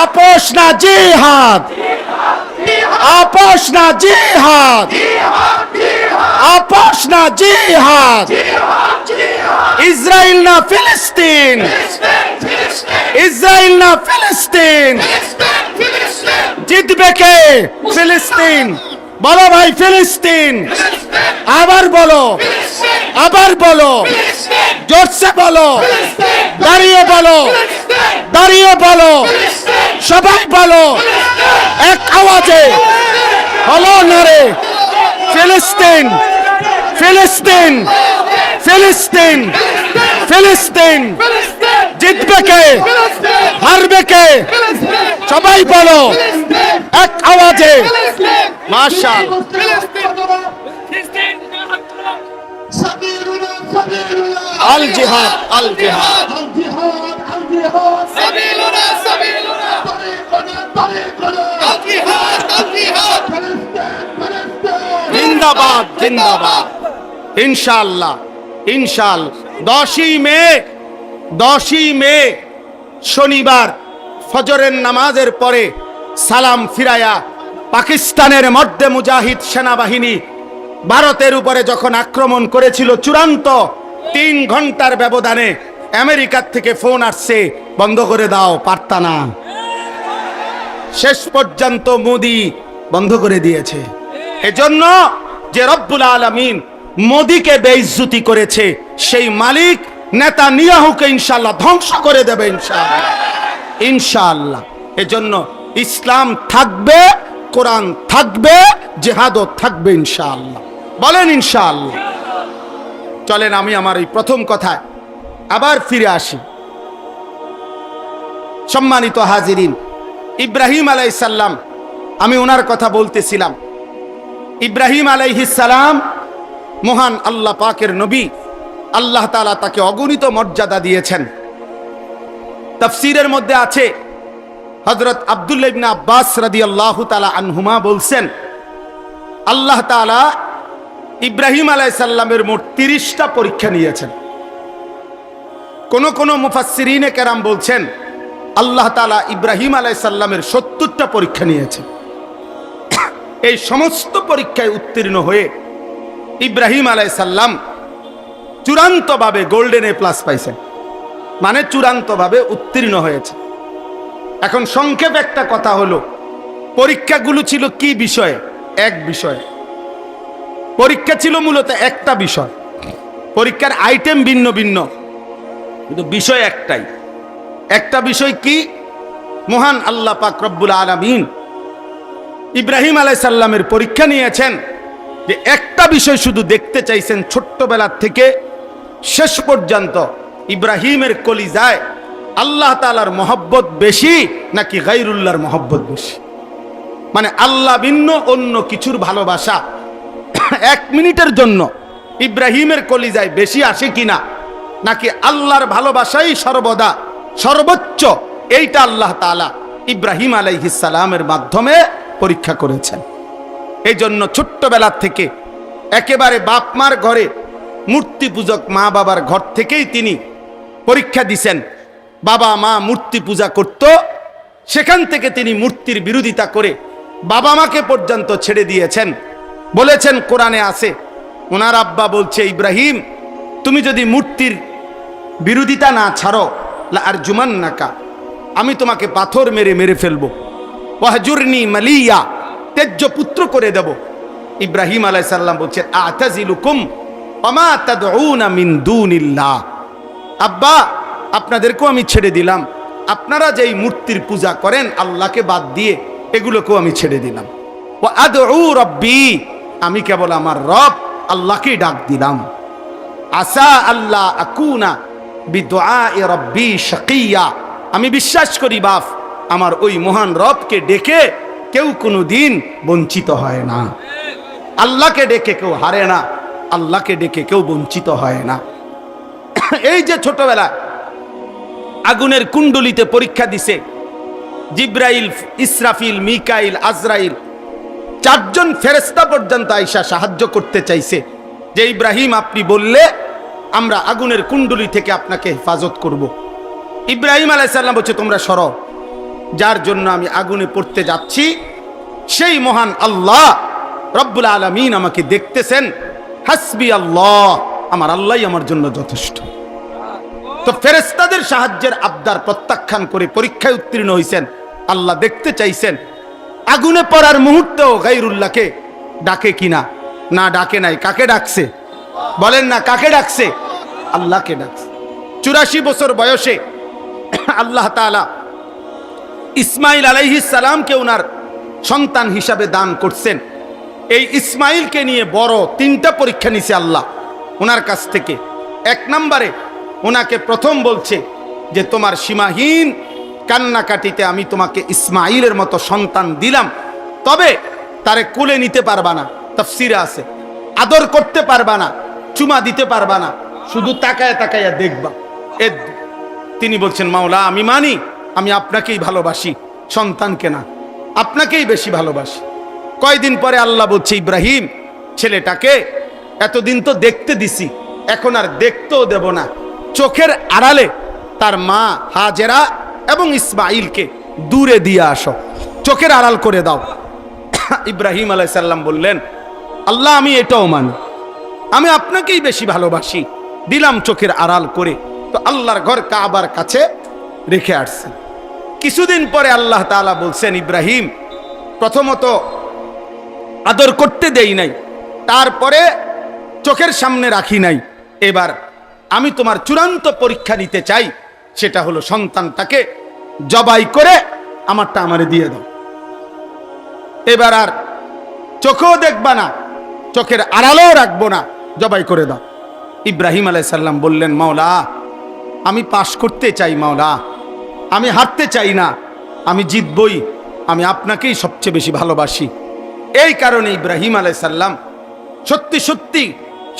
আপোষ না জিহাদ, আপোষ না জিহাদ, আপোষ না জিহাদ। ইসরায়েল না ফিলিস্তিন, ইসরায়েল না ফিলিস্তিন। জিতবে কে? ফিলিস্তিন। বলো ভাই ফিলিস্তিন। আবার বলো, আবার বলো, জোরসে বলো, দাঁড়িয়ে বলো, দাঁড়িয়ে বলো, সবাই বলো এক আওয়াজে, বলো নারে ফিলিস্তিন, ফিলিস্তিন, ফিলিস্তিন, ফিলিস্তিন। জিতবে কে? হারবে কে? সবাই বলো এক আওয়াজে। মাশাআল্লাহ। আল জিহাদ, আল জিহাদ, সাবিলুনা, সাবিলুনা, আল জিহাদ, আল জিহাদ। জিন্দাবাদ, জিন্দাবাদ। ইনশাআল্লাহ, ইনশাআল্লাহ 10ই মে শনিবার ফজরের নামাজের পরে সালাম ফিরায়া পাকিস্তানের মধ্যে মুজাহিদ সেনাবাহিনী ভারতের উপরে যখন আক্রমণ করেছিল, চূড়ান্ত 3 ঘন্টার ব্যবধানে আমেরিকার থেকে ফোন আসছে, বন্ধ করে দাও, পারতা না। শেষ পর্যন্ত মোদি বন্ধ করে দিয়েছে। এজন্য যে রব্বুল আলামিন মোদিকে বেইজ্জতি করেছে, সেই মালিক নেতানিয়াহুকে ইনশাআল্লাহ ধ্বংস করে দেবে ইনশাআল্লাহ, ইনশাআল্লাহ। এজন্য ইসলাম থাকবে, কোরআন থাকবে, জিহাদও থাকবে ইনশাআল্লাহ। বলেন ইনশাআল্লাহ। চলেন আমি আমার এই প্রথম কথায় আবার ফিরে আসি। সম্মানিত হাজিরিন, ইব্রাহিম আলাইহিস সালাম, আমি ওনার কথা বলতেছিলাম। ইব্রাহিম আলাইহিস সালাম মহান আল্লাহ পাকের নবী। আল্লাহ তাআলা তাকে অগণিত মর্যাদা দিয়েছেন। তাফসীরের মধ্যে আছে, হযরত আব্দুল্লাহ ইবনে আব্বাস রাদিয়াল্লাহু তাআলা আনহুমা বলছেন, আল্লাহ তাআলা ইব্রাহিম আলাইহিস সালামের মোট 30টা পরীক্ষা নিয়েছেন। কোন মুফাসসিরিনে কেরাম বলছেন আল্লাহ তাআলা ইব্রাহিম আলাইহিস সালামের 70টা পরীক্ষা নিয়েছেন। এই সমস্ত পরীক্ষায় উত্তীর্ণ হয়ে ইব্রাহিম আলাইহিস সালাম চূড়ান্তভাবে গোল্ডেন এ প্লাস পাইছেন, মানে চূড়ান্তভাবে উত্তীর্ণ হয়েছে। এখন সংক্ষেপ একটা কথা হলো, পরীক্ষাগুলো ছিল কি বিষয়ে? এক বিষয়ে। পরীক্ষা ছিল মূলত একটা বিষয়। পরীক্ষার আইটেম ভিন্ন ভিন্ন, কিন্তু বিষয় একটাই। একটা বিষয় কি? মহান আল্লাহ পাক রব্বুল আলামিন ইব্রাহিম আলাইহিস সালামের পরীক্ষা নিয়েছেন যে একটা বিষয় শুধু দেখতে চাইছেন, ছোট্টবেলা থেকে শেষ পর্যন্ত ইব্রাহিমের কলিজায় আল্লাহ তাআলার মহব্বত বেশি নাকি গায়রুল্লাহর মহব্বত বেশি, মানে আল্লাহ ভিন্ন অন্য কিছুর ভালোবাসা 1 মিনিটের জন্য ইব্রাহিমের কলিজায় বেশি আসে কিনা, নাকি আল্লাহর ভালোবাসাই সর্বদা সর্বোচ্চ, এইটা আল্লাহ তাআলা ইব্রাহিম আলাইহিস সালামের মাধ্যমে পরীক্ষা করেছেন। এই জন্য ছোট্টবেলা থেকে একেবারে বাপ মার ঘরে, মূর্তি পূজক মা বাবার ঘর থেকেই তিনি পরীক্ষা দিছেন। বাবা মা মূর্তি পূজা করত, সেখান থেকে তিনি মূর্তির বিরোধিতা করে বাবা মাকে পর্যন্ত ছেড়ে দিয়েছেন। বলেছেন, কোরআনে আছে, ওনার আব্বা বলছে, ইব্রাহিম তুমি যদি মূর্তির বিরোধিতা না ছাড়ো, লা আরজুমান্নাকা, আমি তোমাকে পাথর মেরে মেরে ফেলবো, ওয়াহজুরনি মালিয়া, তেজ্য পুত্র করে দেব। ইব্রাহিম আলাইহিস সালাম বলছেন, আতাজিলুকুম ওমা তাদউনা মিন দুনিল্লাহ, আব্বা আপনাদেরকেও আমি ছেড়ে দিলাম, আপনারা যেই মূর্তির পূজা করেন আল্লাহকে বাদ দিয়ে, এগুলোকেও আমি ছেড়ে দিলাম। ওয়া আদউ রাব্বি, আমি কেবল আমার রব আল্লাহকে ডাক দিলাম। আসা আল্লাহ আকুনা বিদুআই রাব্বি শাকিয়া, আমি বিশ্বাস করি বাপ, আমার ওই মহান রবকে ডেকে কেউ কোনোদিন বঞ্চিত হয় না। আল্লাহকে ডেকে কেউ হারে না, আল্লাহকে ডেকে কেউ বঞ্চিত হয় না। এই যে ছোটবেলা আগুনের কুণ্ডলিতে পরীক্ষা দিছে, জিব্রাইল, ইসরাফিল, মিকাইল, আজরাইল, 4 জন ফেরেশতা পর্যন্ত আয়েশা সাহায্য করতে চাইছে যে ইব্রাহিম আপনি বললে আমরা আগুনের কুণ্ডলি থেকে আপনাকে হেফাজত করব। ইব্রাহিম আলাইহিস সালাম বলছে, তোমরা সরো, যার জন্য আমি আগুনে পড়তে যাচ্ছি সেই মহান আল্লাহ রব্বুল আলামিন আমাকে দেখতেছেন। হাসবি আল্লাহ, আমার আল্লাহই আমার জন্য যথেষ্ট। তো ফেরেশতাদের সাহায্যের আবদার প্রত্যাখ্যান করে পরীক্ষায় উত্তীর্ণ হয়েছেন। আল্লাহ দেখতে চাইছেন আগুনে পড়ার মুহূর্তেও গায়রুল্লাহকে ডাকে কিনা, না ডাকে নাই। কাকে ডাকছে বলেন না? কাকে ডাকছে? আল্লাহকে ডাকছে। 84 বছর বয়সে আল্লাহ তাআলা ইসমাইল আলাইহিস সালামকে ওনার সন্তান হিসাবে দান করছেন। এই ইসমাইলকে নিয়ে বড় 3টা পরীক্ষা নিছে আল্লাহ ওনার কাছ থেকে। 1 নম্বরে ওনাকে প্রথম বলছে যে তোমার সীমাহীন কান্নাকাটিতে আমি তোমাকে ইসমাইলের মতো সন্তান দিলাম, তবে তারে কোলে নিতে পারবা না, তাফসিরে আছে, আদর করতে পারবা না, চুমা দিতে পারবা না, শুধু তাকায় তাকায়া দেখবা। তিনি বলছেন, মাওলা আমি মানি, আমি আপনাকেই ভালোবাসি, সন্তানকে না, আপনাকেই বেশি ভালোবাসি। কয়দিন পরে আল্লাহ বলছে, ইব্রাহিম ছেলেটাকে এতদিন তো দেখতে দিছি, এখন আর দেখতেও দেব না, চোখের আড়ালে তার মা হাজেরা এবং ইসমাইলকে দূরে দিয়ে আসো, চোখের আড়াল করে দাও। ইব্রাহিম আলাইহিস সালাম বললেন, আল্লাহ আমি এটাও মানি, আমি আপনাকেই বেশি ভালোবাসি, দিলাম চোখের আড়াল করে। তো আল্লাহর ঘর কাবার কাছে রেখে আসছেন। কিছুদিন পরে আল্লাহ তাআলা বলছেন, ইব্রাহিম প্রথমত আদর করতে দেই নাই, তারপরে চোখের সামনে রাখি নাই, এবার আমি তোমার চূড়ান্ত পরীক্ষা নিতে চাই, সেটা হলো সন্তানটাকে জবাই করে আমারটা আমারে দিয়ে দাও। এবার আর চোখেও দেখবা না, চোখের আড়ালেও রাখবো না, জবাই করে দাও। ইব্রাহিম আলাইহিস সালাম বললেন, মাওলা আমি পাশ করতে চাই, মাওলা আমি হারতে চাই না, আমি জিতবই, আমি আপনাকেই সবচেয়ে বেশি ভালোবাসি। এই কারণে ইব্রাহিম আলাইহিস সালাম সত্যি সত্যি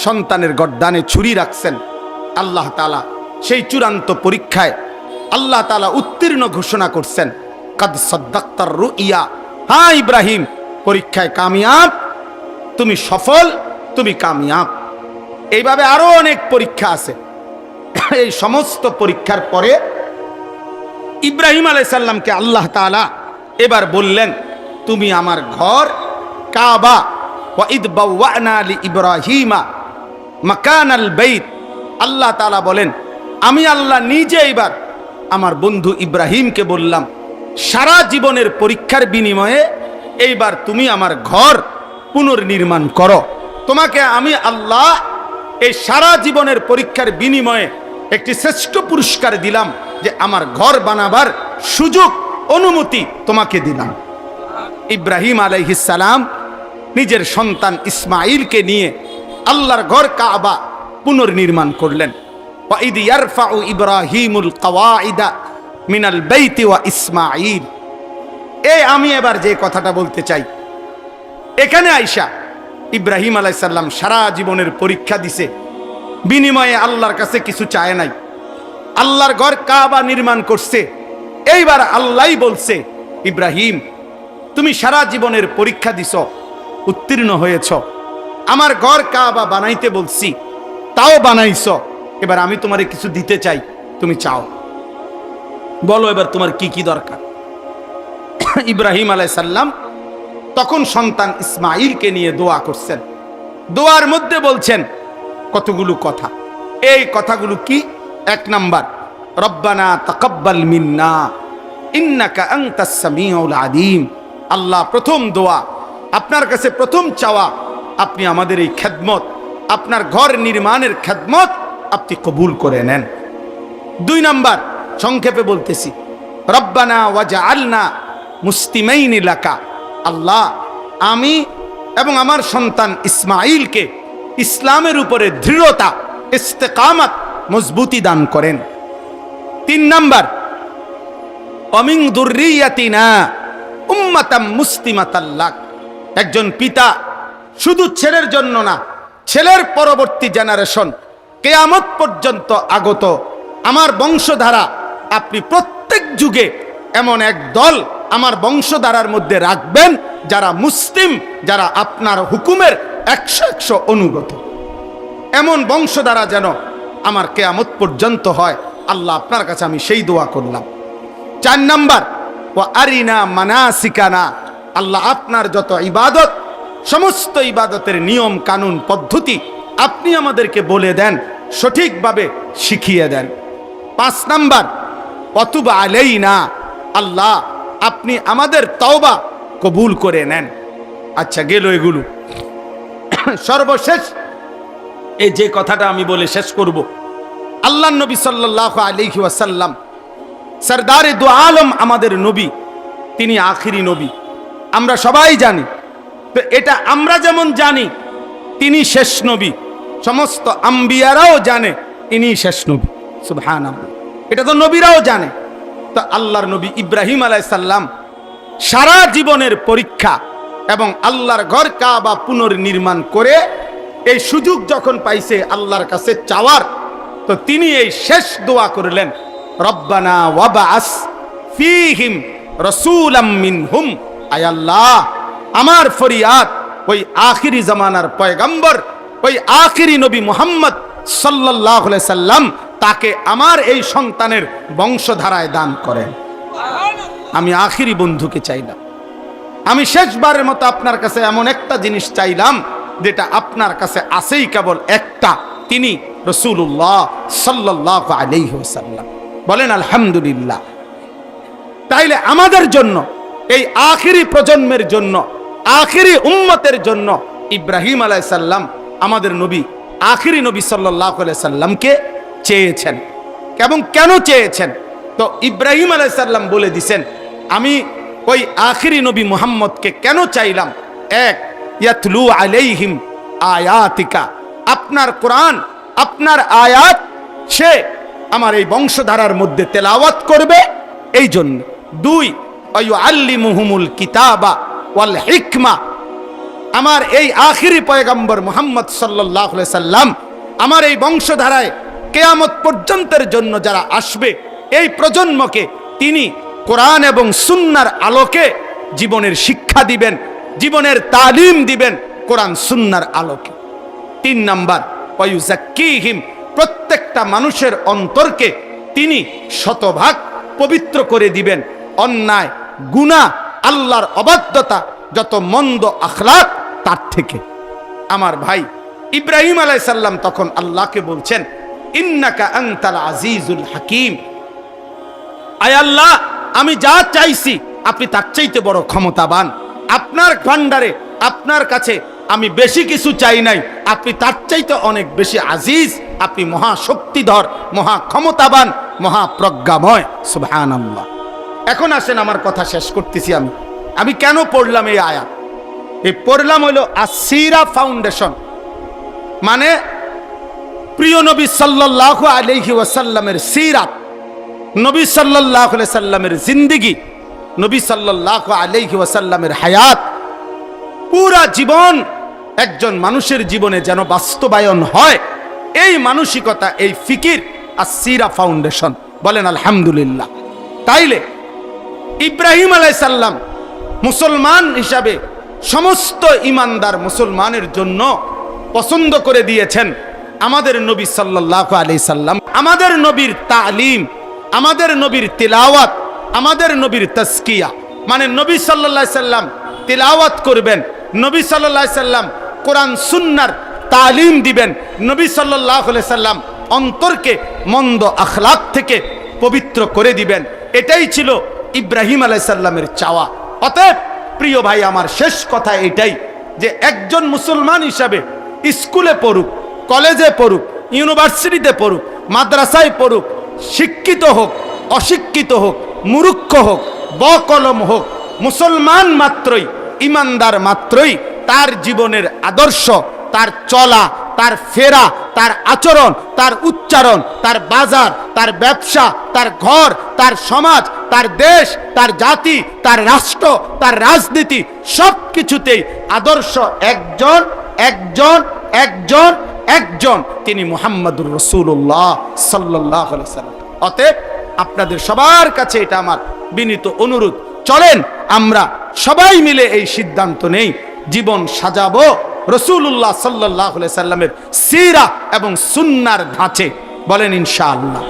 সন্তানের গর্দানে ছুরি রাখছেন। আল্লাহ তাআলা সেই চূড়ান্ত পরীক্ষায় আল্লাহ তাআলা উত্তীর্ণ ঘোষণা করছেন, কাদ সাদ্দাক্তার রুইয়া, হ্যাঁ ইব্রাহিম পরীক্ষায় কামিয়াব, তুমি সফল, তুমি কামিয়াব। এইভাবে আরো অনেক পরীক্ষা আছে। এই সমস্ত পরীক্ষার পরে ইব্রাহিম আলাইহিস সালামকে আল্লাহ তাআলা এবার বললেন, তুমি আমার ঘর কাবা, ওয়া ইদ বাওয়ানা লি ইব্রাহিমা মাকানাল বাইত, আল্লাহ তাআলা বলেন আমি আল্লাহ নিজে এবার আমার বন্ধু ইব্রাহিমকে বললাম, সারা জীবনের পরীক্ষার বিনিময়ে এইবার তুমি আমার ঘর পুনর্নির্মাণ করো। তোমাকে আমি আল্লাহ এই সারা জীবনের পরীক্ষার বিনিময়ে একটি শ্রেষ্ঠ পুরস্কার দিলাম, যে আমার ঘর বানাবার সুযোগ অনুমতি তোমাকে দিলাম। ইব্রাহিম আলাইহিস সালাম নিজের সন্তান ইসমাঈলকে নিয়ে আল্লাহর ঘর কাবা পুনর্নির্মাণ করলেন। ওয়া ইদ ইয়ারফাউ ইব্রাহিমুল কাওয়াইদা মিনাল বাইতি ওয়া ইসমাঈল। এই আমি এবার যে কথাটা বলতে চাই, এখানে আইসা ইব্রাহিম আলাইহিস সালাম সারা জীবনের পরীক্ষা দিছে, বিনিময়ে আল্লাহর কাছে কিছু চায় নাই, আল্লাহর ঘর কাবা নির্মাণ করছে। এইবার আল্লাহই বলছে, ইব্রাহিম তুমি সারা জীবনের পরীক্ষা দিছ, উত্তীর্ণ হয়েছ, আমার ঘর কাবা বানাইতে বলছি, তাও বানাইছ, এবার আমি তোমারে কিছু দিতে চাই, তুমি চাও, বলো এবার তোমার কি কি দরকার। ইব্রাহিম আলাইহিস সালাম তখন সন্তান ইসমাঈলকে নিয়ে দোয়া করছেন। দোয়ার মধ্যে বলছেন কতগুলো কথা। এই কথাগুলো কি? এক নাম্বার, রব্বানা তাকাব্বাল মিন্না ইন্নাকা আনতাস সামিউল আলিম। আল্লাহ প্রথম দোয়া, আপনার কাছে প্রথম চাওয়া, আপনি আমাদের এই খেদমত, আপনার ঘর নির্মাণের খেদমত আপনি কবুল করে নেন। দুই নাম্বার, সংক্ষেপে বলতেছি, রব্বানা ওয়াজআলনা মুসলিমাইনি লাকা। আল্লাহ আমি এবং আমার সন্তান ইসমাঈলকে ইসলামের উপরে দৃঢ়তা, ইস্তেকামত, মজবুতি দান করেন। তিন নাম্বার, অমিন যুররিয়াতিনা উম্মাতাম মুসলিমাতাল লাক। একজন পিতা শুধু ছেলের জন্য না, ছেলের পরবর্তী জেনারেশন কিয়ামত পর্যন্ত আগত আমার বংশধারা, আপনি প্রত্যেক যুগে এমন এক দল আমার বংশধারার মধ্যে রাখবেন যারা মুসলিম, যারা আপনার হুকুমের 100 অনুগত। এমন বংশধারা যেন আমার কিয়ামত পর্যন্ত হয়, আল্লাহ আপনার কাছে আমি সেই দোয়া করলাম। চার নাম্বার, ওয়া আরিনা মানাসিকানা। আল্লাহ আপনার যত ইবাদত, সমস্ত ইবাদতের নিয়ম কানুন পদ্ধতি আপনি আমাদেরকে বলে দেন, সঠিকভাবে শিখিয়ে দেন। পাঁচ নাম্বার, ওয়াতুব আলাইনা। আল্লাহ আপনি আমাদের তওবা কবুল করে নেন। আচ্ছা গেল এগুলো। সর্বশেষ এই যে কথাটা আমি বলে শেষ করব, আল্লাহ নবী সাল্লাল্লাহু আলাইহি ওয়াসাল্লাম সরদারে দু আলম, আমাদের নবী, তিনি আখিরি নবী, আমরা সবাই জানি। তো এটা আমরা যেমন জানি তিনি শেষ নবী, সমস্ত আম্বিয়ারাও জানে ইনি শেষ নবী। সুবহানাল্লাহ, এটা তো নবীরাও জানে। তো আল্লাহর নবী ইব্রাহিম আলাইহিস সালাম সারা জীবনের পরীক্ষা এবং আল্লাহর ঘর কাবা পুনর্নির্মাণ করে এই সুযোগ যখন পাইছে আল্লাহর কাছে চাওয়ার, তো তিনি এই শেষ দোয়া করলেন, রব্বানা ওয়াবআস ফীহিম রাসূলাম মিনহুম। আয় আল্লাহ, আমার ফরিয়াদ ওই আখিরি জামানার পয়গম্বর, ওই আখিরি নবী মুহাম্মদ সাল্লাল্লাহু আলাইহি সাল্লাম, তাকে আমার এই সন্তানের বংশধারায় দান করেন। আমি আখিরি বন্ধুকে চাইলাম, আমি শেষবারের মতো আপনার কাছে এমন একটা জিনিস চাইলাম যেটা আপনার কাছে আছেই কেবল একটা, তিনি রাসূলুল্লাহ সাল্লাল্লাহু আলাইহি ওয়াসাল্লাম। বলেন আলহামদুলিল্লাহ। তাইলে আমাদের জন্য, এই আখিরি প্রজন্মের জন্য, আখিরি উম্মতের জন্য ইব্রাহিম আলাইহিস সালাম আমাদের নবী, আখিরি নবী সাল্লাল্লাহু আলাইহি সাল্লামকে চেয়েছেন এবং কেন চেয়েছেন? তো ইব্রাহিম আলাইহিস সালাম বলে দিছেন, আমি ওই আখিরি নবী মুহাম্মদকে কেন চাইলাম? এক, ইয়াতলু আলাইহিম আয়াতিকা, আপনার কোরআন, আপনার আয়াত সে আমার এই বংশধারার মধ্যে তেলাওয়াত করবে, এই জন্য। দুই, আল্লিমুহুমুল কিতাবা ওয়াল হিকমা, আমার এই আখিরি পয়গম্বর মুহাম্মদ সাল্লাল্লাহু আলাইহি সাল্লাম আমার এই বংশধারায় কিয়ামত পর্যন্তের জন্য যারা আসবে এই প্রজন্মকে তিনি কোরআন এবং সুন্নাহর আলোকে জীবনের শিক্ষা দিবেন, জীবনের তালিম দিবেন কোরআন সুন্নাহর আলোকে। তিন নাম্বার, ওয়ায়ুযাক্কিহিম, প্রত্যেকটা মানুষের অন্তরকে তিনি শতভাগ পবিত্র করে দিবেন অন্যায়, গুনাহ, আল্লাহর অবাধ্যতা, যত মন্দ আখলাক তার থেকে। আমার ভাই ইব্রাহিম আলাইহিস সালাম তখন আল্লাহকে বলছেন, ইন্নাকা আনতাল আজিজুল হাকিম, আয় আল্লাহ, আমি যা চাইছি আপনি তার চাইতে বড় ক্ষমতাবান। আপনার ভান্ডারে, আপনার কাছে আমি বেশি কিছু চাই নাই, আপনি তার চাইতে অনেক বেশি আজিজ, আপনি মহা শক্তিধর, মহা ক্ষমতাবান, মহা প্রজ্ঞাময়। সুবহানাল্লাহ। এখন আসেন, আমার কথা শেষ করতেছি। আমি কেন পড়লাম এই আয়াত? এই পড়লাম হলো আসিরা ফাউন্ডেশন, মানে প্রিয় নবী সাল্লাল্লাহু আলাইহি ওয়াসাল্লামের সিরাত, নবী সাল্লাল্লাহু আলাইহি সাল্লামের জিন্দেগি, নবী সাল্লাল্লাহু আলাইহি ওয়াসাল্লামের হায়াত, পুরা জীবন একজন মানুষের জীবনে যেন বাস্তবায়ন হয়, এই মানসিকতা, এই ফিকির আসিরা ফাউন্ডেশন। বলেন আলহামদুলিল্লাহ। তাইলে ইব্রাহিম আলাইহিস সালাম মুসলমান হিসাবে সমস্ত ইমানদার মুসলমানের জন্য পছন্দ করে দিয়েছেন আমাদের নবী সাল্লাল্লাহু আলাইহি সাল্লাম, আমাদের নবীর তালিম, আমাদের নবীর তিলাওয়াত, আমাদের নবীর তাজকিয়া, মানে নবী সাল্লাল্লাহু আলাইহি সাল্লাম তিলাওয়াত করবেন, নবী সাল্লাল্লাহু আলাইহি সাল্লাম কোরআন সুন্নাহর তালিম দিবেন, নবী সাল্লাল্লাহু আলাইহি সাল্লাম অন্তরকে মন্দ আখলাক থেকে পবিত্র করে দিবেন। এটাই ছিল ইব্রাহিম আলাইহিস সালামের চাওয়া। অতএব প্রিয় ভাই, আমার শেষ কথা এটাই যে একজন মুসলমান হিসাবে স্কুলে পড়ুক, কলেজে পড়ুক, ইউনিভার্সিটিতে পড়ুক, মাদ্রাসায় পড়ুক, শিক্ষিত হোক, অশিক্ষিত হোক, মূর্খ হোক, বকলম হোক, মুসলমান মাত্রই, ইমানদার মাত্রই তার জীবনের আদর্শ, তার চলা, তার ফেরা, তার আচরণ, তার উচ্চারণ, তার বাজার, তার ব্যবসা, তার ঘর, তার সমাজ, তার দেশ, তার জাতি, তার রাষ্ট্র, তার রাজনীতি, সব কিছুতেই আদর্শ একজন একজন একজন একজন, তিনি মুহাম্মদুর রাসূলুল্লাহ সাল্লাল্লাহু আলাইহি ওয়াসাল্লাম। অতএব আপনাদের সবার কাছে এটা আমার বিনীত অনুরোধ, চলেন আমরা সবাই মিলে এই সিদ্ধান্ত নেই, জীবন সাজাবো রাসূলুল্লাহ সাল্লাল্লাহু আলাইহি সাল্লামের সিরা এবং সুন্নাহর ধাঁচে। বলেন ইনশাআল্লাহ,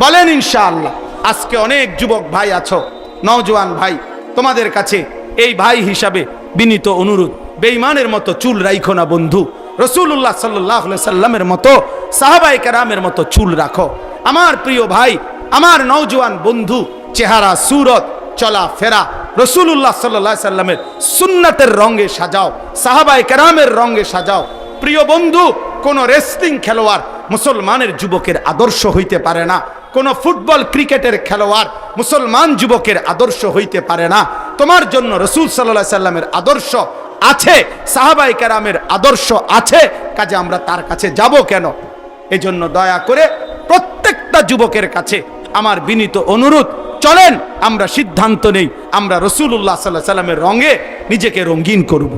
বলেন ইনশাআল্লাহ। আজকে অনেক যুবক ভাই আছো, নওজোয়ান ভাই, তোমাদের কাছে এই ভাই হিসাবে বিনীত অনুরোধ, বেঈমানের মতো চুল রাখো না বন্ধু, রাসূলুল্লাহ সাল্লাল্লাহু আলাইহি সাল্লামের মতো, সাহাবায়ে কেরামের মতো চুল রাখো। আমার প্রিয় ভাই, আমার নওজোয়ান বন্ধু, চেহারা, সুরত, চলা ফেরা রাসূলুল্লাহ সাল্লাল্লাহু আলাইহি সাল্লামের সুন্নাতের রঙে সাজাও, সাহাবায়ে কেরামের রঙে সাজাও। প্রিয় বন্ধু, কোন রেসলিং খেলোয়াড় মুসলমানের যুবকের আদর্শ হইতে পারে না, কোন ফুটবল ক্রিকেটের খেলোয়াড় মুসলমান যুবকের আদর্শ হইতে পারে না। তোমার জন্য রাসূল সাল্লাল্লাহু আলাইহি সাল্লামের আদর্শ আছে, সাহাবায়ে কেরামের আদর্শ আছে, কাজে আমরা তার কাছে যাব কেন? এজন্য দয়া করে প্রত্যেকটা যুবকের কাছে আমার বিনীত অনুরোধ, চলেন আমরা সিদ্ধান্ত নেই, আমরা রাসূলুল্লাহ সাল্লাল্লাহু আলাইহি সাল্লামের রঙে নিজেকে রঙিন করব।